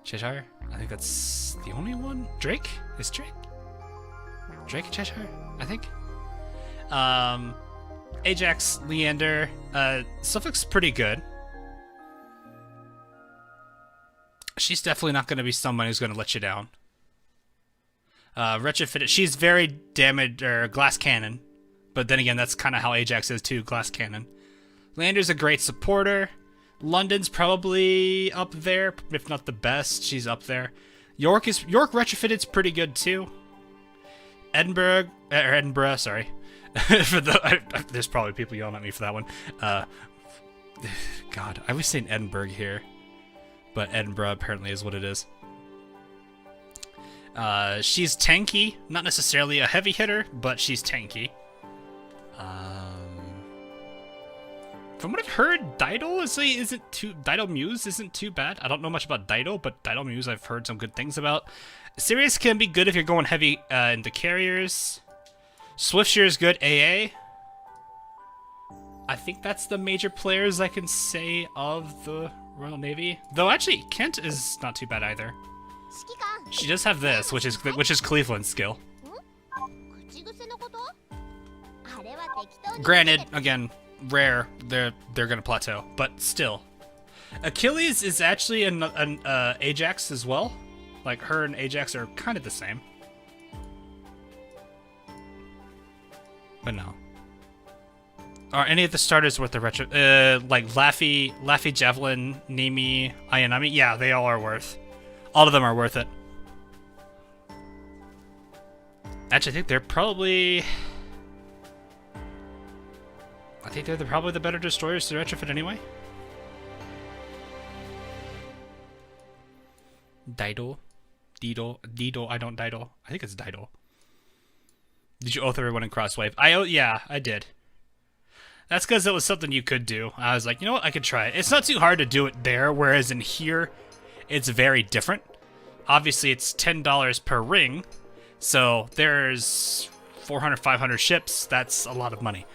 Cheshire? I think that's the only one. Drake? Is Drake Cheshire? I think. Ajax, Leander, Suffolk's pretty good. She's definitely not gonna be someone who's gonna let you down. Retrofitted. She's very damaged, or glass cannon, but then again, that's kind of how Ajax is too, glass cannon. Lander's a great supporter. London's probably up there, if not the best. She's up there. York retrofitted's pretty good too. Edinburgh, sorry. There's probably people yelling at me for that one. God, I was saying Edinburgh here, but Edinburgh apparently is what it is. She's tanky, not necessarily a heavy hitter, but she's tanky. From what I've heard, Dido Muse isn't too bad. I don't know much about Dido, but Dido Muse I've heard some good things about. Sirius can be good if you're going heavy into carriers. Swiftshear is good. AA. I think that's the major players I can say of the Royal Navy. Though actually, Kent is not too bad either. She does have this, which is Cleveland's skill. Granted, again, rare. They're gonna plateau, but still. Achilles is actually an Ajax as well. Like her and Ajax are kind of the same. But no. Are any of the starters worth the retro? Like Laffy, Javelin, Nimi, Ayanami? Yeah, they all are worth. All of them are worth it. Actually, I think they're probably... probably the better destroyers to retrofit anyway. Dido, I don't Dido. I think it's Dido. Did you oath everyone in Crosswave? Yeah, I did. That's because it was something you could do. I was like, you know what, I could try it. It's not too hard to do it there, whereas in here, it's very different. Obviously, it's $10 per ring, so there's 400, 500 ships. That's a lot of money.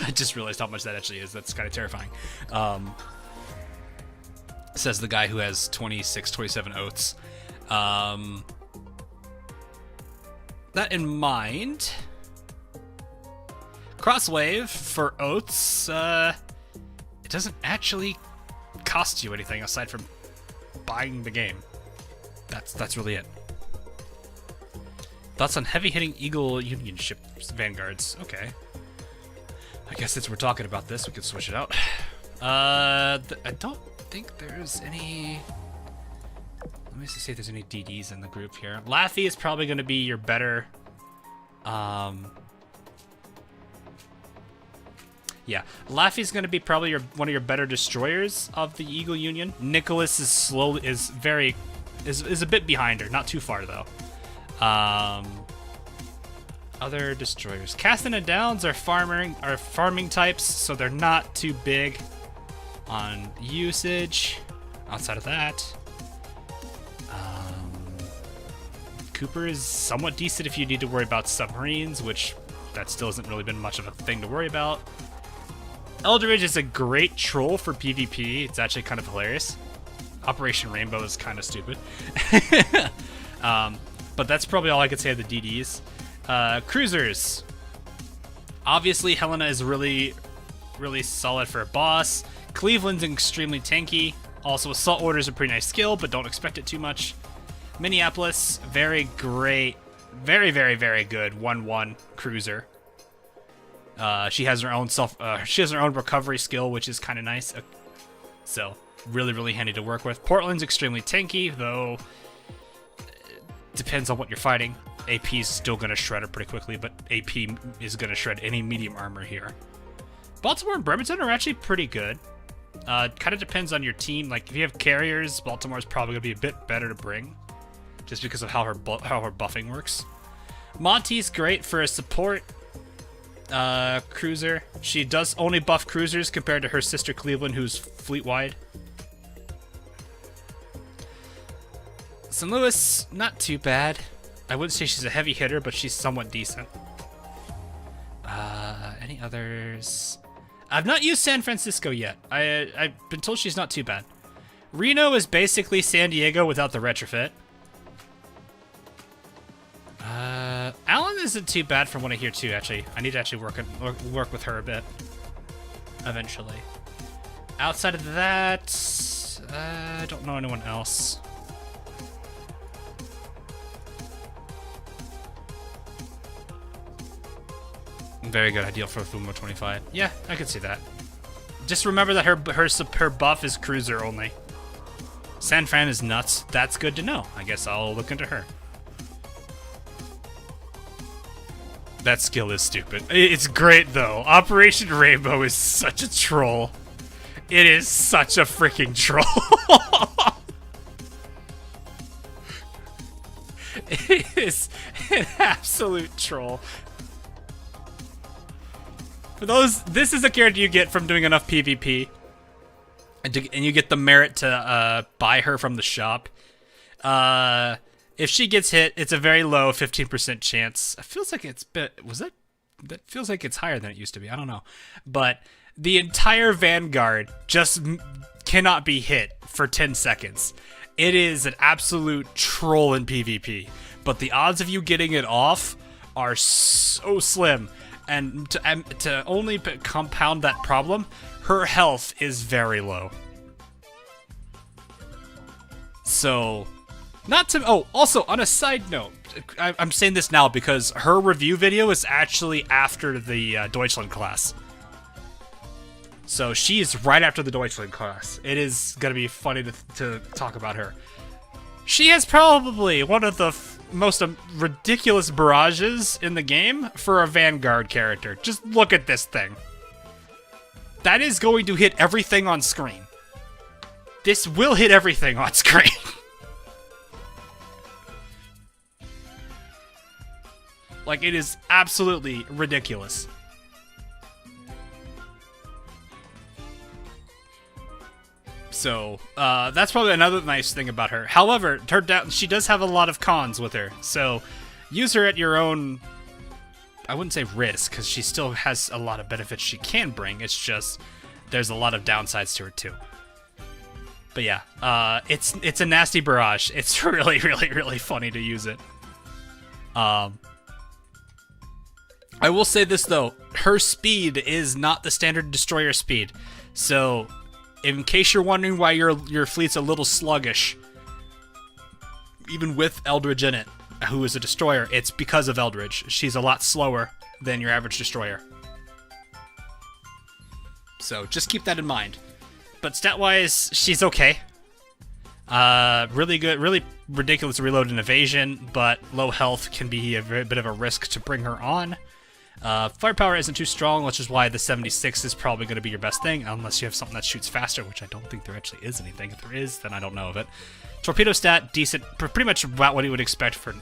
I just realized how much that actually is. That's kind of terrifying. Says the guy who has 26, 27 oaths. That in mind, Crosswave for oaths, it doesn't actually cost you anything aside from buying the game. That's really it. Thoughts on heavy-hitting Eagle Union ships, vanguards? Okay. I guess since we're talking about this, we can switch it out. I don't think there's any... Let me just see if there's any DDs in the group here. Laffy is probably going to be your better... Yeah, Laffy's going to be probably one of your better destroyers of the Eagle Union. Nicholas is is a bit behind her, not too far though. Other destroyers. Castan and Downs are farming types, so they're not too big on usage. Outside of that, Cooper is somewhat decent if you need to worry about submarines, which that still hasn't really been much of a thing to worry about. Eldridge is a great troll for PvP. It's actually kind of hilarious. Operation Rainbow is kind of stupid. But that's probably all I could say of the DDs. Cruisers. Obviously, Helena is really, really solid for a boss. Cleveland's extremely tanky. Also, Assault Order is a pretty nice skill, but don't expect it too much. Minneapolis, very great. Very, very, very good 1-1 cruiser. She has her own recovery skill, which is kind of nice. So, really, really handy to work with. Portland's extremely tanky, though depends on what you're fighting. AP is still going to shred her pretty quickly, but AP is going to shred any medium armor here. Baltimore and Bremerton are actually pretty good. Kind of depends on your team. Like, if you have carriers, Baltimore's probably going to be a bit better to bring, just because of how her buffing works. Monty's great for a support cruiser. She does only buff cruisers compared to her sister Cleveland, who's fleet-wide. St. Louis, not too bad. I wouldn't say she's a heavy hitter, but she's somewhat decent. Any others? I've not used San Francisco yet. I've been told she's not too bad. Reno is basically San Diego without the retrofit. Alan isn't too bad from what I hear too, actually. I need to actually work with her a bit. Eventually. Outside of that, I don't know anyone else. Very good, ideal for Fumo 25. Yeah, I could see that. Just remember that her buff is cruiser only. San Fran is nuts. That's good to know. I guess I'll look into her. That skill is stupid. It's great though. Operation Rainbow is such a troll. It is such a freaking troll. It is an absolute troll. For those, this is a character you get from doing enough PvP, and you get the merit to buy her from the shop. If she gets hit, it's a very low 15% chance. It feels like it's that feels like it's higher than it used to be. I don't know, but the entire Vanguard just cannot be hit for 10 seconds. It is an absolute troll in PvP, but the odds of you getting it off are so slim. And to only compound that problem, her health is very low. So, not to... Oh, also, on a side note, I'm saying this now because her review video is actually after the Deutschland class. So, she is right after the Deutschland class. It is going to be funny to talk about her. She has probably one of the most ridiculous barrages in the game for a Vanguard character. Just look at this thing. That is going to hit everything on screen. This will hit everything on screen. Like, it is absolutely ridiculous. So, that's probably another nice thing about her. However, she does have a lot of cons with her. So, use her at your own... I wouldn't say risk, because she still has a lot of benefits she can bring. It's just, there's a lot of downsides to her, too. But yeah, it's a nasty barrage. It's really, really, really funny to use it. I will say this, though. Her speed is not the standard destroyer speed. So... in case you're wondering why your fleet's a little sluggish, even with Eldridge in it, who is a destroyer, it's because of Eldridge. She's a lot slower than your average destroyer. So just keep that in mind. But stat-wise, she's okay. Really good, really ridiculous reload and evasion, but low health can be a very bit of a risk to bring her on. Firepower isn't too strong, which is why the 76 is probably going to be your best thing, unless you have something that shoots faster, which I don't think there actually is anything. If there is, then I don't know of it. Torpedo stat, decent, pretty much about what you would expect for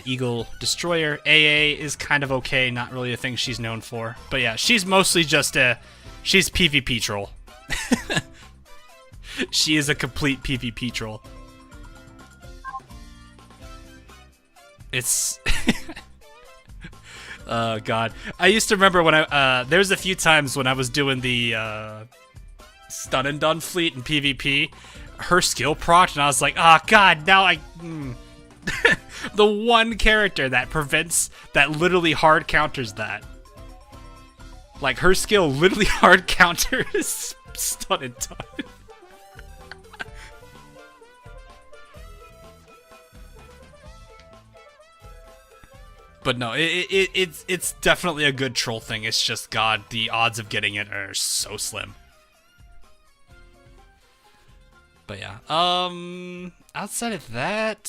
Eagle Destroyer. AA is kind of okay, not really a thing she's known for. But yeah, she's mostly just she's PvP troll. She is a complete PvP troll. It's... Oh god. I used to remember when there's a few times when I was doing the stun and done fleet in PvP, her skill proc, and I was like, oh god, now I... The one character that literally hard counters that. Like, her skill literally hard counters stun and done. But no, it's definitely a good troll thing. It's just, god, the odds of getting it are so slim. But yeah, outside of that,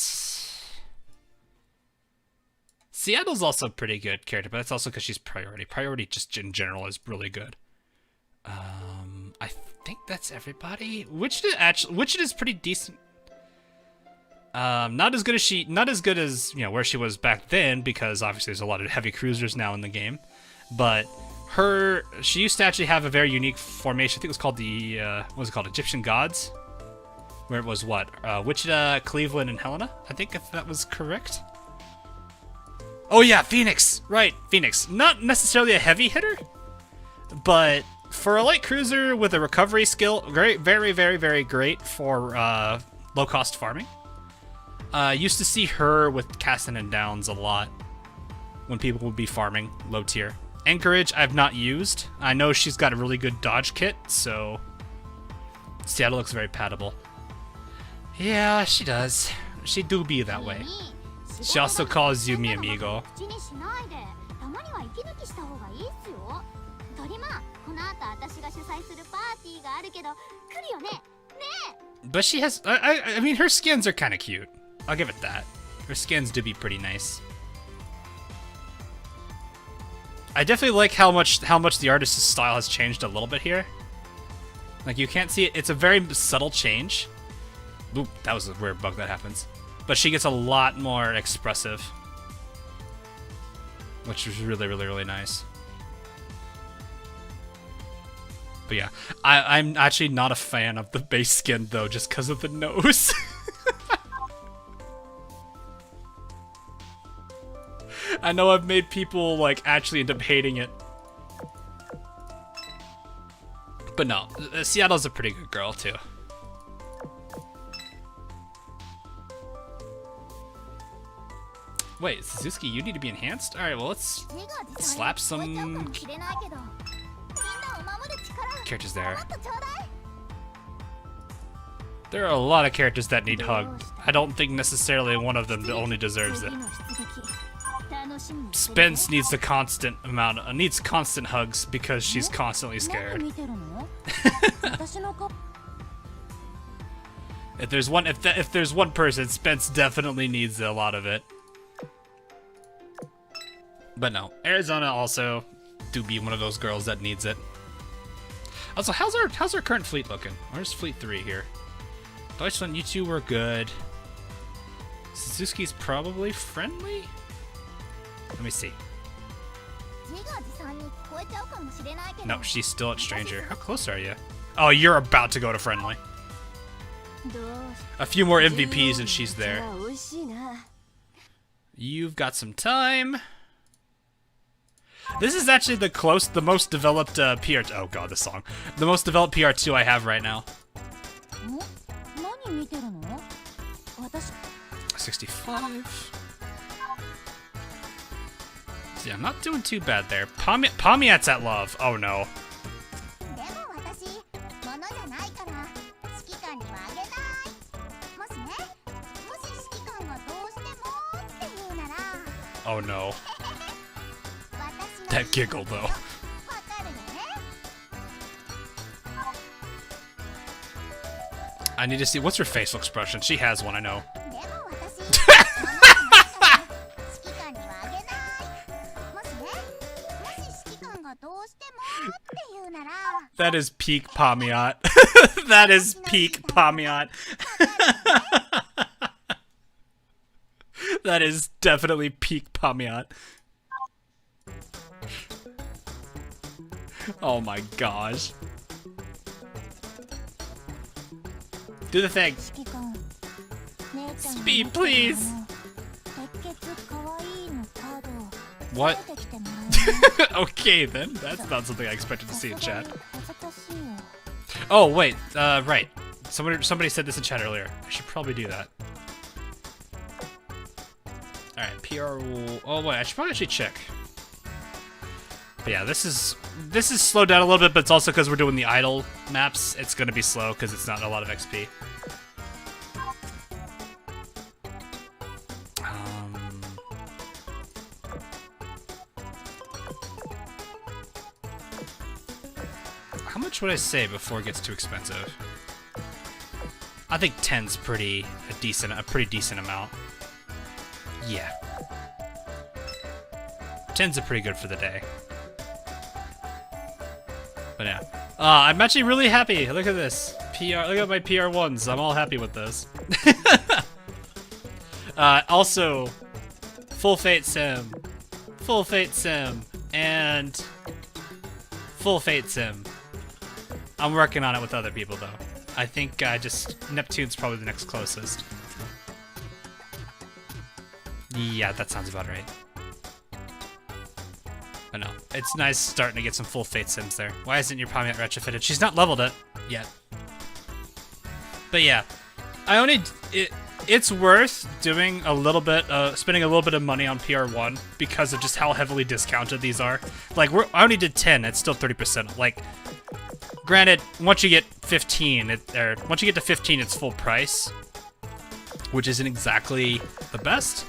Seattle's also a pretty good character, but that's also because she's priority. Priority just in general is really good. I think that's everybody. Wichita is pretty decent. Not as good as you know where she was back then, because obviously there's a lot of heavy cruisers now in the game. But she used to actually have a very unique formation. I think it was called the what was it called, Egyptian Gods, where it was what Wichita, Cleveland, and Helena. I think if that was correct. Oh yeah, Phoenix, right? Phoenix, not necessarily a heavy hitter, but for a light cruiser with a recovery skill, great, very, very, very great for low cost farming. Used to see her with Cassin and Downs a lot when people would be farming low tier. Anchorage I've not used. I know she's got a really good dodge kit, so Seattle looks very pattable. Yeah, she does. She do be that way. She also calls you mi amigo. But she has, I mean, her skins are kind of cute. I'll give it that. Her skins do be pretty nice. I definitely like how much the artist's style has changed a little bit here. Like, you can't see it. It's a very subtle change. Oop, that was a weird bug that happens. But she gets a lot more expressive, which is really, really, really nice. But yeah, I'm actually not a fan of the base skin, though, just because of the nose. I know I've made people, like, actually end up hating it. But no, Seattle's a pretty good girl, too. Wait, Suzuki, you need to be enhanced? Alright, well, let's slap some characters there. There are a lot of characters that need hugged. I don't think necessarily one of them only deserves it. Spence needs the constant hugs because she's constantly scared. If there's one person, Spence definitely needs a lot of it. But no, Arizona also do be one of those girls that needs it. Also, how's our current fleet looking? Where's Fleet 3 here? Deutschland, you two were good. Suzuki's probably friendly? Let me see. No, she's still at stranger. How close are you? Oh, you're about to go to friendly. A few more MVPs and she's there. You've got some time. This is actually the most developed PR. Oh god, this song. The most developed PR2 I have right now. 65. So yeah, I'm not doing too bad there. Pomiat's at love. Oh no. Oh no. That giggle though. I need to see what's her facial expression. She has one, I know. That is peak Pamiot. That is peak Pamiot. That is definitely peak Pamiot. Oh my gosh. Do the thing. Speed, please. What? Okay then, that's not something I expected to see in chat. Oh wait, right. Somebody said this in chat earlier. I should probably do that. All right, PR. Oh wait, I should probably actually check. But yeah, this is slowed down a little bit, but it's also because we're doing the idle maps. It's gonna be slow because it's not a lot of XP. How much would I say before it gets too expensive? I think 10's a pretty decent amount. Yeah. 10's a pretty good for the day. But yeah. I'm actually really happy. Look at this. Look at my PR1s. I'm all happy with those. Also, Full Fate Sim, and Full Fate Sim. I'm working on it with other people though. I think Neptune's probably the next closest. Yeah, that sounds about right. But no, it's nice starting to get some Full Fate Sims there. Why isn't your Pamiot retrofitted? She's not leveled it yet. But yeah, it's worth doing a little bit, spending a little bit of money on PR1 because of just how heavily discounted these are. Like I only did 10, it's still 30%. Like, granted, once you get 15, once you get to 15, it's full price, which isn't exactly the best.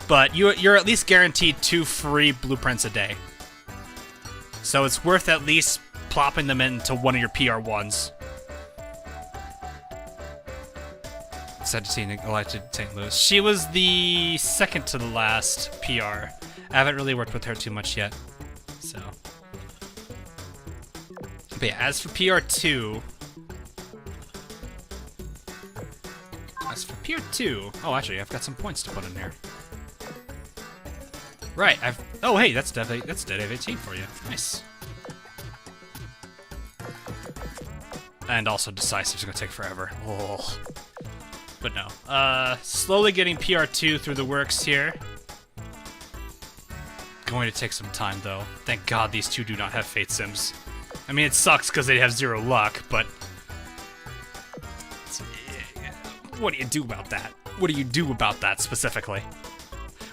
But you're at least guaranteed 2 free blueprints a day. So it's worth at least plopping them into one of your PR1s. Sad to see elected St. Louis. She was the second to the last PR. I haven't really worked with her too much yet. So. But yeah, as for PR2... Oh, actually, I've got some points to put in here. Right, oh, hey, that's dead 18 for you. Nice. And also, Decisive's gonna take forever. Oh. But no. Slowly getting PR2 through the works here. Going to take some time, though. Thank God these two do not have Fate Sims. I mean, it sucks because they have 0 luck, but... What do you do about that? What do you do about that, specifically?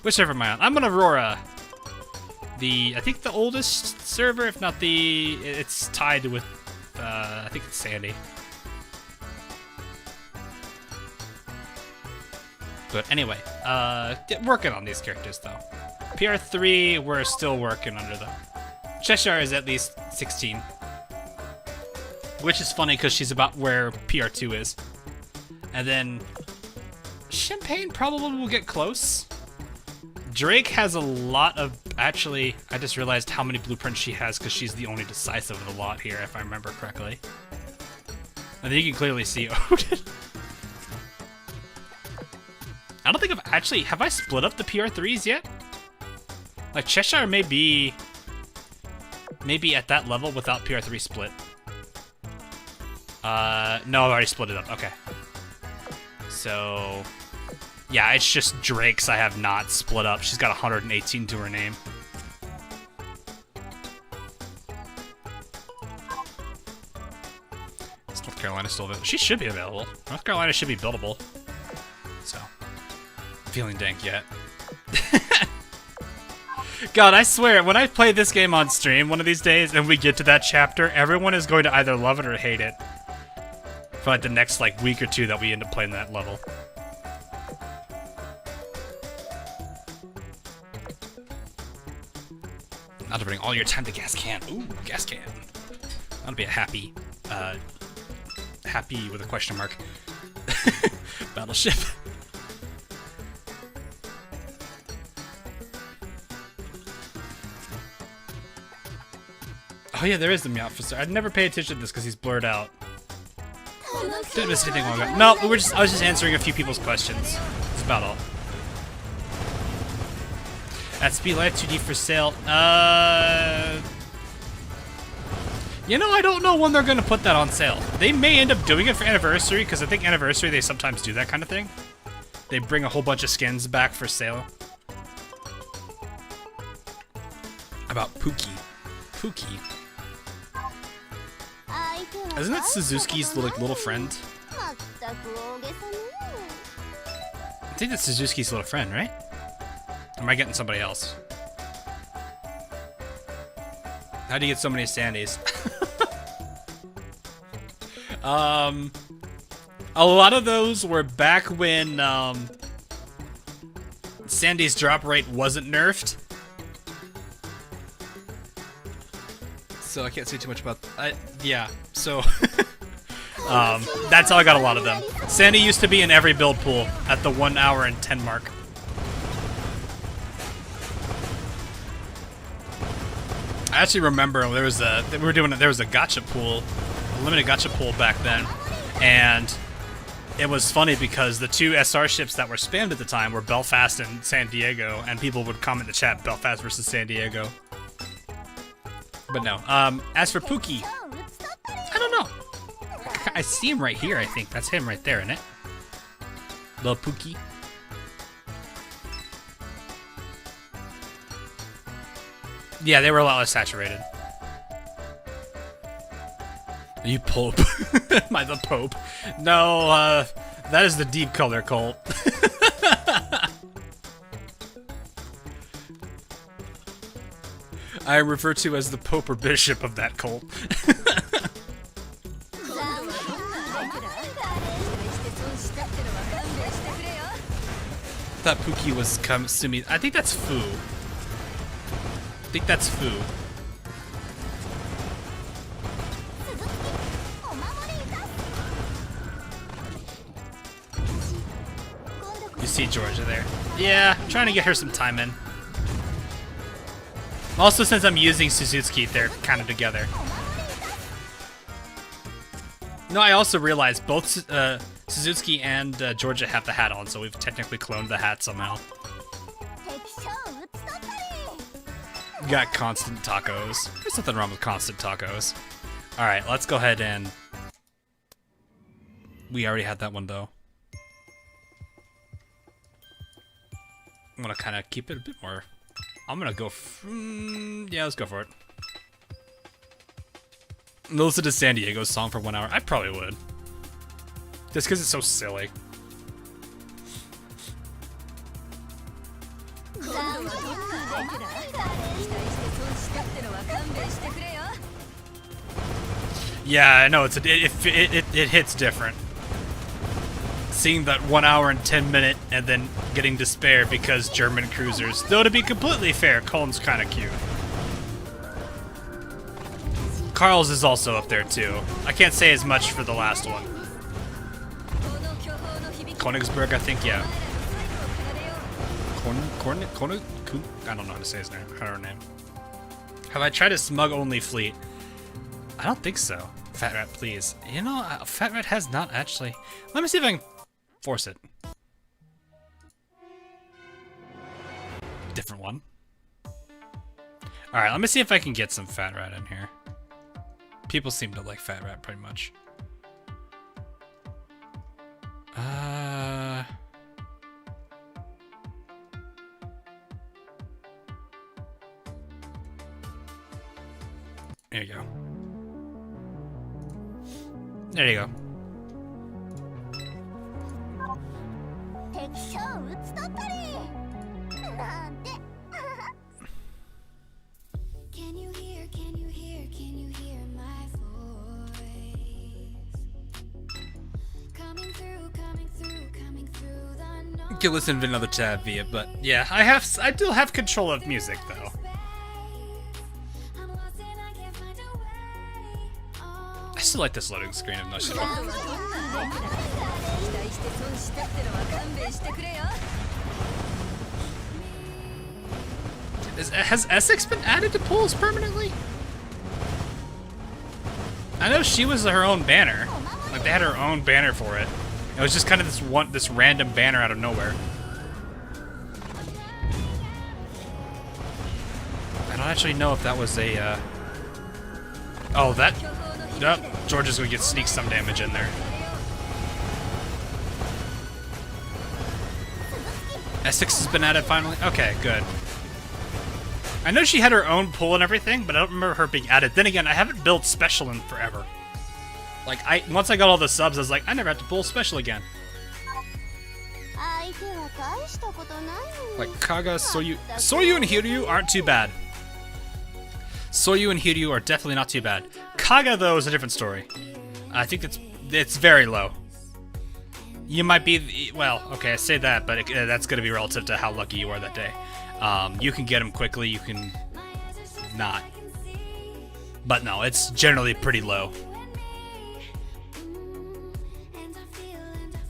Which server am I on? I'm on Aurora. I think the oldest server, if not it's tied with, I think it's Sandy. But anyway, working on these characters, though. PR3, we're still working under them. Cheshire is at least 16. Which is funny, because she's about where PR2 is. And then... Champagne probably will get close. Drake has a lot of... Actually, I just realized how many blueprints she has, because she's the only decisive of the lot here, if I remember correctly. And then you can clearly see Odin. I don't think I've actually... Have I split up the PR3s yet? Like, Cheshire may be at that level without PR3 split. No, I've already split it up. Okay. So... Yeah, it's just Drake's I have not split up. She's got 118 to her name. Is North Carolina still available? She should be available. North Carolina should be buildable. So, feeling dank yet. God, I swear, when I play this game on stream one of these days and we get to that chapter, everyone is going to either love it or hate it. For like the next week or two that we end up playing that level. Not to bring all your time to gas can. Ooh, gas can. That'll be a happy with a question mark. battleship. Oh yeah, there is the Meowth officer. I'd never pay attention to this because he's blurred out. Didn't miss anything long ago. No, I was just answering a few people's questions. That's about all. At Speed Life 2D for sale. You know, I don't know when they're gonna put that on sale. They may end up doing it for Anniversary, because I think Anniversary, they sometimes do that kind of thing. They bring a whole bunch of skins back for sale. About Pookie. Pookie. Isn't that Suzuki's little friend? I think that's Suzuki's little friend, right? Or am I getting somebody else? How do you get so many Sandys? A lot of those were back when Sandy's drop rate wasn't nerfed. So I can't say too much about yeah, so that's how I got a lot of them. Sandy used to be in every build pool at the 1 hour and 10 mark. I actually remember there was a gacha pool, a limited gacha pool back then, and it was funny because the two SR ships that were spammed at the time were Belfast and San Diego, and people would comment in the chat Belfast versus San Diego. But no. As for Pookie, I don't know. I see him right here, I think. That's him right there, isn't it? Little Pookie. Yeah, they were a lot less saturated. You Pope. Am I the Pope? No, that is the Deep Color cult. I am referred to as the Pope or Bishop of that cult. Thought Pookie was Sumi. I think that's Fu. I think that's Fu. You see Georgia there. Yeah, I'm trying to get her some time in. Also, since I'm using Suzuki, they're kind of together. No, I also realized both Suzuki and Georgia have the hat on, so we've technically cloned the hat somehow. Got constant tacos. There's nothing wrong with constant tacos. Alright, let's go ahead and... We already had that one, though. I'm gonna kind of keep it a bit more... I'm gonna go... yeah, let's go for it. Listen to San Diego's song for 1 hour. I probably would. Just because it's so silly. Yeah, I know, it hits different. Seeing that 1 hour and 10 minute and then getting despair because German cruisers. Though to be completely fair, Coln's kind of cute. Carl's is also up there too. I can't say as much for the last one. Königsberg, I think, yeah. I don't know how to say his name. Her name. Have I tried a smug-only fleet? I don't think so. Fat Rat, please. You know, Fat Rat has not actually... Let me see if I can force it. Different one. Alright, let me see if I can get some Fat Rat in here. People seem to like Fat Rat pretty much. There you go. There you go. Can you hear my voice? Coming through the noise. You can listen to another tab via, but yeah, I do have control of music though. I still like this loading screen of no shit. Has Essex been added to pools permanently? I know she was her own banner. Like, they had her own banner for it. It was just kind of this random banner out of nowhere. I don't actually know if that was a, Oh, that... Nope, George is gonna get sneak some damage in there. Essex has been added finally? Okay, good. I know she had her own pool and everything, but I don't remember her being added. Then again, I haven't built special in forever. Like, once I got all the subs, I was like, I never have to pull special again. Like, Kaga, Soyu and Hiryu aren't too bad. Soyu and Hiryu are definitely not too bad. Kaga, though, is a different story. I think it's very low. You might be, well, okay, I say that, but that's going to be relative to how lucky you are that day. You can get him quickly, you can not. But no, it's generally pretty low.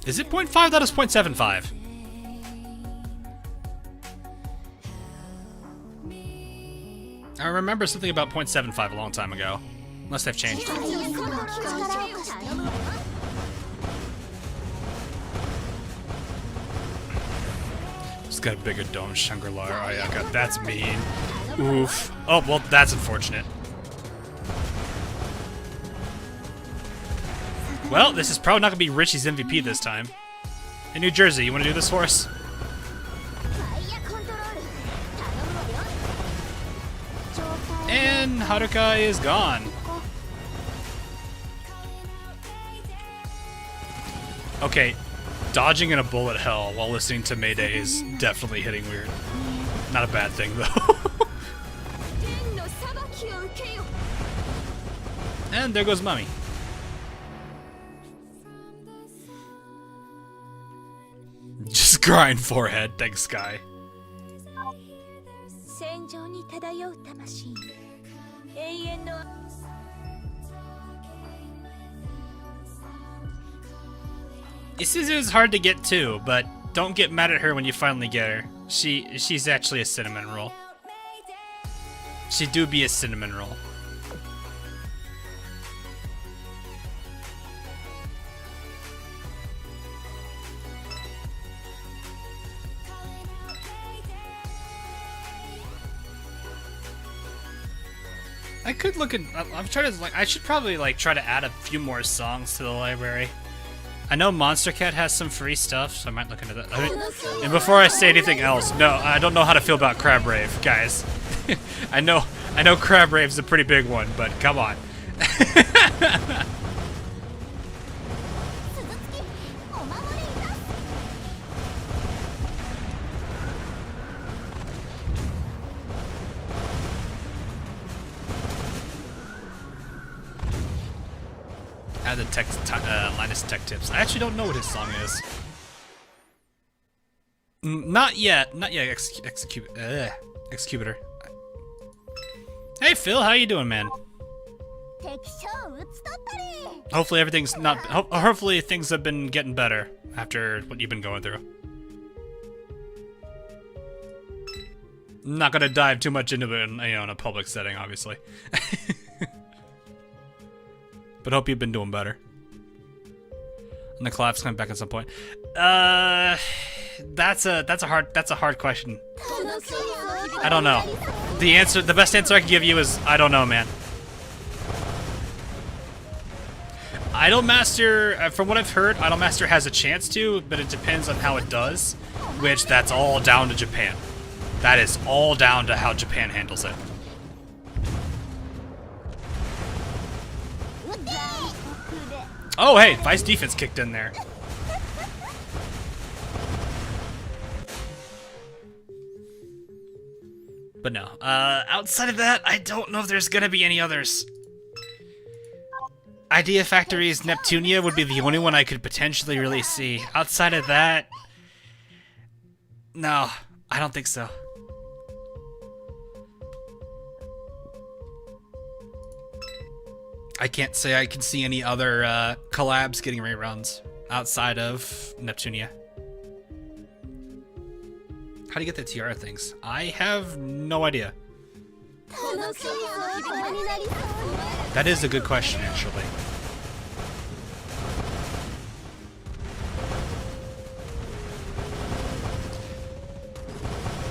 Is it 0.5? That is 0.75. I remember something about 0.75 a long time ago. Unless they've changed it. It's got a bigger dome, Shangri-La. Oh yeah, God, that's mean. Oof. Oh, well, that's unfortunate. Well, this is probably not going to be Richie's MVP this time. In New Jersey, you want to do this for us? And Haruka is gone. Okay, dodging in a bullet hell while listening to Mayday is definitely hitting weird. Not a bad thing, though. And there goes Mummy. Just grind forehead, thanks, Sky. Isuzu's hard to get too, but don't get mad at her when you finally get her. She's actually a cinnamon roll. She do be a cinnamon roll. I could look at. I'm trying to I should probably try to add a few more songs to the library. I know Monster Cat has some free stuff, so I might look into that. And before I say anything else, no, I don't know how to feel about Crab Rave, guys. I know Crab Rave's a pretty big one, but come on. Add the Linus Tech Tips. I actually don't know what his song is. Not yet. Not yet, Executor. Hey Phil, how you doing, man? Hopefully everything's not. Hopefully things have been getting better after what you've been going through. I'm not gonna dive too much into it, in a public setting, obviously. But hope you've been doing better. And the collapse coming back at some point. That's a hard question. I don't know. The best answer I can give you is I don't know, man. Idolmaster, from what I've heard, Idolmaster has a chance to, but it depends on how it does, which that's all down to Japan. That is all down to how Japan handles it. Oh, hey, Vice Defense kicked in there. But no, outside of that, I don't know if there's gonna be any others. Idea Factory's Neptunia would be the only one I could potentially really see. Outside of that, no, I don't think so. I can't say I can see any other collabs getting reruns. outside of Neptunia. How do you get the tiara things? I have no idea. That is a good question, actually.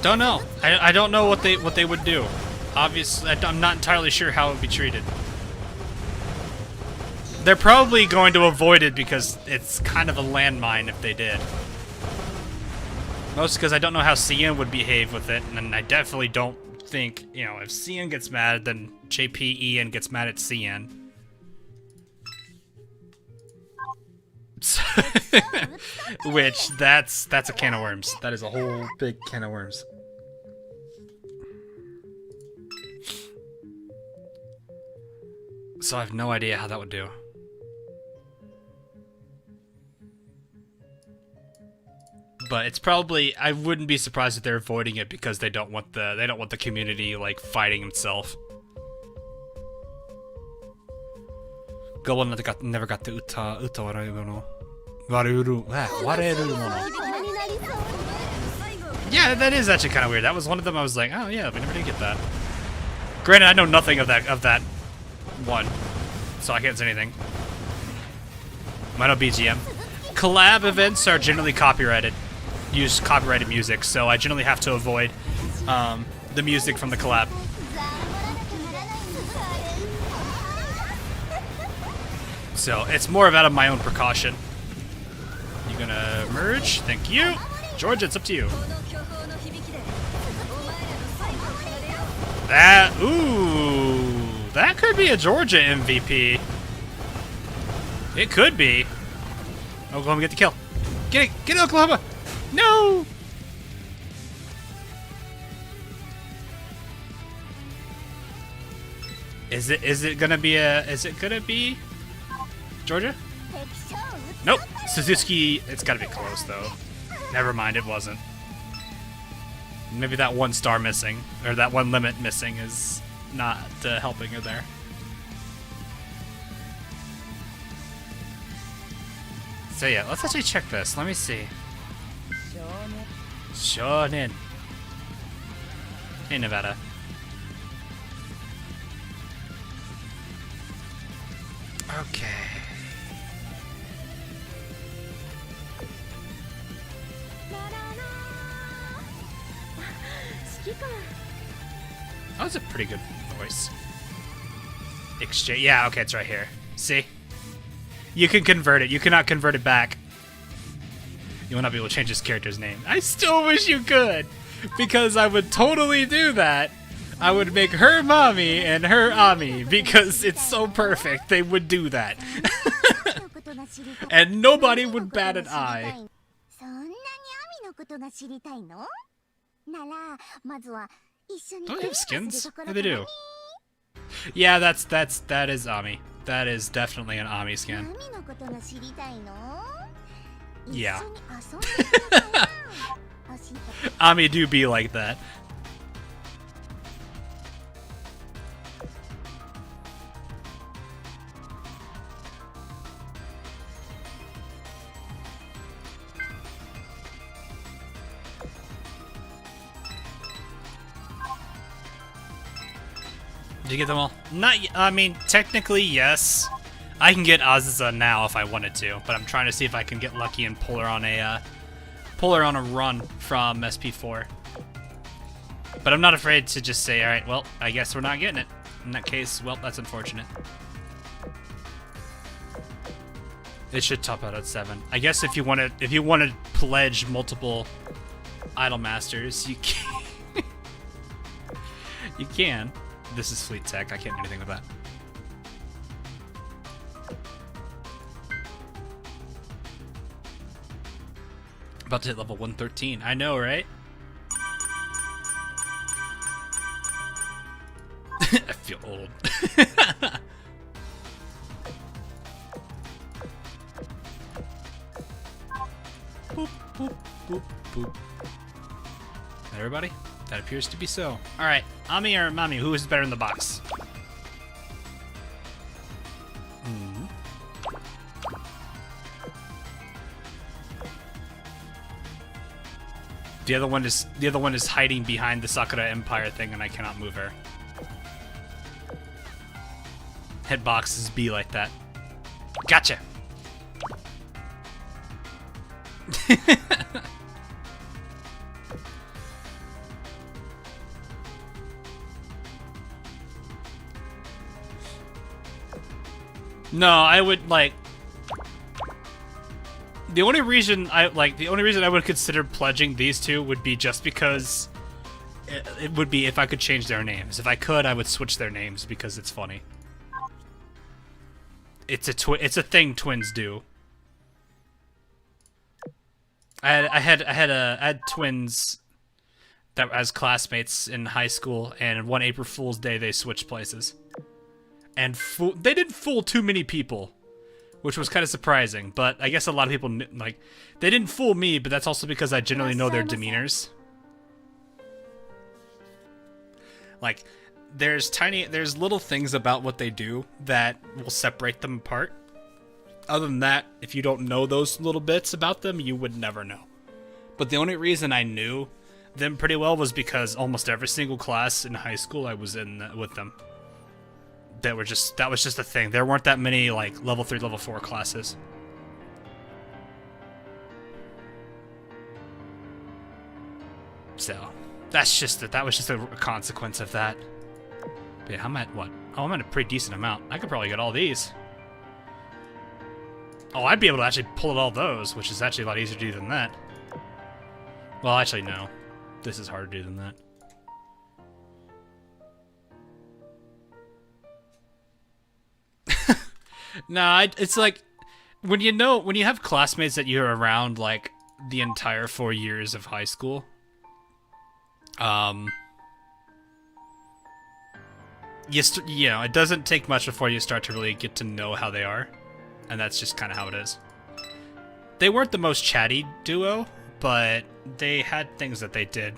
Don't know. I don't know what they would do. Obviously, I'm not entirely sure how it would be treated. They're probably going to avoid it because it's kind of a landmine if they did. Mostly because I don't know how Cian would behave with it, and I definitely don't think, you know, if Cian gets mad, then JP Ian gets mad at Cian. Which, that's a can of worms. That is a whole big can of worms. So I have no idea how that would do. But it's probably, I wouldn't be surprised if they're avoiding it because they don't want the community like fighting himself. Goblin never got the uta wareru no. Wareru mono. Yeah, that is actually kind of weird. That was one of them. I was like, oh yeah, we never did get that. Granted, I know nothing of that one, so I can't say anything. Might not BGM. Collab events are generally copyrighted. Use copyrighted music, so I generally have to avoid the music from the collab. So it's more of out of my own precaution. You gonna merge? Thank you. George, it's up to you. That could be a Georgia MVP. It could be. Oklahoma get the kill. Get it, Oklahoma. No! Is it gonna be Georgia? Nope. Suzuki, it's gotta be close though. Never mind, it wasn't. Maybe that one star missing, or that one limit missing is not helping her there. So yeah, let's actually check this. Let me see. Shonen. Hey, Nevada. Okay. That was a pretty good voice. Exchange. Yeah, okay, it's right here. See? You can convert it. You cannot convert it back. You will not be able to change his character's name. I still wish you could, because I would totally do that. I would make her mommy and her Ami, because it's so perfect. They would do that. And nobody would bat an eye. Don't they have skins? Yeah, they do. Yeah, that is Ami. That is definitely an Ami skin. Yeah. Ami do be like that. Did you get them all? Not yet. I mean, technically, yes. I can get Azusa now if I wanted to, but I'm trying to see if I can get lucky and pull her on a run from SP4. But I'm not afraid to just say, all right, well, I guess we're not getting it. In that case, well, that's unfortunate. It should top out at 7. I guess if you want to pledge multiple Idol Masters, you can. You can. This is Fleet Tech. I can't do anything with that. About to hit level 113. I know, right? I feel old. Boop, boop, boop, boop. Everybody? That appears to be so. Alright, Ami or Mami, who is better in the box? The other one is hiding behind the Sakura Empire thing, and I cannot move her. Hitboxes be like that. Gotcha. No, I would like. The only reason I would consider pledging these two would be just because it would be if I could change their names. If I could, I would switch their names because it's funny. It's a thing twins do. I had twins that as classmates in high school, and one April Fool's Day they switched places. And they didn't fool too many people, which was kind of surprising. But I guess a lot of people they didn't fool me, but that's also because I generally know their demeanors. Like, there's little things about what they do that will separate them apart. Other than that, if you don't know those little bits about them, you would never know. But the only reason I knew them pretty well was because almost every single class in high school I was in with them. That was just a thing. There weren't that many like level 3, level 4 classes. So that was just a consequence of that. But yeah, I'm at what? Oh, I'm at a pretty decent amount. I could probably get all these. Oh, I'd be able to actually pull all those, which is actually a lot easier to do than that. Well, actually, no. This is harder to do than that. Nah, it's like when you have classmates that you're around like the entire 4 years of high school. It doesn't take much before you start to really get to know how they are, and that's just kind of how it is. They weren't the most chatty duo, but they had things that they did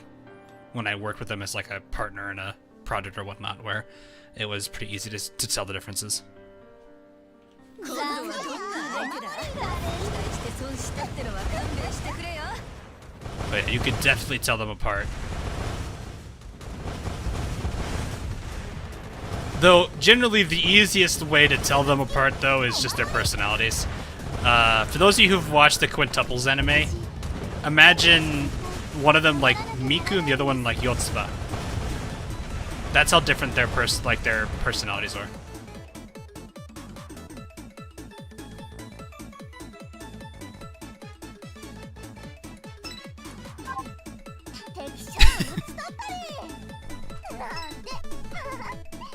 when I worked with them as like a partner in a project or whatnot, where it was pretty easy to tell the differences. But you could definitely tell them apart. Though, generally the easiest way to tell them apart, though, is just their personalities. For those of you who've watched the Quintuples anime, imagine one of them like Miku and the other one like Yotsuba. That's how different their personalities are.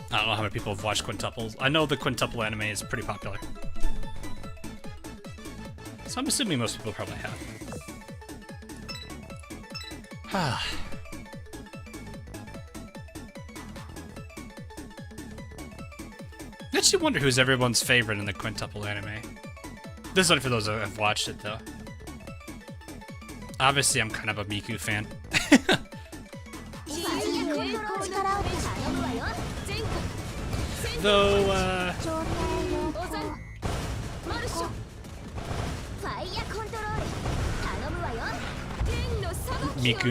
I don't know how many people have watched Quintuples. I know the Quintuple anime is pretty popular. So I'm assuming most people probably have. I actually wonder who's everyone's favorite in the Quintuple anime. This is only for those that have watched it, though. Obviously, I'm kind of a Miku fan. Though,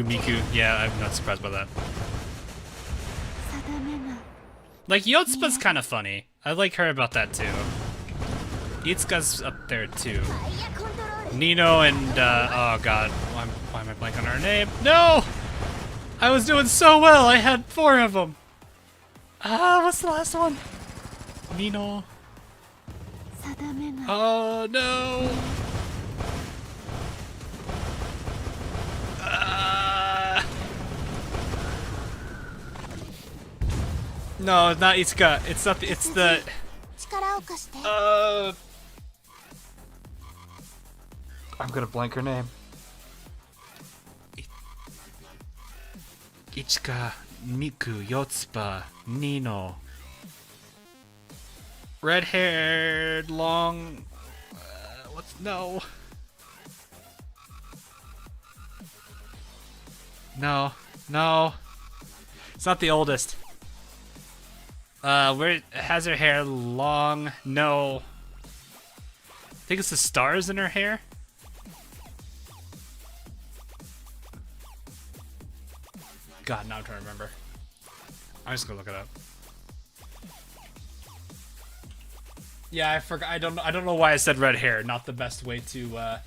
Miku, yeah, I'm not surprised by that. Like, Yotsuba's kind of funny. I like her about that, too. Itsuka's up there, too. Nino and, oh god, why am I blanking on her name? No! I was doing so well, I had 4 of them! What's the last one? Nino. Oh, no! No, it's not Itsuka. It's not the, it's the... I'm gonna blank her name. Itsuka, Miku, Yotsuba, Nino. Red-haired, long... no. No. It's not the oldest. Where it has her hair long? No. I think it's the stars in her hair. God, now I'm trying to remember. I'm just gonna look it up. Yeah, I forgot. I don't know why I said red hair. Not the best way to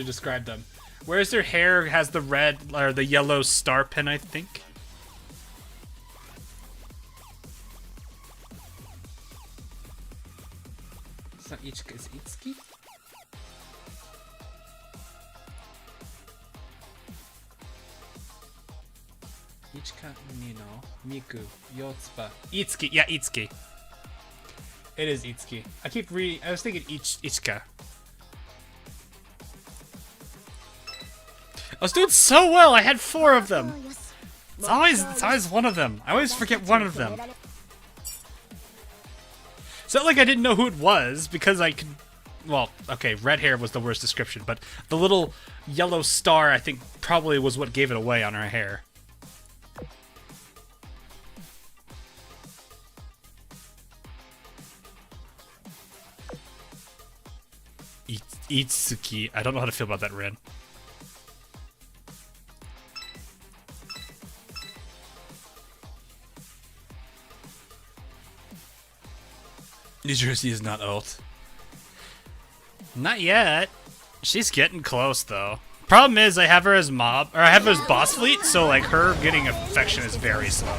describe them. Whereas their hair has the red or the yellow star pin, I think. It's not Ichika, it's Itsuki? Ichika, Nino, Miku, Yotsuba. Itsuki, yeah, Itsuki. It is Itsuki. I was thinking Ichika. I was doing so well. I had 4 of them. It's always one of them. I always forget one of them. It's not like I didn't know who it was because I could. Well, okay, red hair was the worst description, but the little yellow star I think probably was what gave it away on her hair. Itsuki. I don't know how to feel about that, Ren. New Jersey is not old. Not yet. She's getting close, though. Problem is, I have her as mob, or I have her as boss fleet, so like her getting affection is very slow.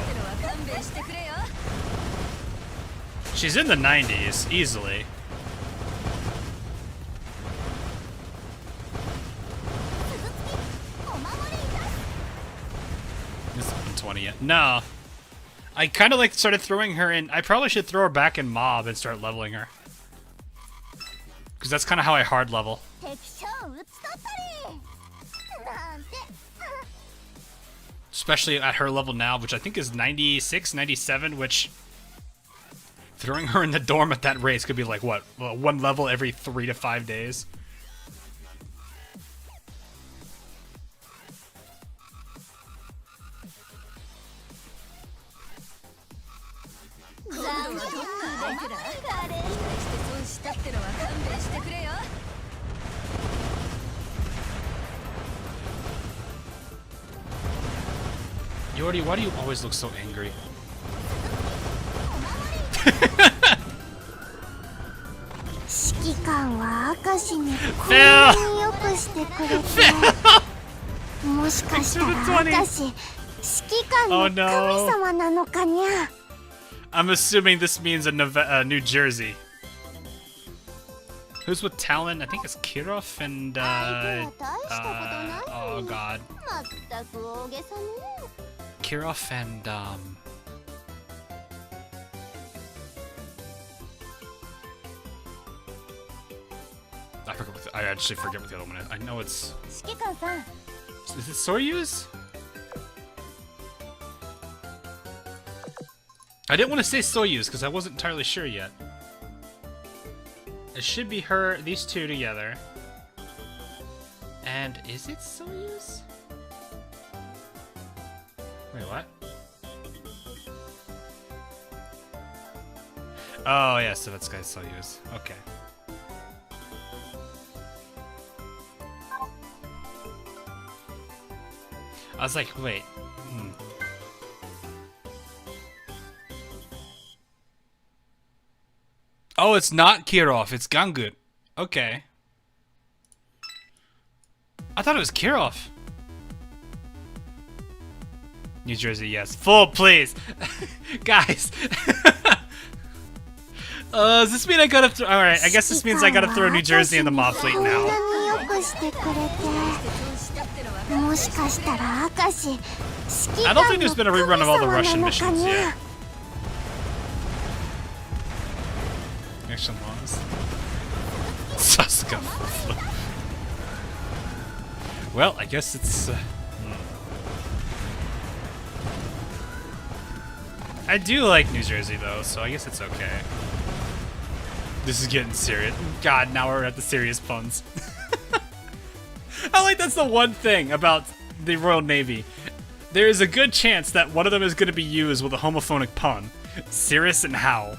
She's in the 90s, easily. This is 120 yet. No. I kind of like started throwing her in. I probably should throw her back in mob and start leveling her. Because that's kind of how I hard level. Especially at her level now, which I think is 96, 97, which... Throwing her in the dorm at that rate could be like, what? 1 level every 3 to 5 days? Yordi, why do you always look so angry? Oh no. I'm assuming this means a New Jersey. Who's with Talon? I think it's Kirov and oh god. Kirov and I actually forget what the other one is. I know it's... Is it Soryuz? I didn't want to say Soyuz because I wasn't entirely sure yet. It should be her, these two together. And is it Soyuz? Wait, what? Oh yeah, so that's guy's Soyuz. Okay. I was like, wait. Oh, it's not Kirov, it's Gangut. Okay. I thought it was Kirov. New Jersey, yes. Full, please. Guys. Does this mean I gotta throw... Alright, I guess this means I gotta throw New Jersey in the mob fleet now. I don't think there's been a rerun of all the Russian missions yet. Action laws. Sasuke. Well, I guess it's... I do like New Jersey, though, so I guess it's okay. This is getting serious. God, now we're at the serious puns. I like that's the one thing about the Royal Navy. There is a good chance that one of them is going to be used with a homophonic pun. Cirrus and Howl.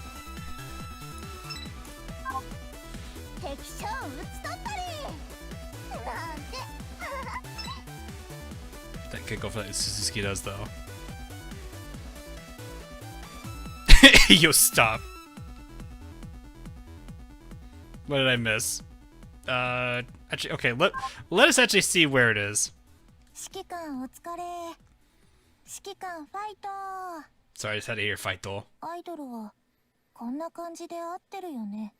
can't go for that. Suzuki does though. Yo, stop. What did I miss? Actually, okay. Let us actually see where it is. 指揮官お疲れ。指揮官ファイト。 Sorry, I just had to hear fight though. アイドルはこんな感じで合ってるよね。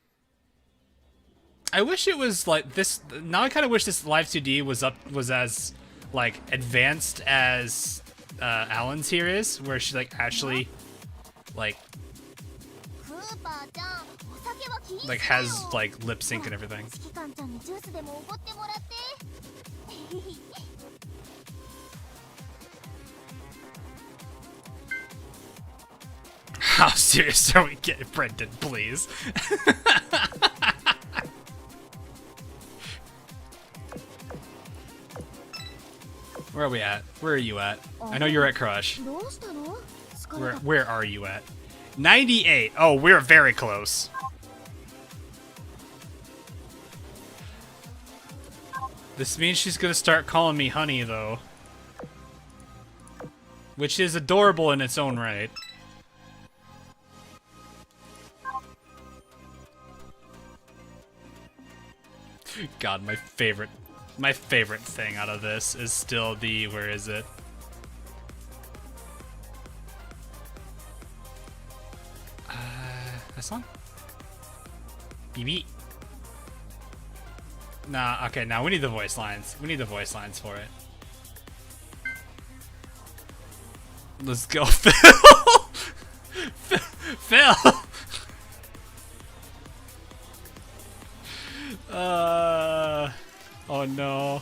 I wish it was like this. Now I kind of wish this live 2D was as like advanced as Alan's here is, where she like actually like クーパーちゃん、お酒は禁止だよ。 like has like lip sync and everything. 指揮官ちゃんにジュースでもおごってもらって。 How serious are we getting, Brendan? Please. Where are we at? Where are you at? I know you're at Crush. どうしたの？疲れた。 Where are you at? 98. Oh, we're very close. This means she's gonna start calling me honey, though. Which is adorable in its own right. God, my favorite thing out of this is still the, where is it? This one? BB. Nah, okay, now we need the voice lines. We need the voice lines for it. Let's go, Phil! Phil! Oh no.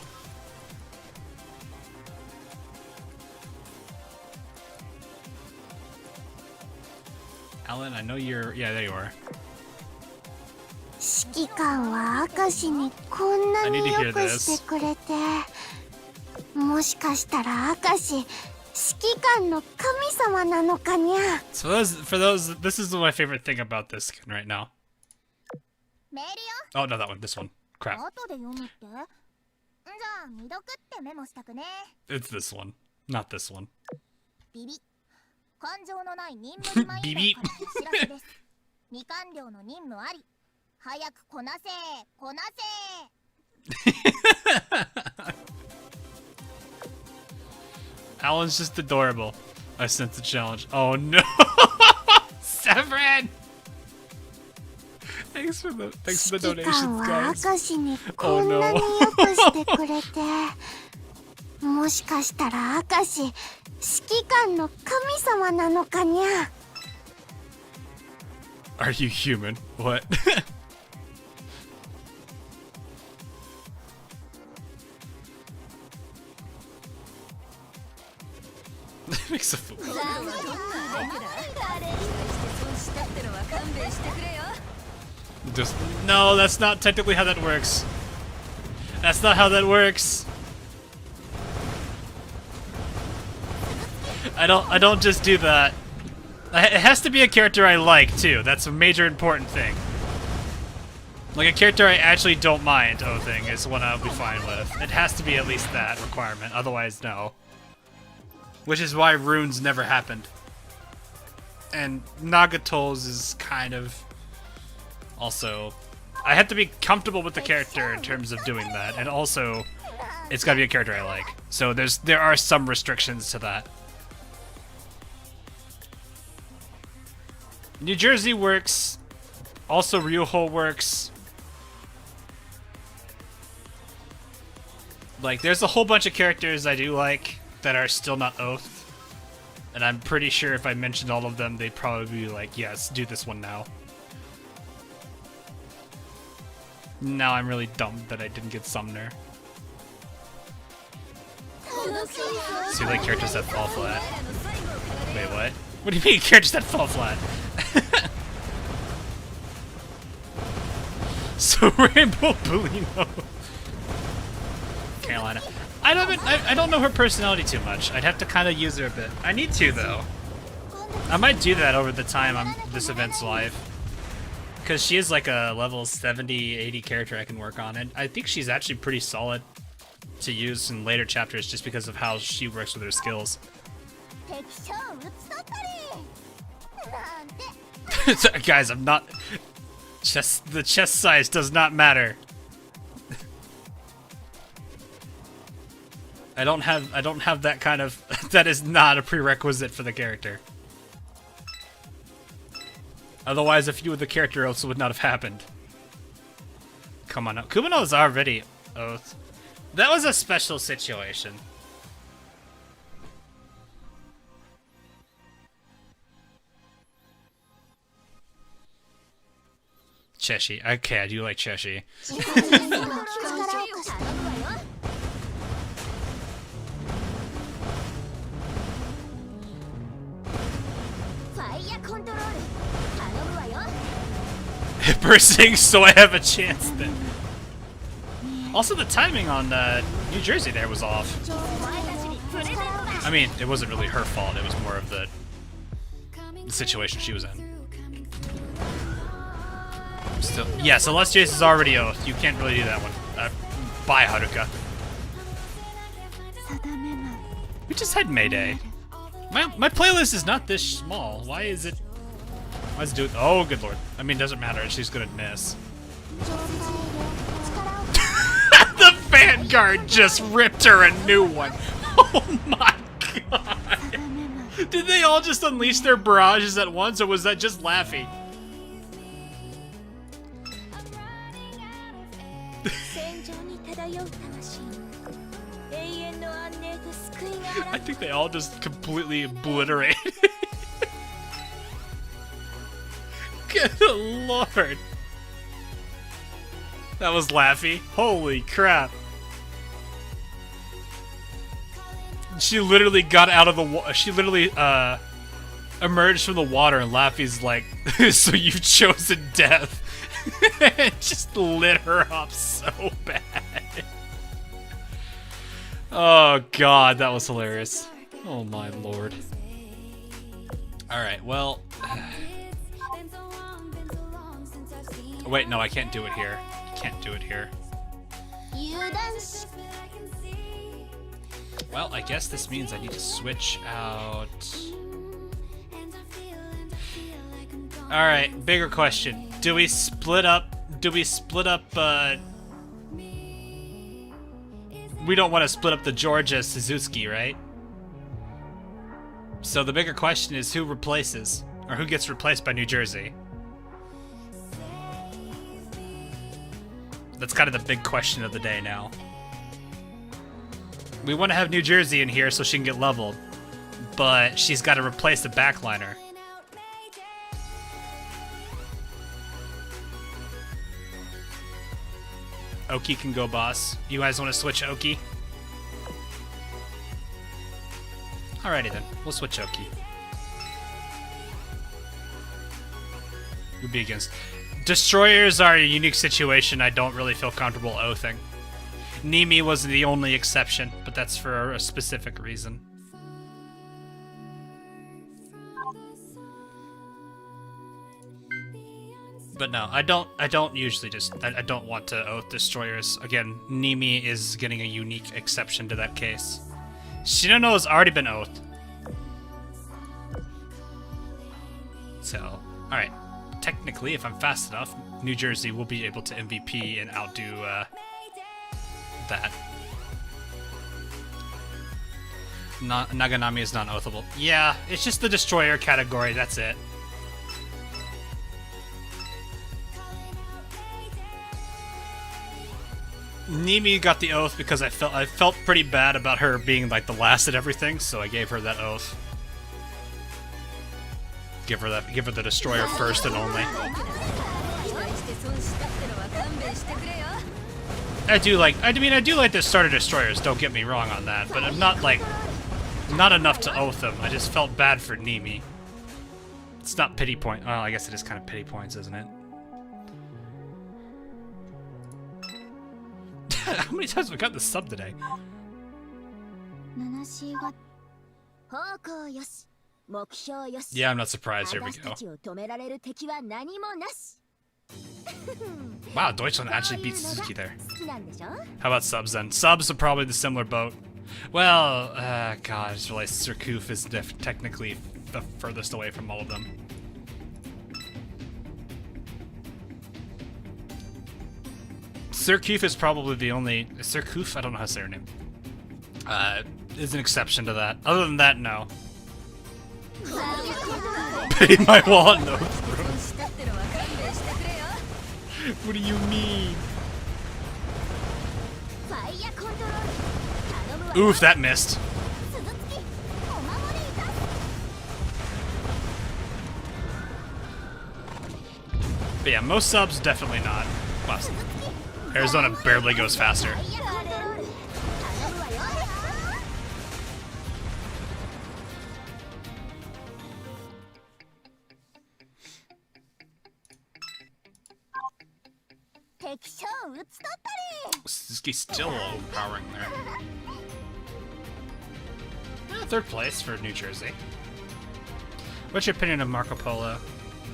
Alan, I know you're, yeah, there you are. 指揮官は明石にこんなによくしてくれて、もしかしたら明石指揮官の神様なのかにゃ。 So this is my favorite thing about this skin right now. メールよ。 Oh no, that one, this one. Crap. 後で読むって？じゃあ未読ってメモしたくね。 It's this one, not this one. ビビ。感情のない任務マインドからお知らせです。未完了の任務あり。早くこなせ、こなせ。 Alan's just adorable. I sense the challenge. Oh no! Severin! Thanks for the donations, guys. 明石にこんなによくしてくれて、もしかしたら明石指揮官の神様なのかにゃ。 Are you human? What? Makes a fool. Just no, that's not technically how that works. That's not how that works. I don't just do that. It has to be a character I like too. That's a major important thing. Like a character I actually don't mind oathing is one I'll be fine with. It has to be at least that requirement, otherwise no. Which is why runes never happened. And Nagato's is kind of also, I have to be comfortable with the character in terms of doing that, and also it's gotta be a character I like. So there are some restrictions to that. New Jersey works. Also Ryuho works. Like, there's a whole bunch of characters I do like that are still not oathed. And I'm pretty sure if I mentioned all of them, they'd probably be like, yes, do this one now. Now I'm really dumb that I didn't get Sumner. So you like characters that fall flat? Wait, what? What do you mean characters that fall flat? So Rainbow Bulino. Carolina. I don't know her personality too much. I'd have to kind of use her a bit. I need to though. I might do that over the time this event's live. Because she is like a level 70, 80 character I can work on, and I think she's actually pretty solid to use in later chapters just because of how she works with her skills. 敵将討ち取ったりなんて Guys, I'm not. The chest size does not matter. I don't have that kind of. That is not a prerequisite for the character. Otherwise, a few of the character oaths would not have happened. Come on, Kumano is already oath. That was a special situation. Cheshi. Okay, I do like Cheshi. 力を貸して頼むわよ ファイヤーコントロール頼むわよ Bursting, so I have a chance then. Also, the timing on New Jersey there was off. お前たちにプレゼントだ I mean, it wasn't really her fault. It was more of the situation she was in. Still, yeah. Celestius is already oath. You can't really do that one. Bye, Haruka. 定めな We just had Mayday. My playlist is not this small. Why is it? Why is it do? Oh, good lord. I mean, it doesn't matter. She's gonna miss. 状態で力を The Vanguard just ripped her a new one. Oh my god. 定めな Did they all just unleash their barrages at once, or was that just Laffy? 戦場に漂う魂永遠の安寧と救いが I think they all just completely obliterated. Good lord. That was Laffy. Holy crap. She literally got out of the water. She literally emerged from the water, and Laffy's like, so you've chosen death. It just lit her up so bad. Oh god, that was hilarious. Oh my lord. Alright, well... Wait, no, I can't do it here. Can't do it here. 油断し Well, I guess this means I need to switch out... Alright, bigger question. Do we split up... We don't want to split up the Georgia Suzuki, right? So the bigger question is who replaces? Or who gets replaced by New Jersey? That's kind of the big question of the day now. We want to have New Jersey in here so she can get leveled. But she's got to replace the backliner. Oki can go boss. You guys want to switch Oki? Alrighty then, we'll switch Oki. We'll be against... Destroyers are a unique situation I don't really feel comfortable oathing. Nimi was the only exception, but that's for a specific reason. But no, I don't usually just, I don't want to oath destroyers. Again, Nimi is getting a unique exception to that case. Shinano has already been oathed. So, alright. Technically, if I'm fast enough, New Jersey will be able to MVP and outdo, that. Naganami is non-oathable. Yeah, it's just the destroyer category, that's it. Nimi got the oath because I felt pretty bad about her being like the last at everything, so I gave her that oath. Give her the destroyer first and only. I do like the starter destroyers, don't get me wrong on that, but I'm not enough to oath them. I just felt bad for Nimi. It's not pity point. Well, I guess it is kind of pity points, isn't it? How many times have we got the sub today? Yeah, Yeah, I'm not surprised. Here we go. Wow, Deutschland actually beats Suzuki there. How about subs then? Subs are probably the similar boat. Well, God, I just realized Surcouf is technically the furthest away from all of them. Surcouf is probably the only... Surcouf? I don't know how to say her name. Is an exception to that. Other than that, no. Pay my wallet, no. What do you mean? Oof, that missed. But yeah, most subs definitely not. Wow, Arizona barely goes faster. Suzuki's still overpowering there. Third place for New Jersey. What's your opinion of Marco Polo?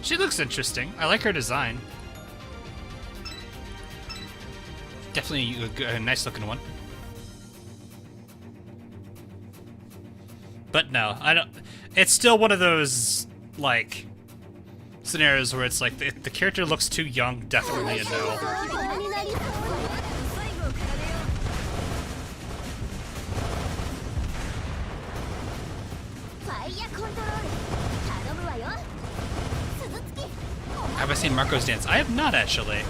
She looks interesting. I like her design. Definitely a nice looking one. But no, I don't. It's still one of those, like, scenarios where it's like if the character looks too young, definitely a no. Have I seen Marco's dance? I have not actually.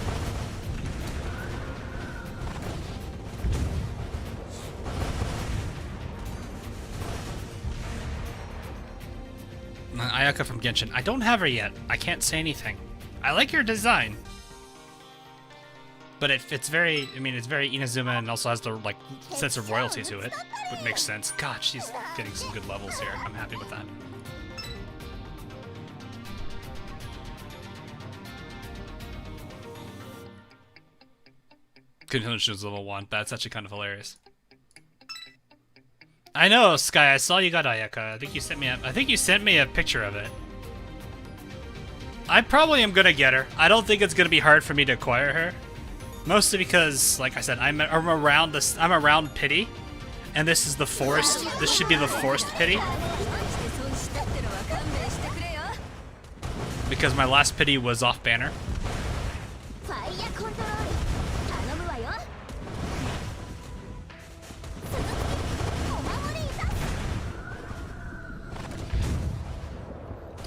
Ayaka from Genshin. I don't have her yet. I can't say anything. I like her design. But it's very, I mean, it's very Inazuma and also has the, like, sense of royalty to it. Which makes sense. God, she's getting some good levels here. I'm happy with that. Conclusion's level 1. That's actually kind of hilarious. I know, Sky. I saw you got Ayaka. I think you sent me a picture of it. I probably am gonna get her. I don't think it's gonna be hard for me to acquire her, mostly because, like I said, I'm around this. I'm around Pity, and this is the forest. This should be the forest Pity, because my last Pity was off banner.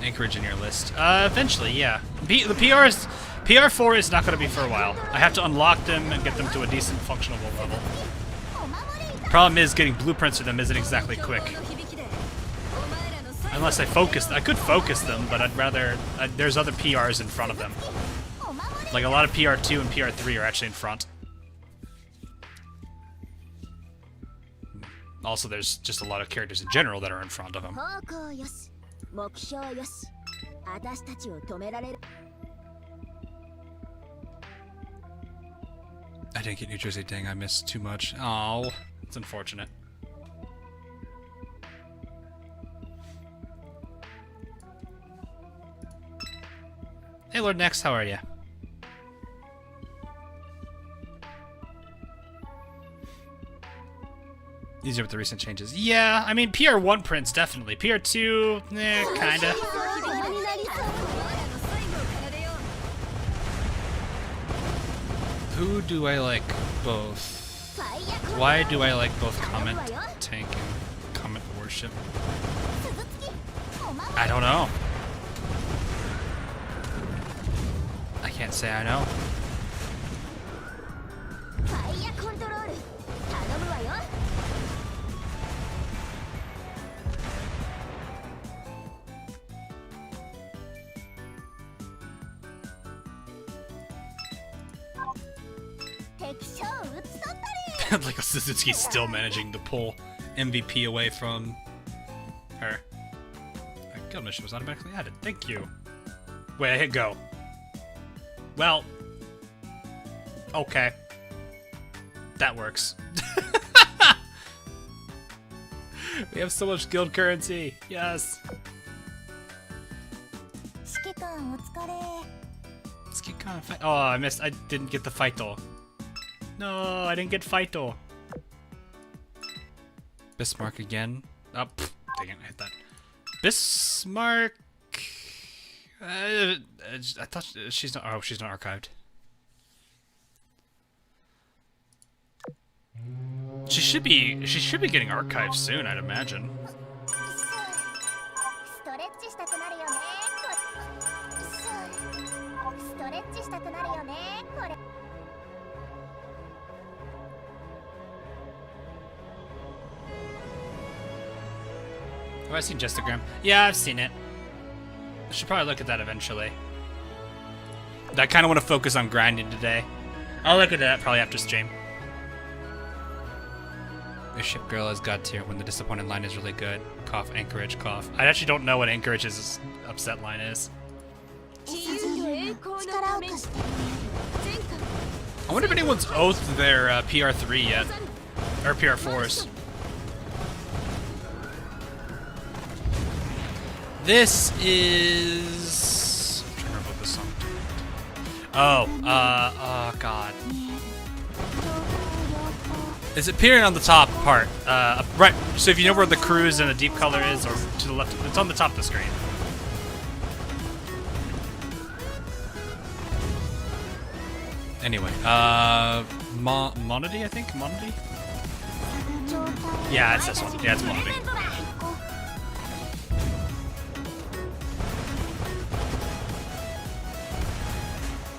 Anchorage in your list. Eventually, yeah. The PR4 is not going to be for a while. I have to unlock them and get them to a decent functional level. Problem is, getting blueprints for them isn't exactly quick. Unless I focus. I could focus them, but I'd rather... there's other PRs in front of them. Like, a lot of PR2 and PR3 are actually in front. Also, there's just a lot of characters in general that are in front of them. I didn't get New Jersey, dang, I missed too much. Oh, it's unfortunate. Hey Lord Next, how are you? Easier with the recent changes. Yeah, I mean, PR1 prints, definitely. PR2, kinda. Who do I like both? Why do I like both Comment Tank and Comment Worship? I don't know. I can't say I know. Like Suzuki's still managing to pull MVP away from her. A guild mission was automatically added. Thank you. Wait, I hit go. Well, okay. That works. We have so much guild currency. Yes. Ski Con fight. Oh, I missed. I didn't get the Fighto. No, I didn't get Fighto. Bismarck again. Oh, pff, dang it, I hit that. Bismarck. I thought she's not. Oh, she's not archived. She should be getting archived soon, I'd imagine. Have I seen Justagram? Yeah, I've seen it. I should probably look at that eventually. I kind of want to focus on grinding today. I'll look at that probably after stream. The ship girl has got tier when the disappointed line is really good. Cough, Anchorage, cough. I actually don't know what Anchorage's upset line is. I wonder if anyone's oathed their PR3 yet. Or PR4s. This is... I'm trying to remember what this song is. Oh god. It's appearing on the top part. Right, so if you know where the cruise and the deep color is, or to the left, it's on the top of the screen. Anyway, Monody, I think? Monody? Yeah, it's this one. Yeah, it's Monody.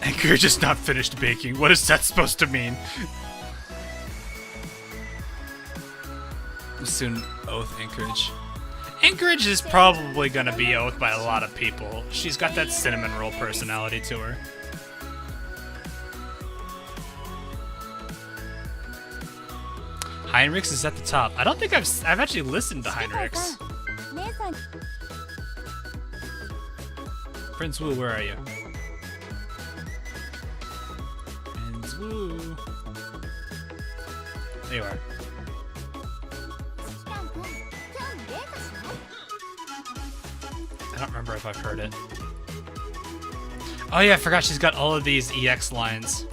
Anchorage is not finished baking. What is that supposed to mean? Soon oath Anchorage. Anchorage is probably gonna be oathed by a lot of people. She's got that cinnamon roll personality to her. Heinrichs is at the top. I don't think I've actually listened to Heinrichs. Prince Wu, where are you? Prince Wu. There you are. I don't remember if I've heard it. Oh yeah, I forgot she's got all of these EX lines.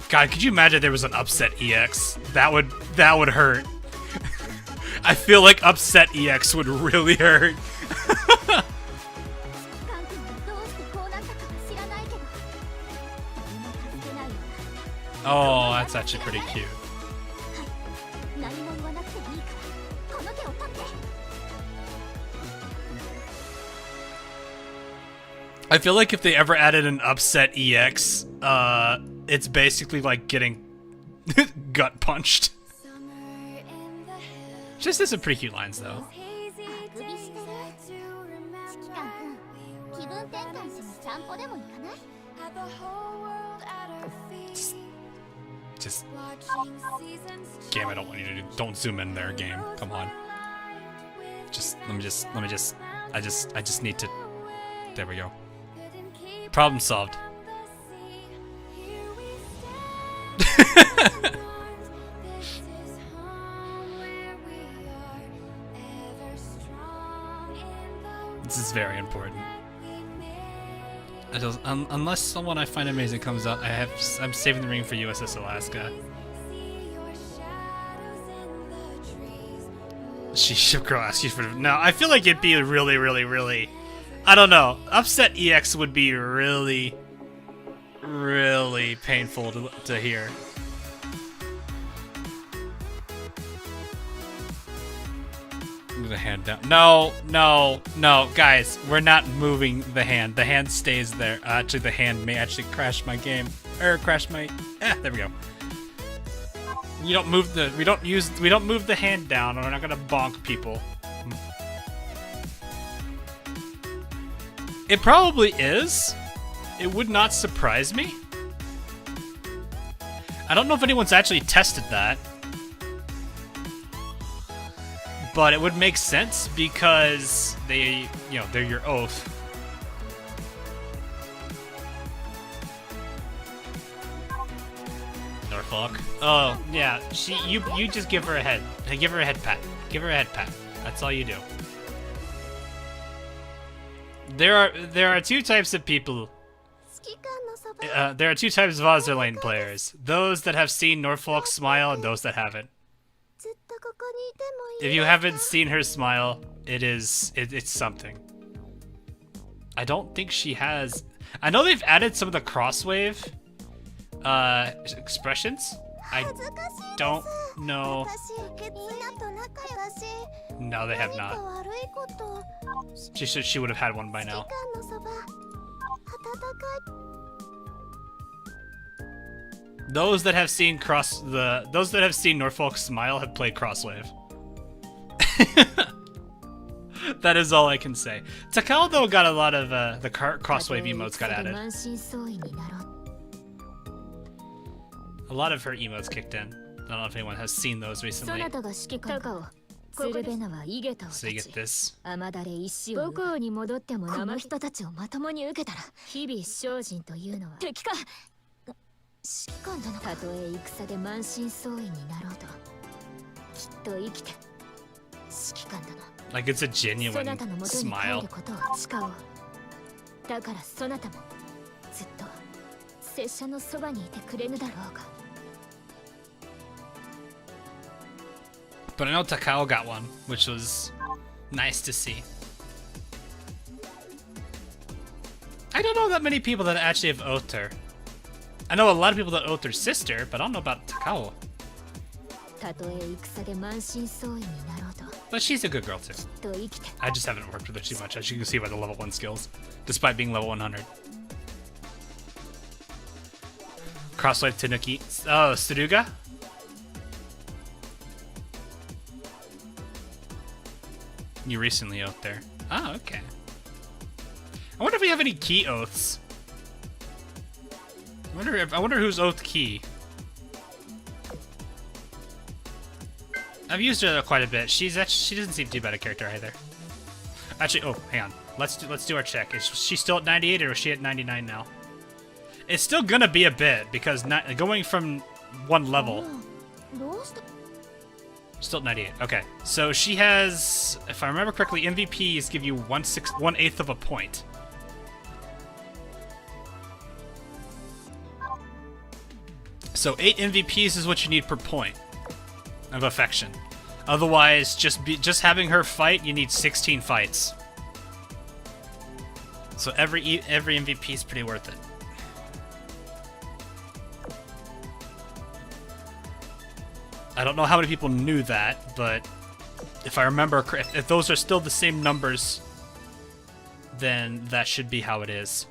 God, could you imagine if there was an upset EX? That would hurt. I feel like upset EX would really hurt. Oh, that's actually pretty cute. I feel like if they ever added an upset EX, it's basically like getting gut punched. Just has some pretty cute lines though. Just game, I don't want you to don't zoom in there, game. Come on. Let me just I just need to. There we go. Problem solved. This is very important. Unless someone I find amazing comes out, I'm saving the ring for USS Alaska. Ship girl asks you for no. I feel like it'd be really. I don't know. Upset EX would be really painful to hear. Move the hand down. No, guys, we're not moving the hand. The hand stays there. Actually, the hand may actually crash my game. Crash my. There we go. We don't move the hand down, or we're not gonna bonk people. It probably is. It would not surprise me. I don't know if anyone's actually tested that. But it would make sense because they're your oath. Norfolk. Oh, yeah. You just give her a head. Give her a head pat. Give her a head pat. That's all you do. There are two types of people. 指揮官のそば There are two types of Azur Lane players. Those that have seen Norfolk's smile and those that haven't. ずっとここにいてもいい If you haven't seen her smile, it's something. I don't think she has. I know they've added some of the crosswave expressions. I 恥ずかしいです don't know. 私みんなと仲良し No, they have 何か not. 悪いこと She would have had one by 指揮 now. 官のそば温かい Those that have seen Norfolk's smile have played crosswave. That is all I can say. Takao though got a lot of the crosswave emotes got added. 満身創痍になろう A lot of her emotes kicked in. I don't know if anyone has seen those そ recently. なたが指揮官か鶴瓶はイゲタを So you 立 get ち this. 雨だれ石を母校に戻ってもこの人たちをまともに受けたら日々精進というのは敵か指揮官殿たとえ戦で満身創痍になろうときっと生きて指揮官殿 Like it's a そ genuine なたのもとに帰 smile. ることを誓おうだからそなたもずっと拙者のそばにいてくれぬだろうか But I know Takao got one, which was nice to see. I don't know that many people that actually have oathed her. I know a lot of people that oathed her sister, but I don't know about Takao. たとえ戦で満身創痍になろうと But she's a good girl too. と生きて I just haven't worked with her too much, as you can see by the level 1 skills, despite being level 100. Crosswave Tanuki. Oh, Suruga? You recently oathed there. Oh, okay. I wonder if we have any key oaths. I wonder who's oath key. I've used her quite a bit. She doesn't seem too bad a character either. Actually, oh, hang on. Let's do our check. Is she still at 98 or is she at 99 now? It's still gonna be a bit because going from one level. どうして Still at 98. Okay, so she has, if I remember correctly, MVPs give you 1/8 of a point. So 8 MVPs is what you need per point of affection. Otherwise, just having her fight, you need 16 fights. So every MVP is pretty worth it. I don't know how many people knew that, but if I remember, if those are still the same numbers, then that should be how it is.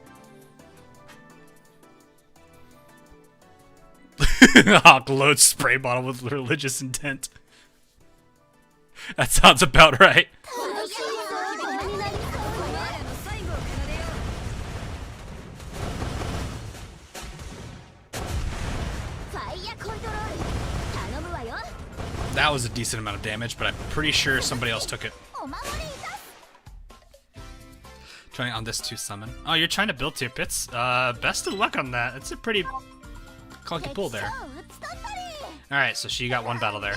Hawk loads spray bottle with religious intent. That sounds about right. That was a decent amount of damage, but I'm pretty sure somebody else took it. お守りいた Trying on this 2 summon. Oh, you're trying to build 2 pits? Best of luck on that. It's a pretty clunky pull there. 打ち取ったり Alright, so she got 1 battle there.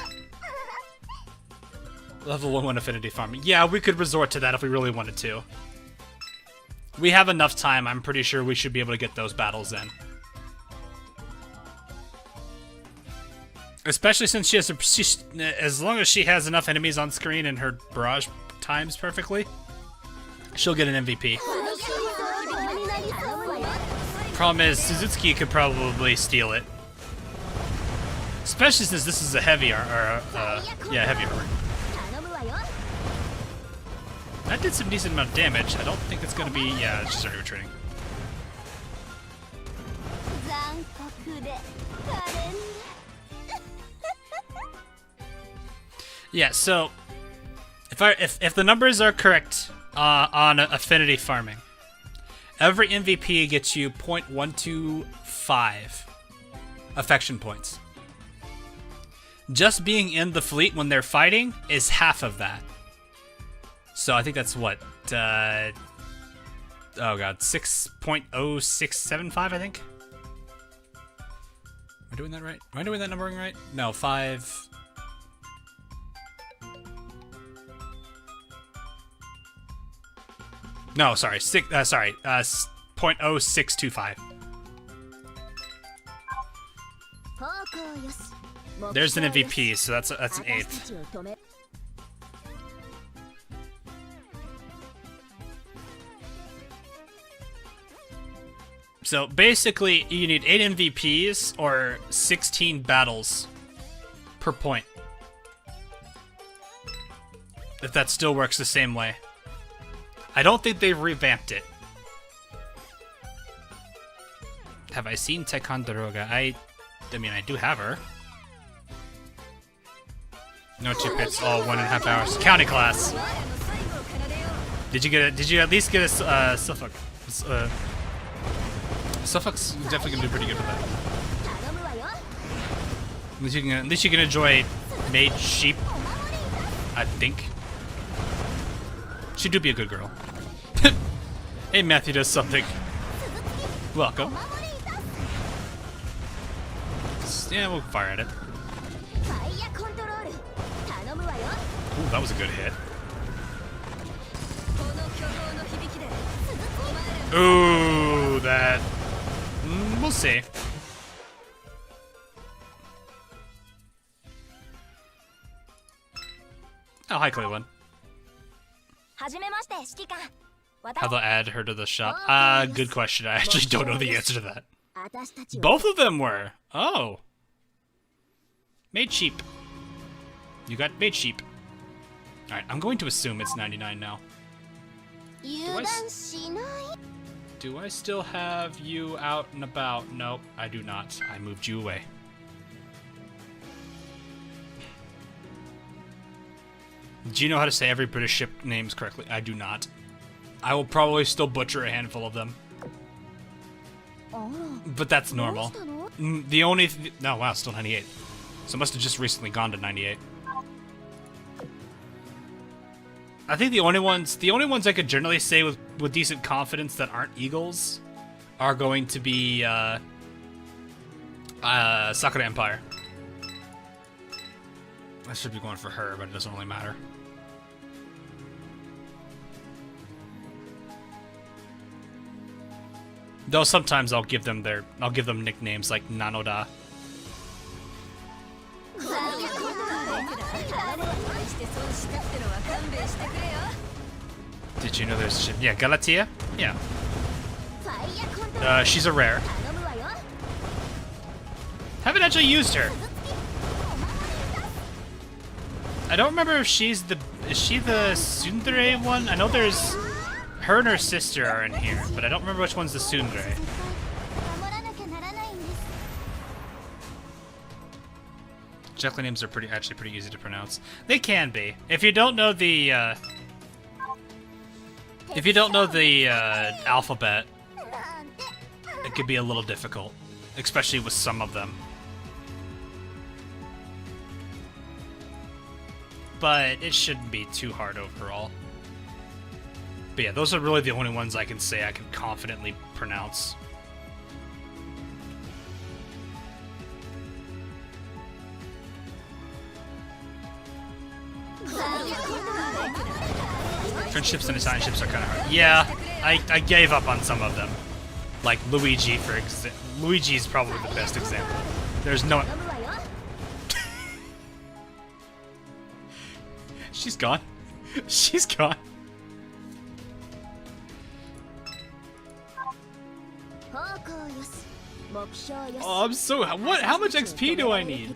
Level 1 affinity farming. Yeah, we could resort to that if we really wanted to. We have enough time. I'm pretty sure we should be able to get those battles in. Especially since she has as long as she has enough enemies on screen and her barrage times perfectly, she'll get an MVP. Problem is, Suzuki could probably steal it. Especially since this is a heavy heavy armor. That did some decent amount of damage. I don't think it's gonna be, yeah, it's just already retreating. 残酷で可憐 Yeah, so if the numbers are correct on affinity farming, every MVP gets you 0.125 affection points. Just being in the fleet when they're fighting is half of that. So I think that's what, oh god, 6.0675, I think. Am I doing that right? Am I doing that numbering right? No, 5. No, sorry, 0.0625. There's an MVP, so that's an 8th. So basically, you need 8 MVPs or 16 battles per point. If that still works the same way. I don't think they've revamped it. Have I seen Ticonderoga? I mean, I do have her. No 2 pits, all 1.5 hours. County class. Did you at least get a Suffolk? Suffolk's definitely gonna do pretty good with that. At least you can enjoy made sheep. I think. She do be a good girl. Hey, Matthew does something. Welcome. Yeah, we'll fire at it. Ooh, that was a good hit. Ooh, that... we'll see. Oh, hi, Cleveland. How they'll add her to the shop? Good question. I actually don't know the answer to that. Both of them were. Oh. Made sheep. You got made sheep. Alright, I'm going to assume it's 99 now. Do I still have you out and about? Nope, I do not. I moved you away. Do you know how to say every British ship names correctly? I do not. I will probably still butcher a handful of them. But that's normal. The only... no, wow, still 98. So it must have just recently gone to 98. I think the only ones I could generally say with decent confidence that aren't eagles are going to be Sakura Empire. I should be going for her, but it doesn't really matter. Though sometimes I'll give them nicknames like Nanoda. Did you know there's ship? Yeah, Galatea? Yeah. She's a rare. Haven't actually used her. I don't remember if she's the... is she the tsundere one? I know there's... her and her sister are in here, but I don't remember which one's the tsundere. Jekyll names are actually pretty easy to pronounce. They can be. If you don't know the alphabet, it could be a little difficult, especially with some of them. But it shouldn't be too hard overall. But yeah, those are really the only ones I can say I can confidently pronounce. French ships and Italian ships are kind of hard. Yeah, I gave up on some of them. Like Luigi, for example. Luigi's probably the best example. There's no... She's gone. She's gone. Oh, I'm so... what? How much XP do I need?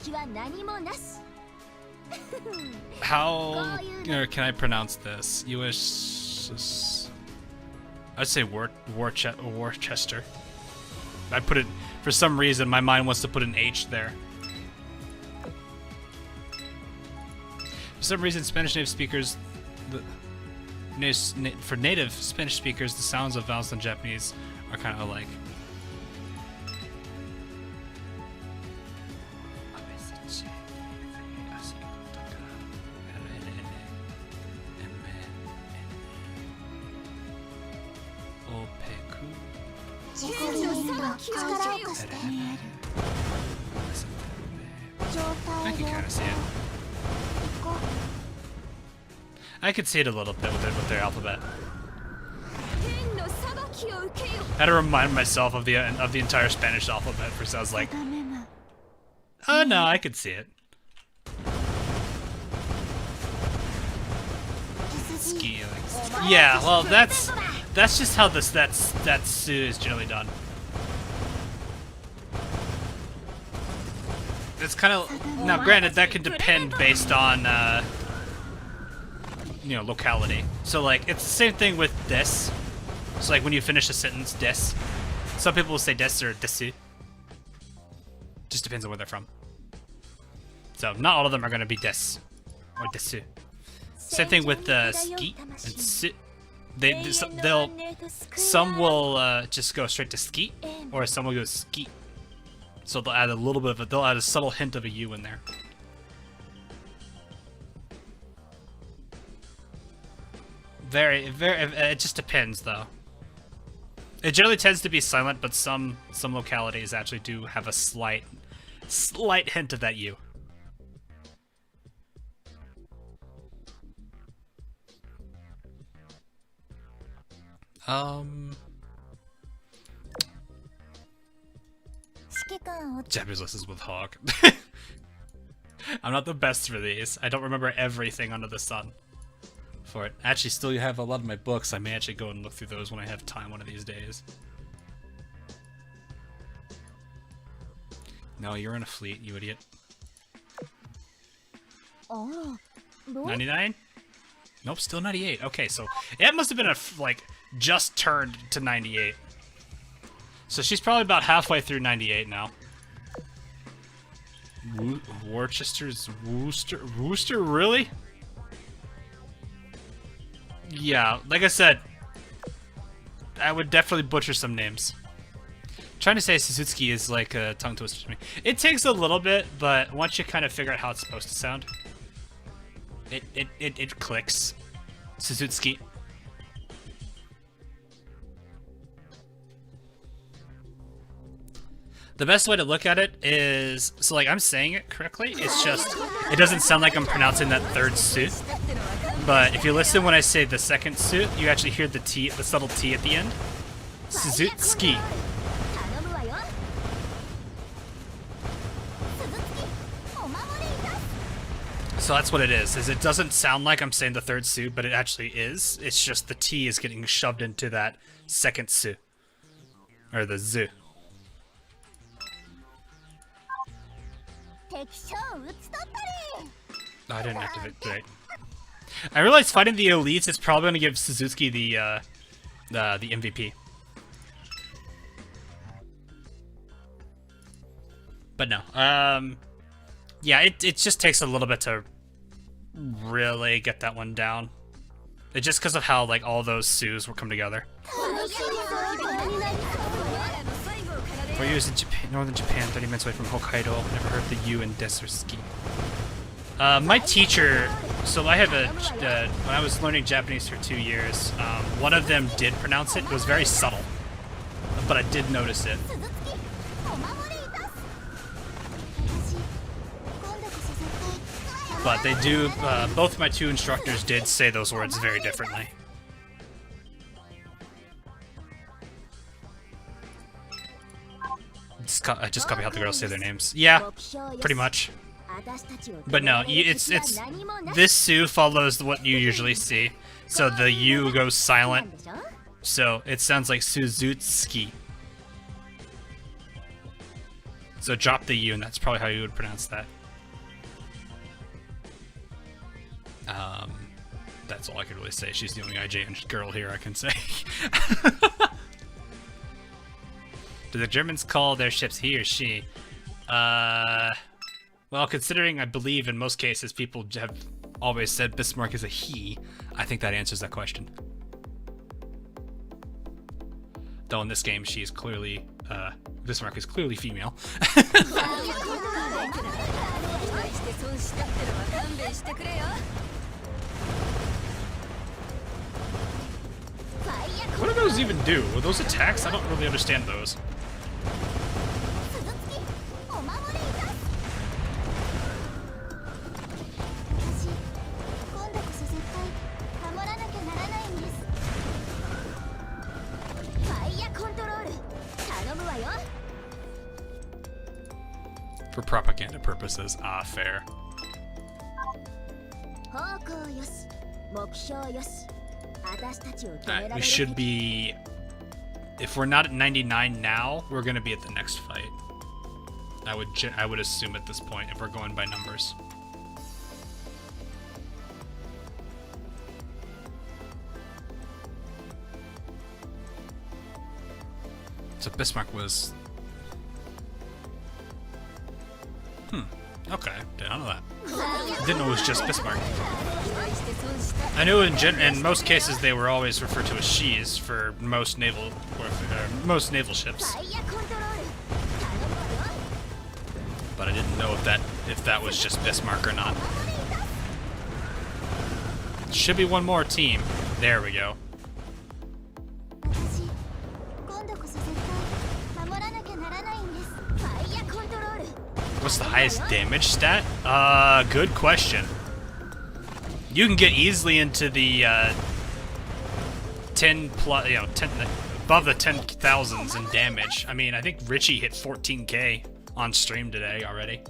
How can I pronounce this? US... I'd say Worcester. I put it... for some reason, my mind wants to put an H there. For some reason, Spanish native speakers... for native Spanish speakers, the sounds of vowels in Japanese are kind of alike. I can kind of see it. I could see it a little bit with their alphabet. I had to remind myself of the entire Spanish alphabet, for so I was like, oh no, I could see it. Ski, like, yeah, well, that's just how that Su is generally done. It's kind of, now granted that can depend based on you know, locality. So like it's the same thing with this. So like when you finish a sentence, des. Some people will say des or desu. Just depends on where they're from. So not all of them are gonna be des or desu. Same thing with ski and su. Some will just go straight to ski, or some will go ski. So they'll add a little bit of they'll add a subtle hint of a U in there. Very, it just depends though. It generally tends to be silent, but some localities actually do have a slight hint of that U. Japanese lessons with Hawk. I'm not the best for these. I don't remember everything under the sun for it. Actually, still you have a lot of my books. I may actually go and look through those when I have time one of these days. No, you're in a fleet, you idiot. 99? Nope, still 98. Okay, so it must have been like just turned to 98. So she's probably about halfway through 98 now. Worcester's Wooster, really? Yeah, like I said, I would definitely butcher some names. Trying to say Suzuki is like a tongue twister to me. It takes a little bit, but once you kind of figure out how it's supposed to sound, it clicks. Suzuki. The best way to look at it is, so like I'm saying it correctly, it's just, it doesn't sound like I'm pronouncing that third su. But if you listen when I say the second su, you actually hear the T, the subtle T at the end. Suzuki. So that's what it is it doesn't sound like I'm saying the third su, but it actually is. It's just the T is getting shoved into that second su. Or the zu. I didn't activate. Great. I realized fighting the elites is probably going to give Suzuki the MVP. But no. Yeah, it just takes a little bit to really get that one down. It's just because of how like all those Sus will come together. 4 years in Japan, northern Japan, 30 minutes away from Hokkaido. Never heard the U in des or ski. My teacher, so I have when I was learning Japanese for 2 years, one of them did pronounce it. It was very subtle, but I did notice it. But they do, both my two instructors did say those words very differently. I just copy how the girls say their names. Yeah, pretty much. But no, it's this Su follows what you usually see. So the U goes silent. So it sounds like Suzuki. So drop the U, and that's probably how you would pronounce that. That's all I could really say. She's the only IJN girl here I can say. Do the Germans call their ships he or she? Well, considering I believe in most cases people have always said Bismarck is a he, I think that answers that question. Though in this game she is clearly, Bismarck is clearly female. What do those even do? Are those attacks? I don't really understand those. For propaganda purposes. Ah, fair. Alright, we should be... If we're not at 99 now, we're gonna be at the next fight. I would assume at this point, if we're going by numbers. So Bismarck was... Okay, did not know that. Didn't know it was just Bismarck. I knew in most cases they were always referred to as she's for most naval ships. But I didn't know if that was just Bismarck or not. Should be one more team. There we go. What's the highest damage stat? Good question. You can get easily into the 10 plus, 10 above the 10,000s in damage. I mean, I think Richie hit 14k on stream today already.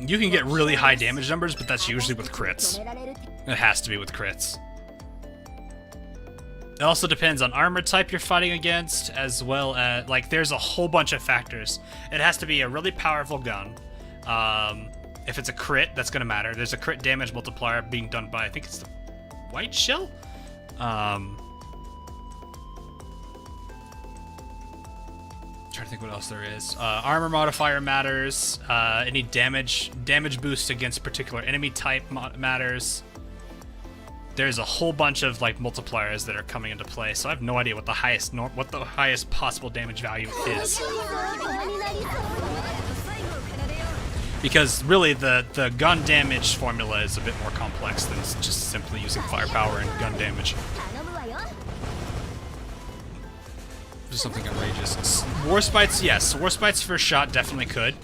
You can get really high damage numbers, but that's usually with crits. It has to be with crits. It also depends on armor type you're fighting against, as well as, like, there's a whole bunch of factors. It has to be a really powerful gun. If it's a crit, that's gonna matter. There's a crit damage multiplier being done by, I think it's the white shell? Trying to think what else there is. Armor modifier matters. Any damage boost against particular enemy type matters. There's a whole bunch of like multipliers that are coming into play, so I have no idea what the highest possible damage value is. Because really the gun damage formula is a bit more complex than just simply using firepower and gun damage. Just something outrageous. War Spites, yes. War Spites first shot definitely could.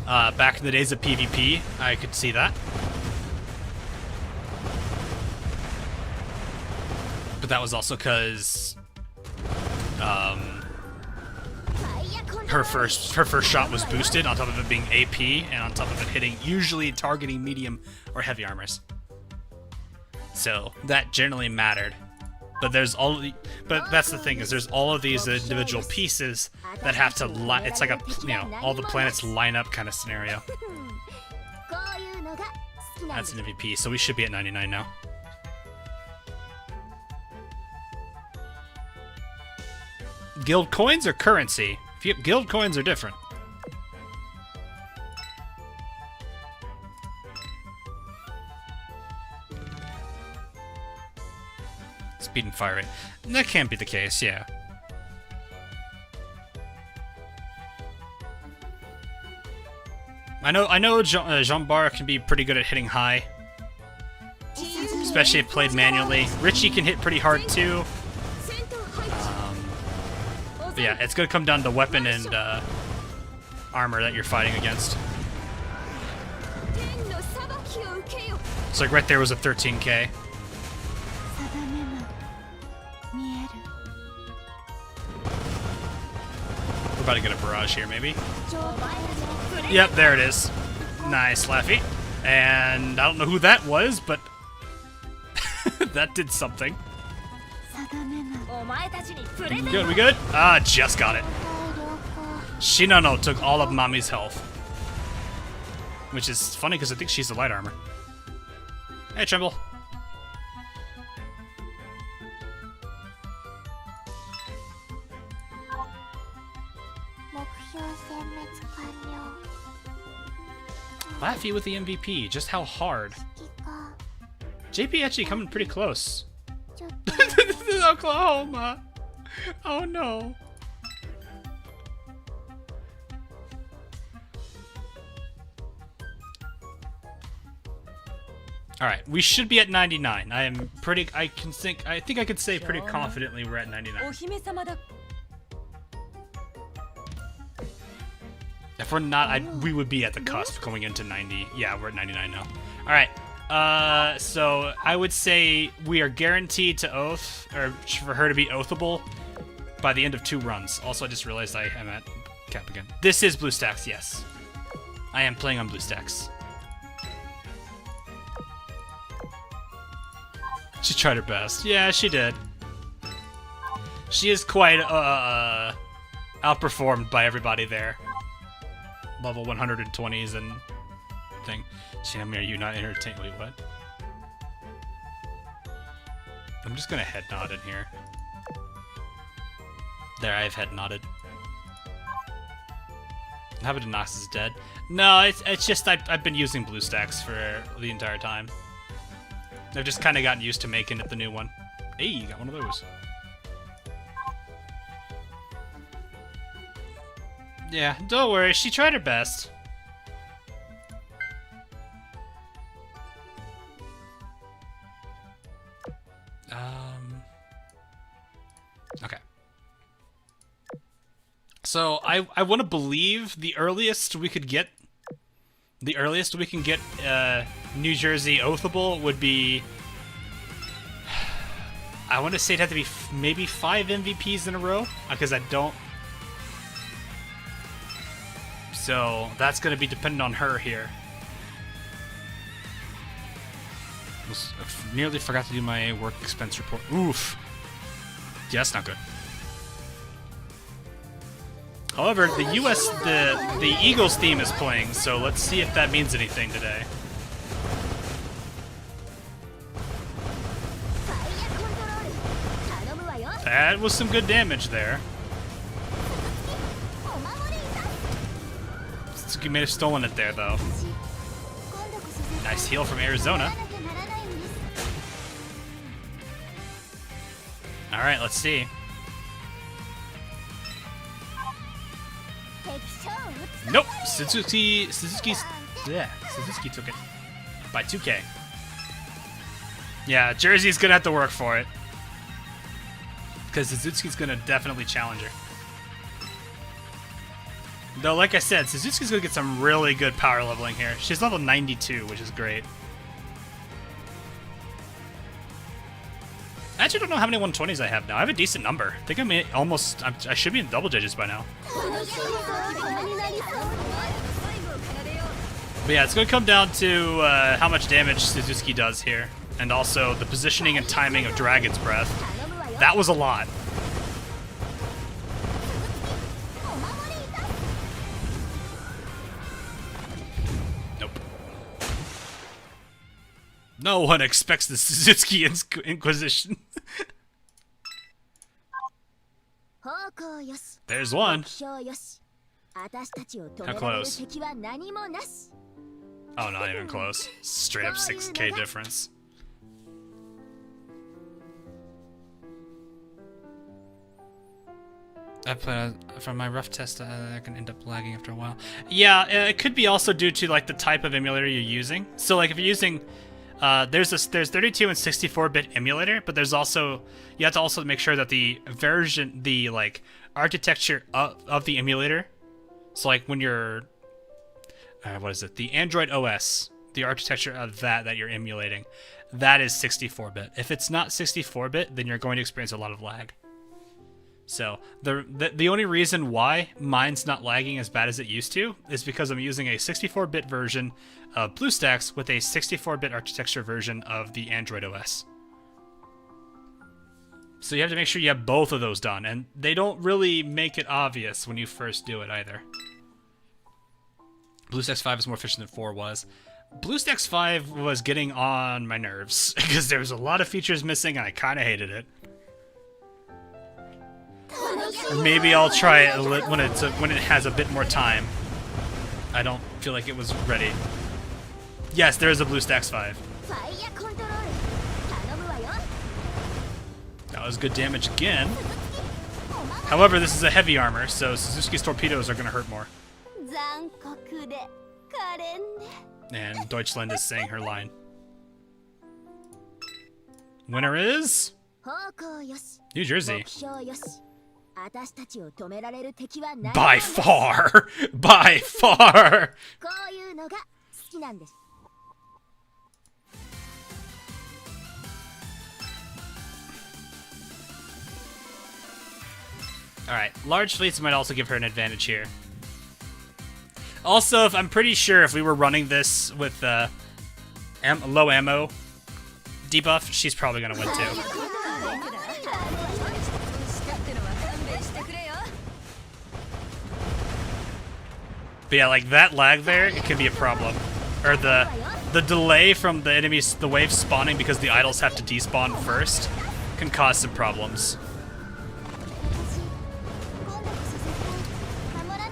Back in the days of PvP, I could see that. But that was also because her first shot was boosted on top of it being AP and on top of it hitting, usually targeting medium or heavy armors. So that generally mattered. But there's but that's the thing, is there's all of these individual pieces that have to it's like a, all the planets line up kind of scenario. That's an MVP, so we should be at 99 now. Guild coins or currency? Guild coins are different. Speed and fire rate. That can't be the case, yeah. I know Jean Bar can be pretty good at hitting high. Especially if played manually. Richie can hit pretty hard too. But yeah, it's gonna come down to weapon and armor that you're fighting against. So like right there was a 13k. We're about to get a barrage here, maybe. Yep, there it is. Nice, Laffy. And I don't know who that was, but that did something. Good, we good? Ah, just got it. Shinano took all of Mami's health. Which is funny because I think she's the light armor. Hey, Tremble. Laffy with the MVP, just how hard. JP actually coming pretty close. This is Oklahoma. Oh no. Alright, we should be at 99. I think I could say pretty confidently we're at 99. If we're not, we would be at the cusp going into 90. Yeah, we're at 99 now. Alright, so I would say we are guaranteed to oath, or for her to be oathable. by the end of 2 runs. Also, I just realized I am at cap again. This is BlueStacks, yes. I am playing on BlueStacks. She tried her best. Yeah, she did. She is quite outperformed by everybody there. Level 120s and thing. Jamie, are you not entertained? Wait, what? I'm just gonna head nod in here. There, I have head nodded. How about Nox is dead? No, it's just I've been using BlueStacks for the entire time. I've just kind of gotten used to making it the new one. Hey, you got one of those. Yeah, don't worry, she tried her best. Okay. So I want to believe the earliest we can get New Jersey oathable would be, I want to say it'd have to be maybe 5 MVPs in a row, because I don't. So that's going to be dependent on her here. I nearly forgot to do my work expense report. Oof. Yeah, that's not good. However, the the Eagles theme is playing, so let's see if that means anything today. That was some good damage there. Suzuki may have stolen it there, though. Nice heal from Arizona. Alright, let's see. Nope! Suzuki took it by 2K. Yeah, Jersey's gonna have to work for it. Because Suzuki's gonna definitely challenge her. Though, like I said, Suzuki's gonna get some really good power leveling here. She's level 92, which is great. I actually don't know how many 120s I have now. I have a decent number. I think I should be in double digits by now. But yeah, it's going to come down to how much damage Suzuki does here. And also the positioning and timing of Dragon's Breath. That was a lot. Nope. No one expects the Suzuki Inquisition. There's one. How close? Oh, not even close. Straight up 6K difference. I plan from my rough test, I can end up lagging after a while. Yeah, it could be also due to like the type of emulator you're using. So like if you're using, there's 32 and 64-bit emulator, but there's also, you have to also make sure that the version, the like architecture of the emulator. So like when you're, what is it? The Android OS, the architecture of that you're emulating, that is 64-bit. If it's not 64-bit, then you're going to experience a lot of lag. So the only reason why mine's not lagging as bad as it used to is because I'm using a 64-bit version of BlueStacks with a 64-bit architecture version of the Android OS. So you have to make sure you have both of those done, and they don't really make it obvious when you first do it either. BlueStacks 5 is more efficient than 4 was. BlueStacks 5 was getting on my nerves because there was a lot of features missing and I kind of hated it. Or maybe I'll try it when it has a bit more time. I don't feel like it was ready. Yes, there is a BlueStacks 5. That was good damage again. However, this is a heavy armor, so Suzuki's torpedoes are going to hurt more. And Deutschland is saying her line. Winner is New Jersey. By far! By far! Alright, large fleets might also give her an advantage here. Also, I'm pretty sure if we were running this with low ammo debuff, she's probably gonna win too. But yeah, like that lag there, it can be a problem. Or the delay from the enemies, the waves spawning because the idols have to despawn first, can cause some problems.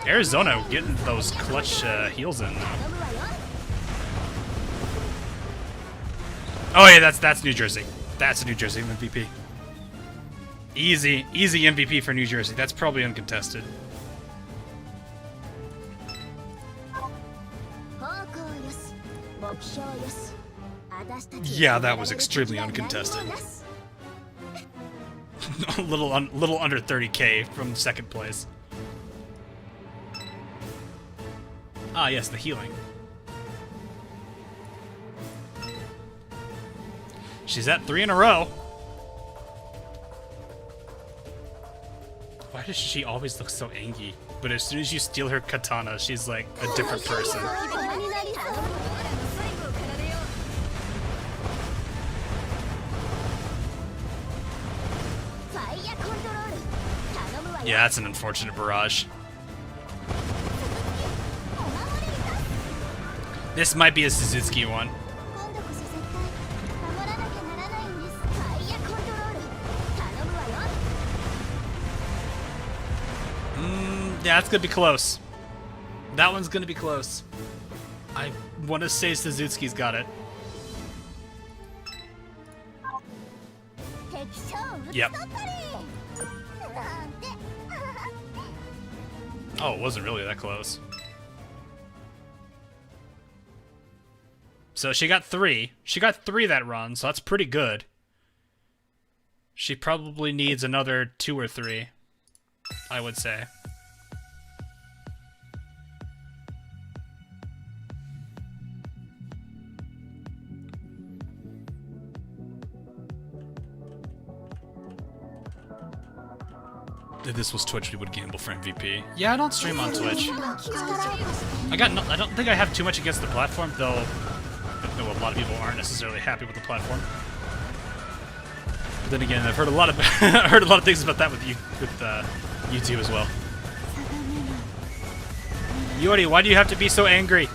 Arizona getting those clutch heals in. Oh yeah, that's New Jersey. That's a New Jersey MVP. Easy MVP for New Jersey. That's probably uncontested. Yeah, that was extremely uncontested. a little under 30k from second place. Ah, yes, the healing. She's at 3 in a row. Why does she always look so angry? But as soon as you steal her katana, she's like a different person. Yeah, that's an unfortunate barrage. This might be a Suzuki one. Yeah, that's gonna be close. That one's gonna be close. I want to say Suzuki's got it. Yep. Oh, it wasn't really that close. So she got 3. She got 3 that run, so that's pretty good. She probably needs another 2 or 3, I would say. If this was Twitch, we would gamble for MVP. Yeah, I don't stream on Twitch. I don't think I have too much against the platform, though. A lot of people aren't necessarily happy with the platform. But then again, I've heard a lot of things about that with YouTube as well. Yori, why do you have to be so angry?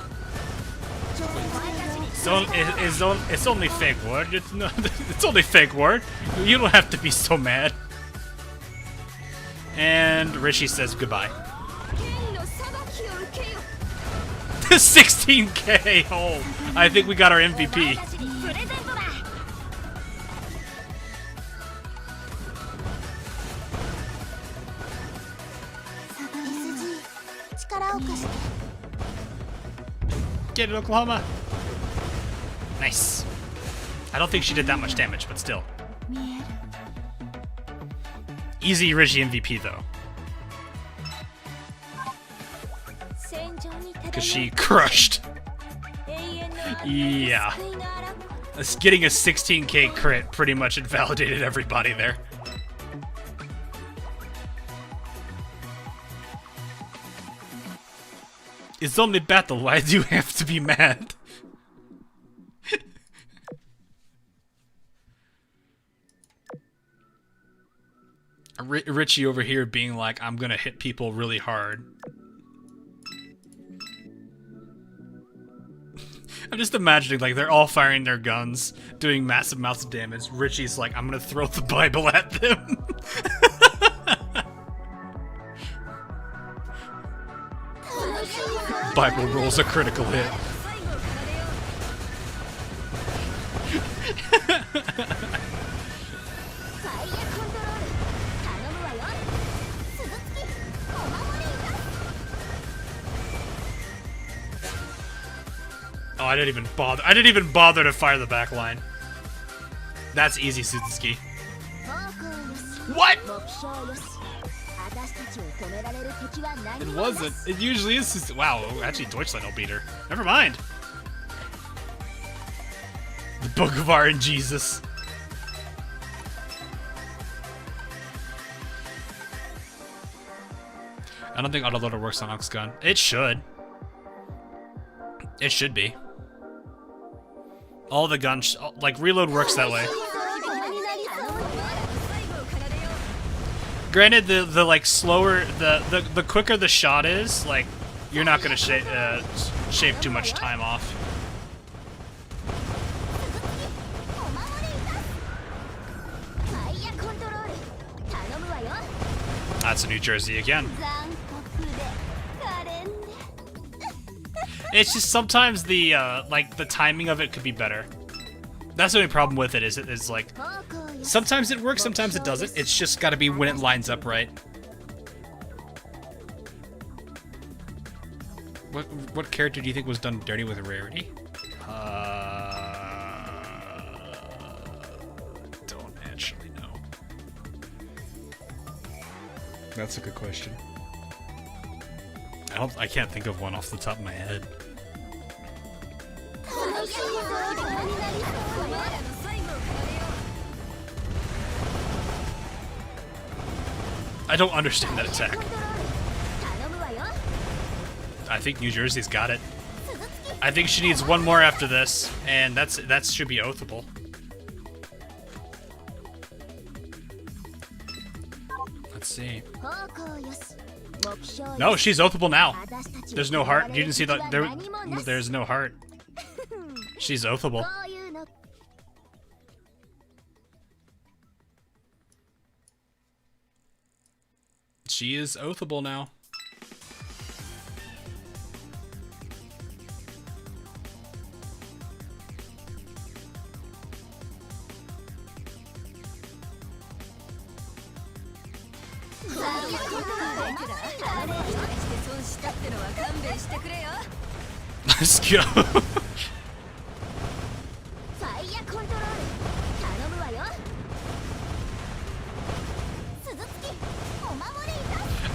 So it's only fake word. It's only fake word. You don't have to be so mad. And Richie says goodbye. 16k! Oh, I think we got our MVP. Get it, Oklahoma! Nice. I don't think she did that much damage, but still. Easy Richie MVP though. Because she crushed. Yeah. Getting a 16k crit pretty much invalidated everybody there. It's only battle, why do you have to be mad? Richie over here being like, I'm gonna hit people really hard. I'm just imagining, like, they're all firing their guns, doing massive amounts of damage. Richie's like, I'm gonna throw the Bible at them. Bible rolls a critical hit. Oh, I didn't even bother to fire the back line. That's easy, Suzuki. What? It wasn't. It usually is. Wow, actually, Deutschland will beat her. Never mind. The Book of RNGesus. I don't think autoloader works on Ox Gun. It should. It should be. All the guns, like reload works that way. Granted, the like slower, the quicker the shot is, like you're not gonna shave too much time off. That's a New Jersey again. It's just sometimes the like the timing of it could be better. That's the only problem with it is like sometimes it works, sometimes it doesn't. It's just got to be when it lines up right. What character do you think was done dirty with rarity? Don't actually know. That's a good question. I can't think of one off the top of my head. I don't understand that attack. I think New Jersey's got it. I think she needs one more after this, and that should be oathable. Let's see. No, she's oathable now. There's no heart. You didn't see that? There's no heart. She's oathable. She is oathable now. Let's go.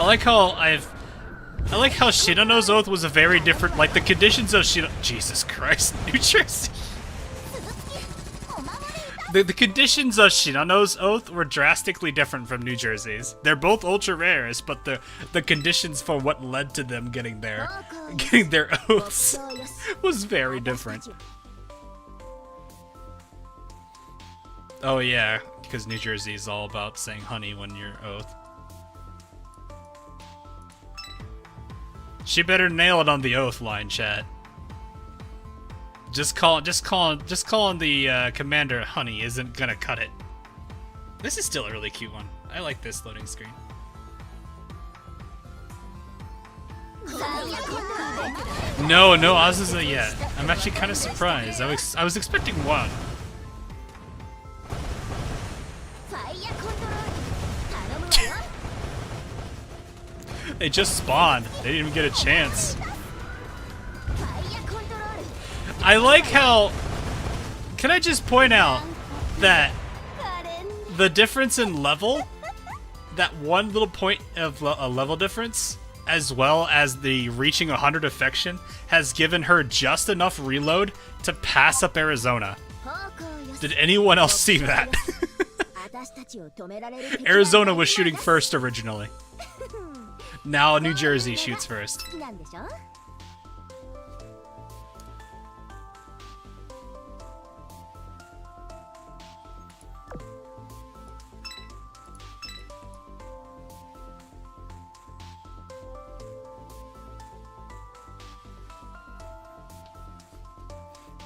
I like how Shinano's oath was a very different, like the conditions of Jesus Christ, New Jersey. The conditions of Shinano's oath were drastically different from New Jersey's. They're both ultra rares, but the conditions for what led to them getting their oaths was very different. Oh yeah, because New Jersey is all about saying honey when you're oath. She better nail it on the oath line, chat. Just calling the commander honey isn't gonna cut it. This is still a really cute one. I like this loading screen. No Azusa yet. I'm actually kind of surprised. I was expecting one. They just spawned. They didn't even get a chance. I like how... Can I just point out that the difference in level, that one little point of a level difference, as well as the reaching 100 affection, has given her just enough reload to pass up Arizona. Did anyone else see that? Arizona was shooting first originally. Now New Jersey shoots first.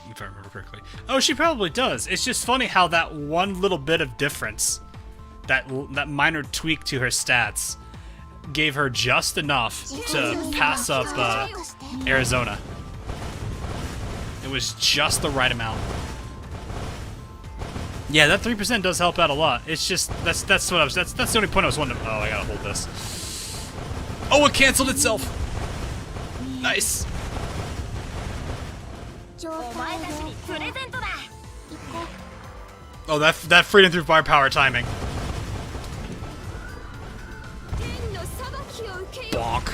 If I remember correctly. Oh, she probably does. It's just funny how that one little bit of difference, that minor tweak to her stats, gave her just enough to pass up Arizona. It was just the right amount. Yeah, that 3% does help out a lot. It's just that's what I was. That's the only point I was wondering. Oh, I gotta hold this. Oh, it canceled itself. Nice. Oh, that freedom through firepower timing. Bonk.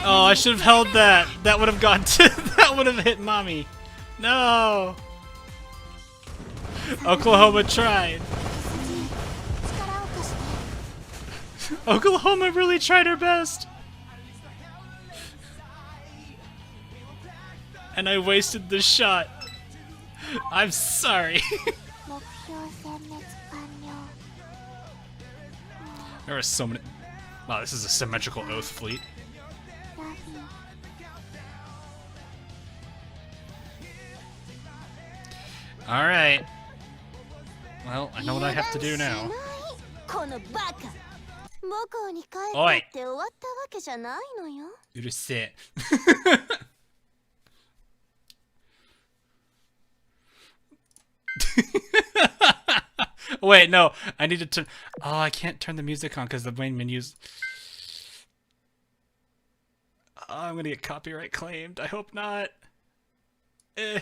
Oh, I should have held that. That would have gone to. That would have hit mommy. No. Oklahoma tried. 力を貸して Oklahoma really tried her best. And I wasted the shot. I'm sorry. 目標殲滅完了 There are so many. Wow, this is a symmetrical oath fleet. ラフィ Alright. Well, I know what I have to do now. このバカ母校に帰おいってって終わったわけじゃないのよ うるせえ。Wait, no. I need to turn. Oh, I can't turn the music on because the main menu's. Oh, I'm gonna get copyright claimed. I hope not. Eh.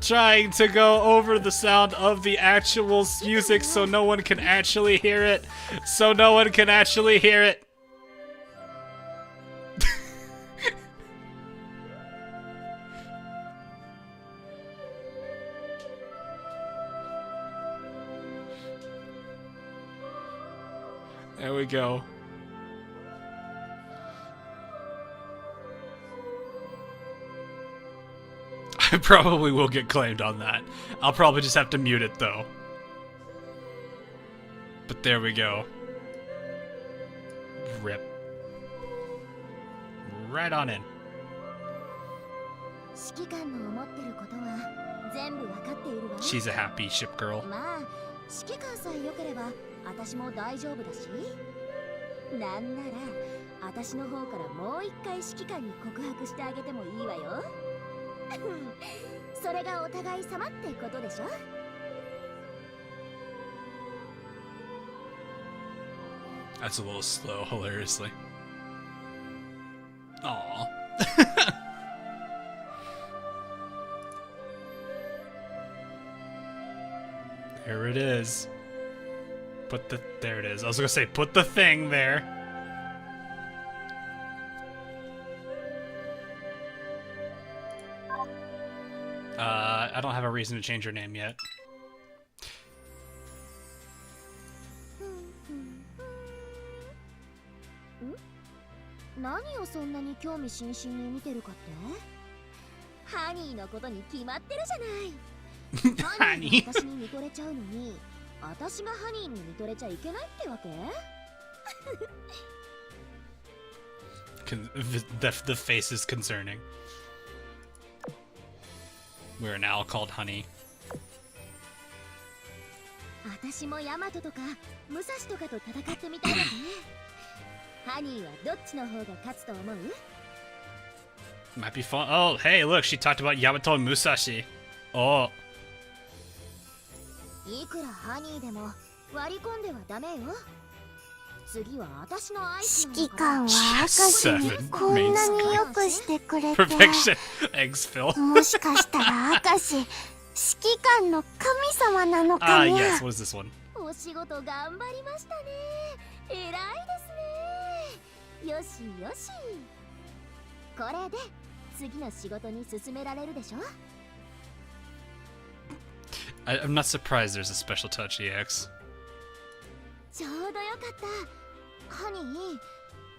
Trying to go over the sound of the actual music so no one can actually hear it. So no one can actually hear it. There we go. I probably will get claimed on that. I'll probably just have to mute it though. But there we go. Rip. Right on in. 指揮官の思ってることは全部わかっているわ She's a happy ship girl. まあ指揮官さえ良ければ私も大丈夫だしなんなら私の方からもう一回指揮官に告白してあげてもいいわよそれがお互い様ってことでしょ That's a little slow, hilariously. Aww. There it is. There it is. I was gonna say, put the thing there. I don't have a reason to change her name yet. 何をそんなに興味津々に見てるかってハニーのことに決まってるじゃないハニーが私に見とれちゃうのに私がハニーに見とれちゃいけないってわけ The face is concerning. We're now called Honey. 私もヤマトとか武蔵とかと戦ってみたいわねハニーはどっちの方が勝つと思う Might be fun. Oh, hey, look, she talked about Yamato and Musashi. Oh. いくらハニーでも割り込んではダメよ次は私のアイス指揮官は明石にこんなによくしてくれて Perfection. Eggs fill. もしかしたら明石指揮官の神様なのか Ah, ね yes, what is this one? お仕事頑張りましたね偉いですねよしよしこれで次の仕事に進められるでしょ I'm not surprised there's a special touch EX. ちょうどよかったハニー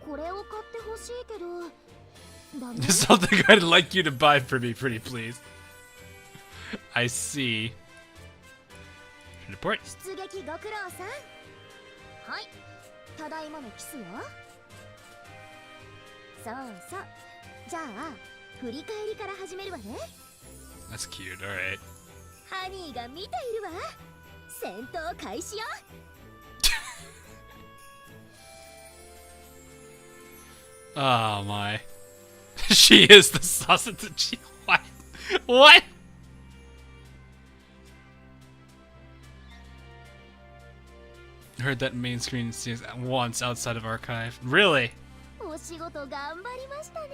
これを買ってほしいけどダメ Something I'd like you to buy for me, pretty please. I see. Report. 出撃ご苦労さんはいただいまのキスはそうそうじゃあ振り返りから始めるわね That's cute, alright. ハニーが見ているわ戦闘開始よ Oh my. She is the sausage. What? What? Heard that main screen sees once outside of archive. Really? お仕事頑張りましたね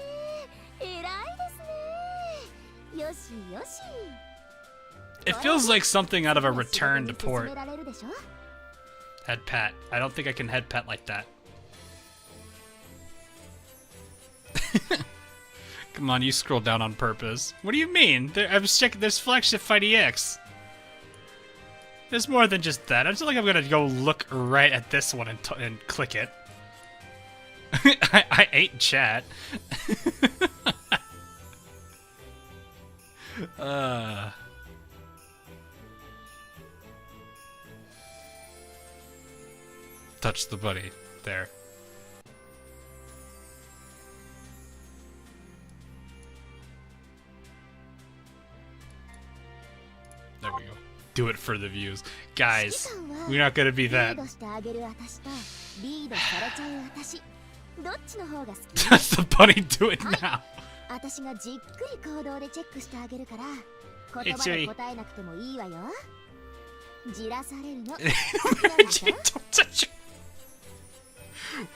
偉いですねよしよし It feels like something out of a return to 進め port. られるでしょ Head pat. I don't think I can head pat like that. Come on, you scroll down on purpose. What do you mean? I was checking. There's flagship Fight EX. There's more than just that. I just feel like I'm gonna go look right at this one and click it. I ate chat. Touch the buddy. There. There we go. Do it for the views. Guys, we're not gonna be that. That's the bunny, do it now.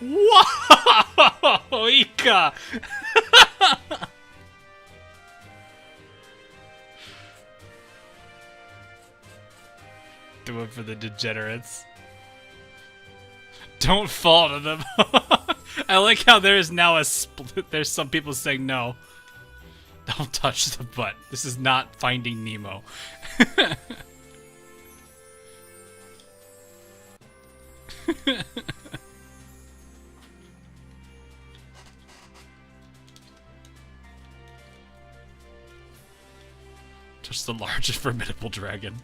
Wow, Ika. Do it for the degenerates. Don't fall to them. I like how there is now a split. There's some people saying no. Don't touch the butt. This is not Finding Nemo. Touch the large and formidable dragon.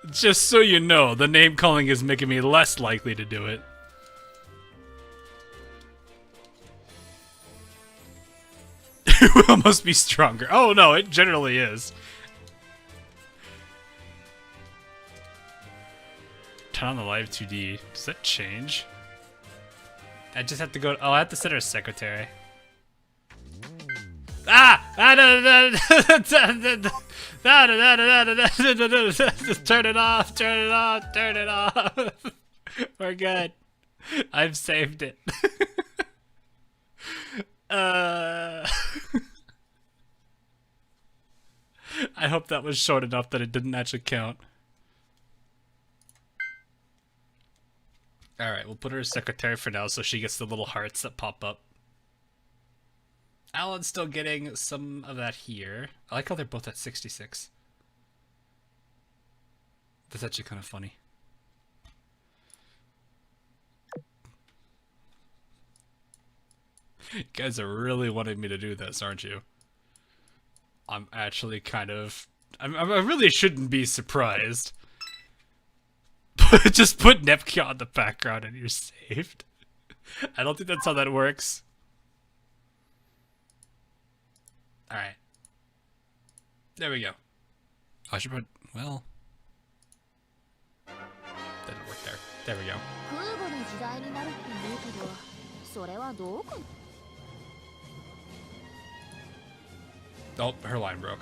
Just so you know, the name calling is making me less likely to do it. It will almost be stronger. Oh no, it generally is. Turn on the live 2D. Does that change? I just have to go. Oh, I have to set her secretary. Ah! Turn it off, turn it off, turn it off. We're good. I've saved it. I hope that was short enough that it didn't actually count. Alright, we'll put her as secretary for now so she gets the little hearts that pop up. Alan's still getting some of that here. I like how they're both at 66. That's actually kind of funny. You guys are really wanting me to do this, aren't you? I'm actually kind of... I really shouldn't be surprised. Just put Nepkia in the background and you're saved. I don't think that's how that works. Alright. There we go. I should put... well... that didn't work there. There we go. Oh, her line broke.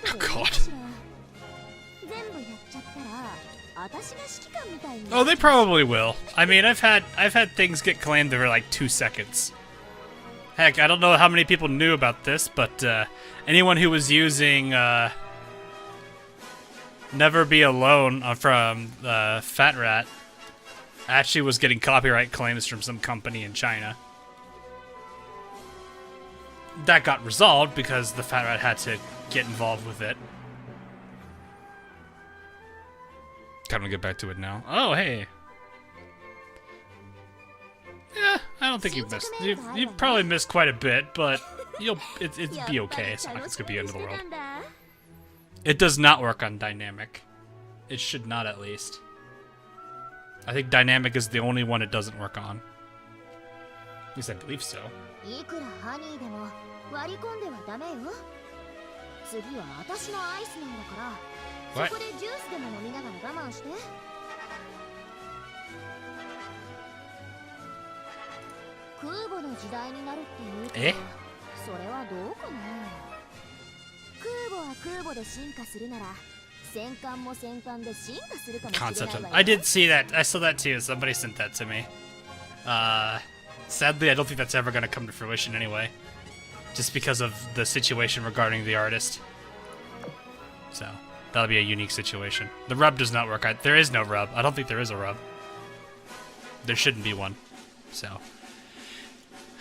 Oh god. Oh, they probably will. I mean, I've had things get claimed over like 2 seconds. Heck, I don't know how many people knew about this, but anyone who was using Never Be Alone from Fat Rat actually was getting copyright claims from some company in China. That got resolved because the Fat Rat had to get involved with it. Kind of get back to it now. Oh, hey. Yeah, I don't think you've missed. You've probably missed quite a bit, but it'd be okay. It's not like it's gonna be the end of the world. It does not work on dynamic. It should not, at least. I think dynamic is the only one it doesn't work on. At least I believe so. What? Eh? Concept of... I did see that. I saw that too. Somebody sent that to me. Sadly, I don't think that's ever going to come to fruition anyway. Just because of the situation regarding the artist. So that'll be a unique situation. The rub does not work. There is no rub. I don't think there is a rub. There shouldn't be one. So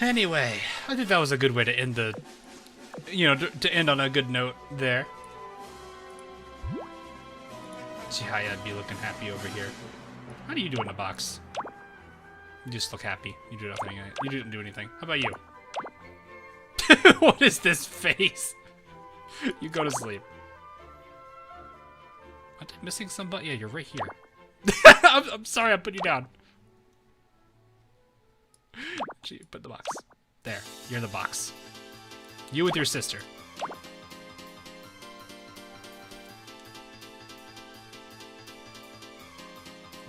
anyway, I think that was a good way to end the, to end on a good note there. Chihaya be looking happy over here. How do you do in the box? You just look happy. You do nothing. You didn't do anything. How about you? What is this face? You go to sleep. Am I missing somebody? Yeah, you're right here. I'm sorry, I put you down. Gee, put the box. There, you're in the box. You with your sister.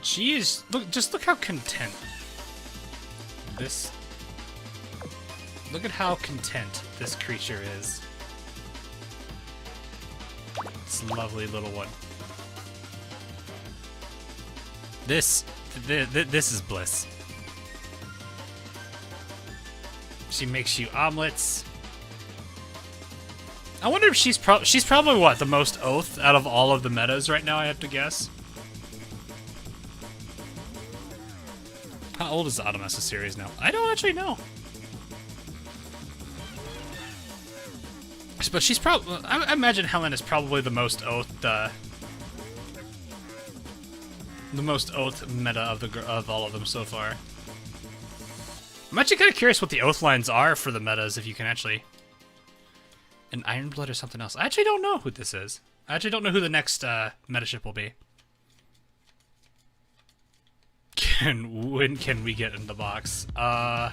Jeez, just look how content this. Look at how content this creature is. This lovely little one. This is bliss. She makes you omelets. I wonder if she's probably what, the most oath out of all of the metas right now, I have to guess. How old is the Automassa series now? I don't actually know. But she's probably, I imagine Helen is probably the most oath, the most oath meta of all of them so far. I'm actually kind of curious what the oath lines are for the metas, if you can actually. An Ironblood or something else. I actually don't know who this is. I actually don't know who the next meta ship will be. When can we get in the box? I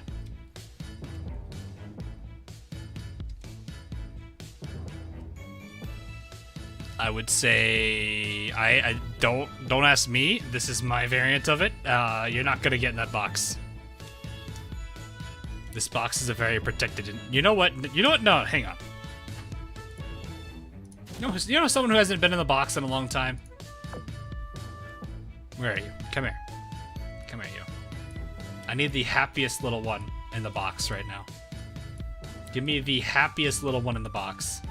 would say I don't ask me. This is my variant of it. You're not gonna get in that box. This box is a very protected. You know what? No, hang on. You know someone who hasn't been in the box in a long time? Where are you? Come here. Come here, you. I need the happiest little one in the box right now. Give me the happiest little one in the box.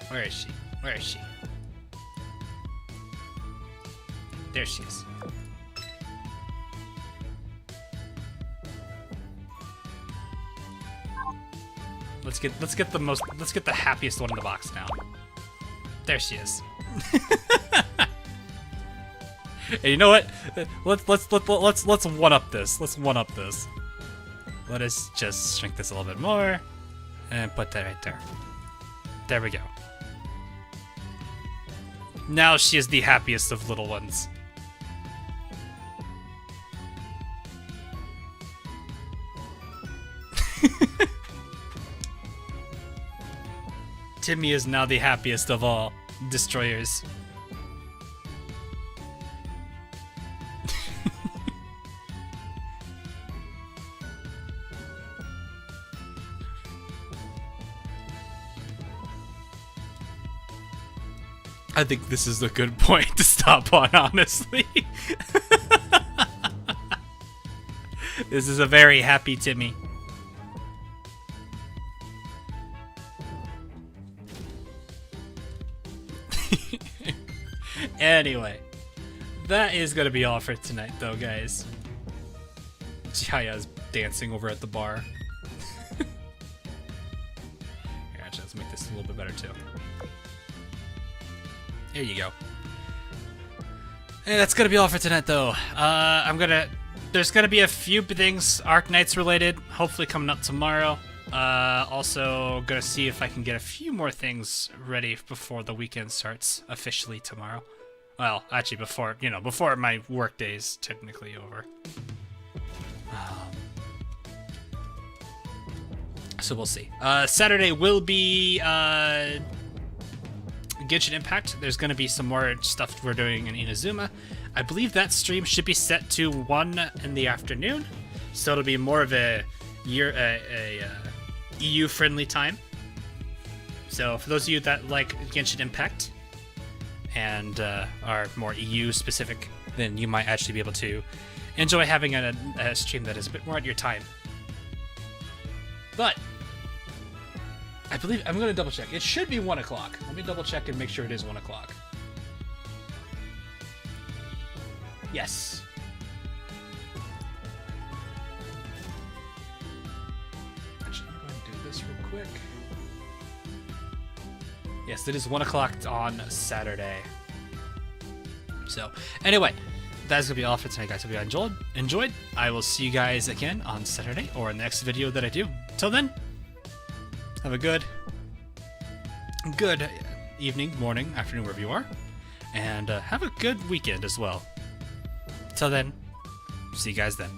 Where is she? Where is she? There she is. Let's get the happiest one in the box now. There she is. Hey, you know what? Let's one up this. Let's one up this. Let us just shrink this a little bit more and put that right there. There we go. Now she is the happiest of little ones. Timmy is now the happiest of all destroyers. I think this is a good point to stop on, honestly. This is a very happy Timmy. Anyway, that is gonna be all for tonight, though, guys. Chihaya's dancing over at the bar. Here, actually, let's make this a little bit better, too. There you go. Hey, that's gonna be all for tonight, though. There's gonna be a few things Arknights related, hopefully coming up tomorrow. Also gonna see if I can get a few more things ready before the weekend starts officially tomorrow. Well, actually before my work day's technically over. So we'll see. Saturday will be Genshin Impact. There's going to be some more stuff we're doing in Inazuma. I believe that stream should be set to 1 in the afternoon, so it'll be more of a EU-friendly time. So for those of you that like Genshin Impact and are more EU-specific, then you might actually be able to enjoy having a stream that is a bit more at your time. But I believe I'm gonna double check. It should be 1 o'clock. Let me double check and make sure it is 1 o'clock. Yes. Actually, I'm going to do this real quick. Yes, it is 1 o'clock on Saturday. So, anyway, that's gonna be all for tonight, guys. Hope you enjoyed. I will see you guys again on Saturday or in the next video that I do. Till then, have a good evening, morning, afternoon, wherever you are, and have a good weekend as well. Till then, see you guys then.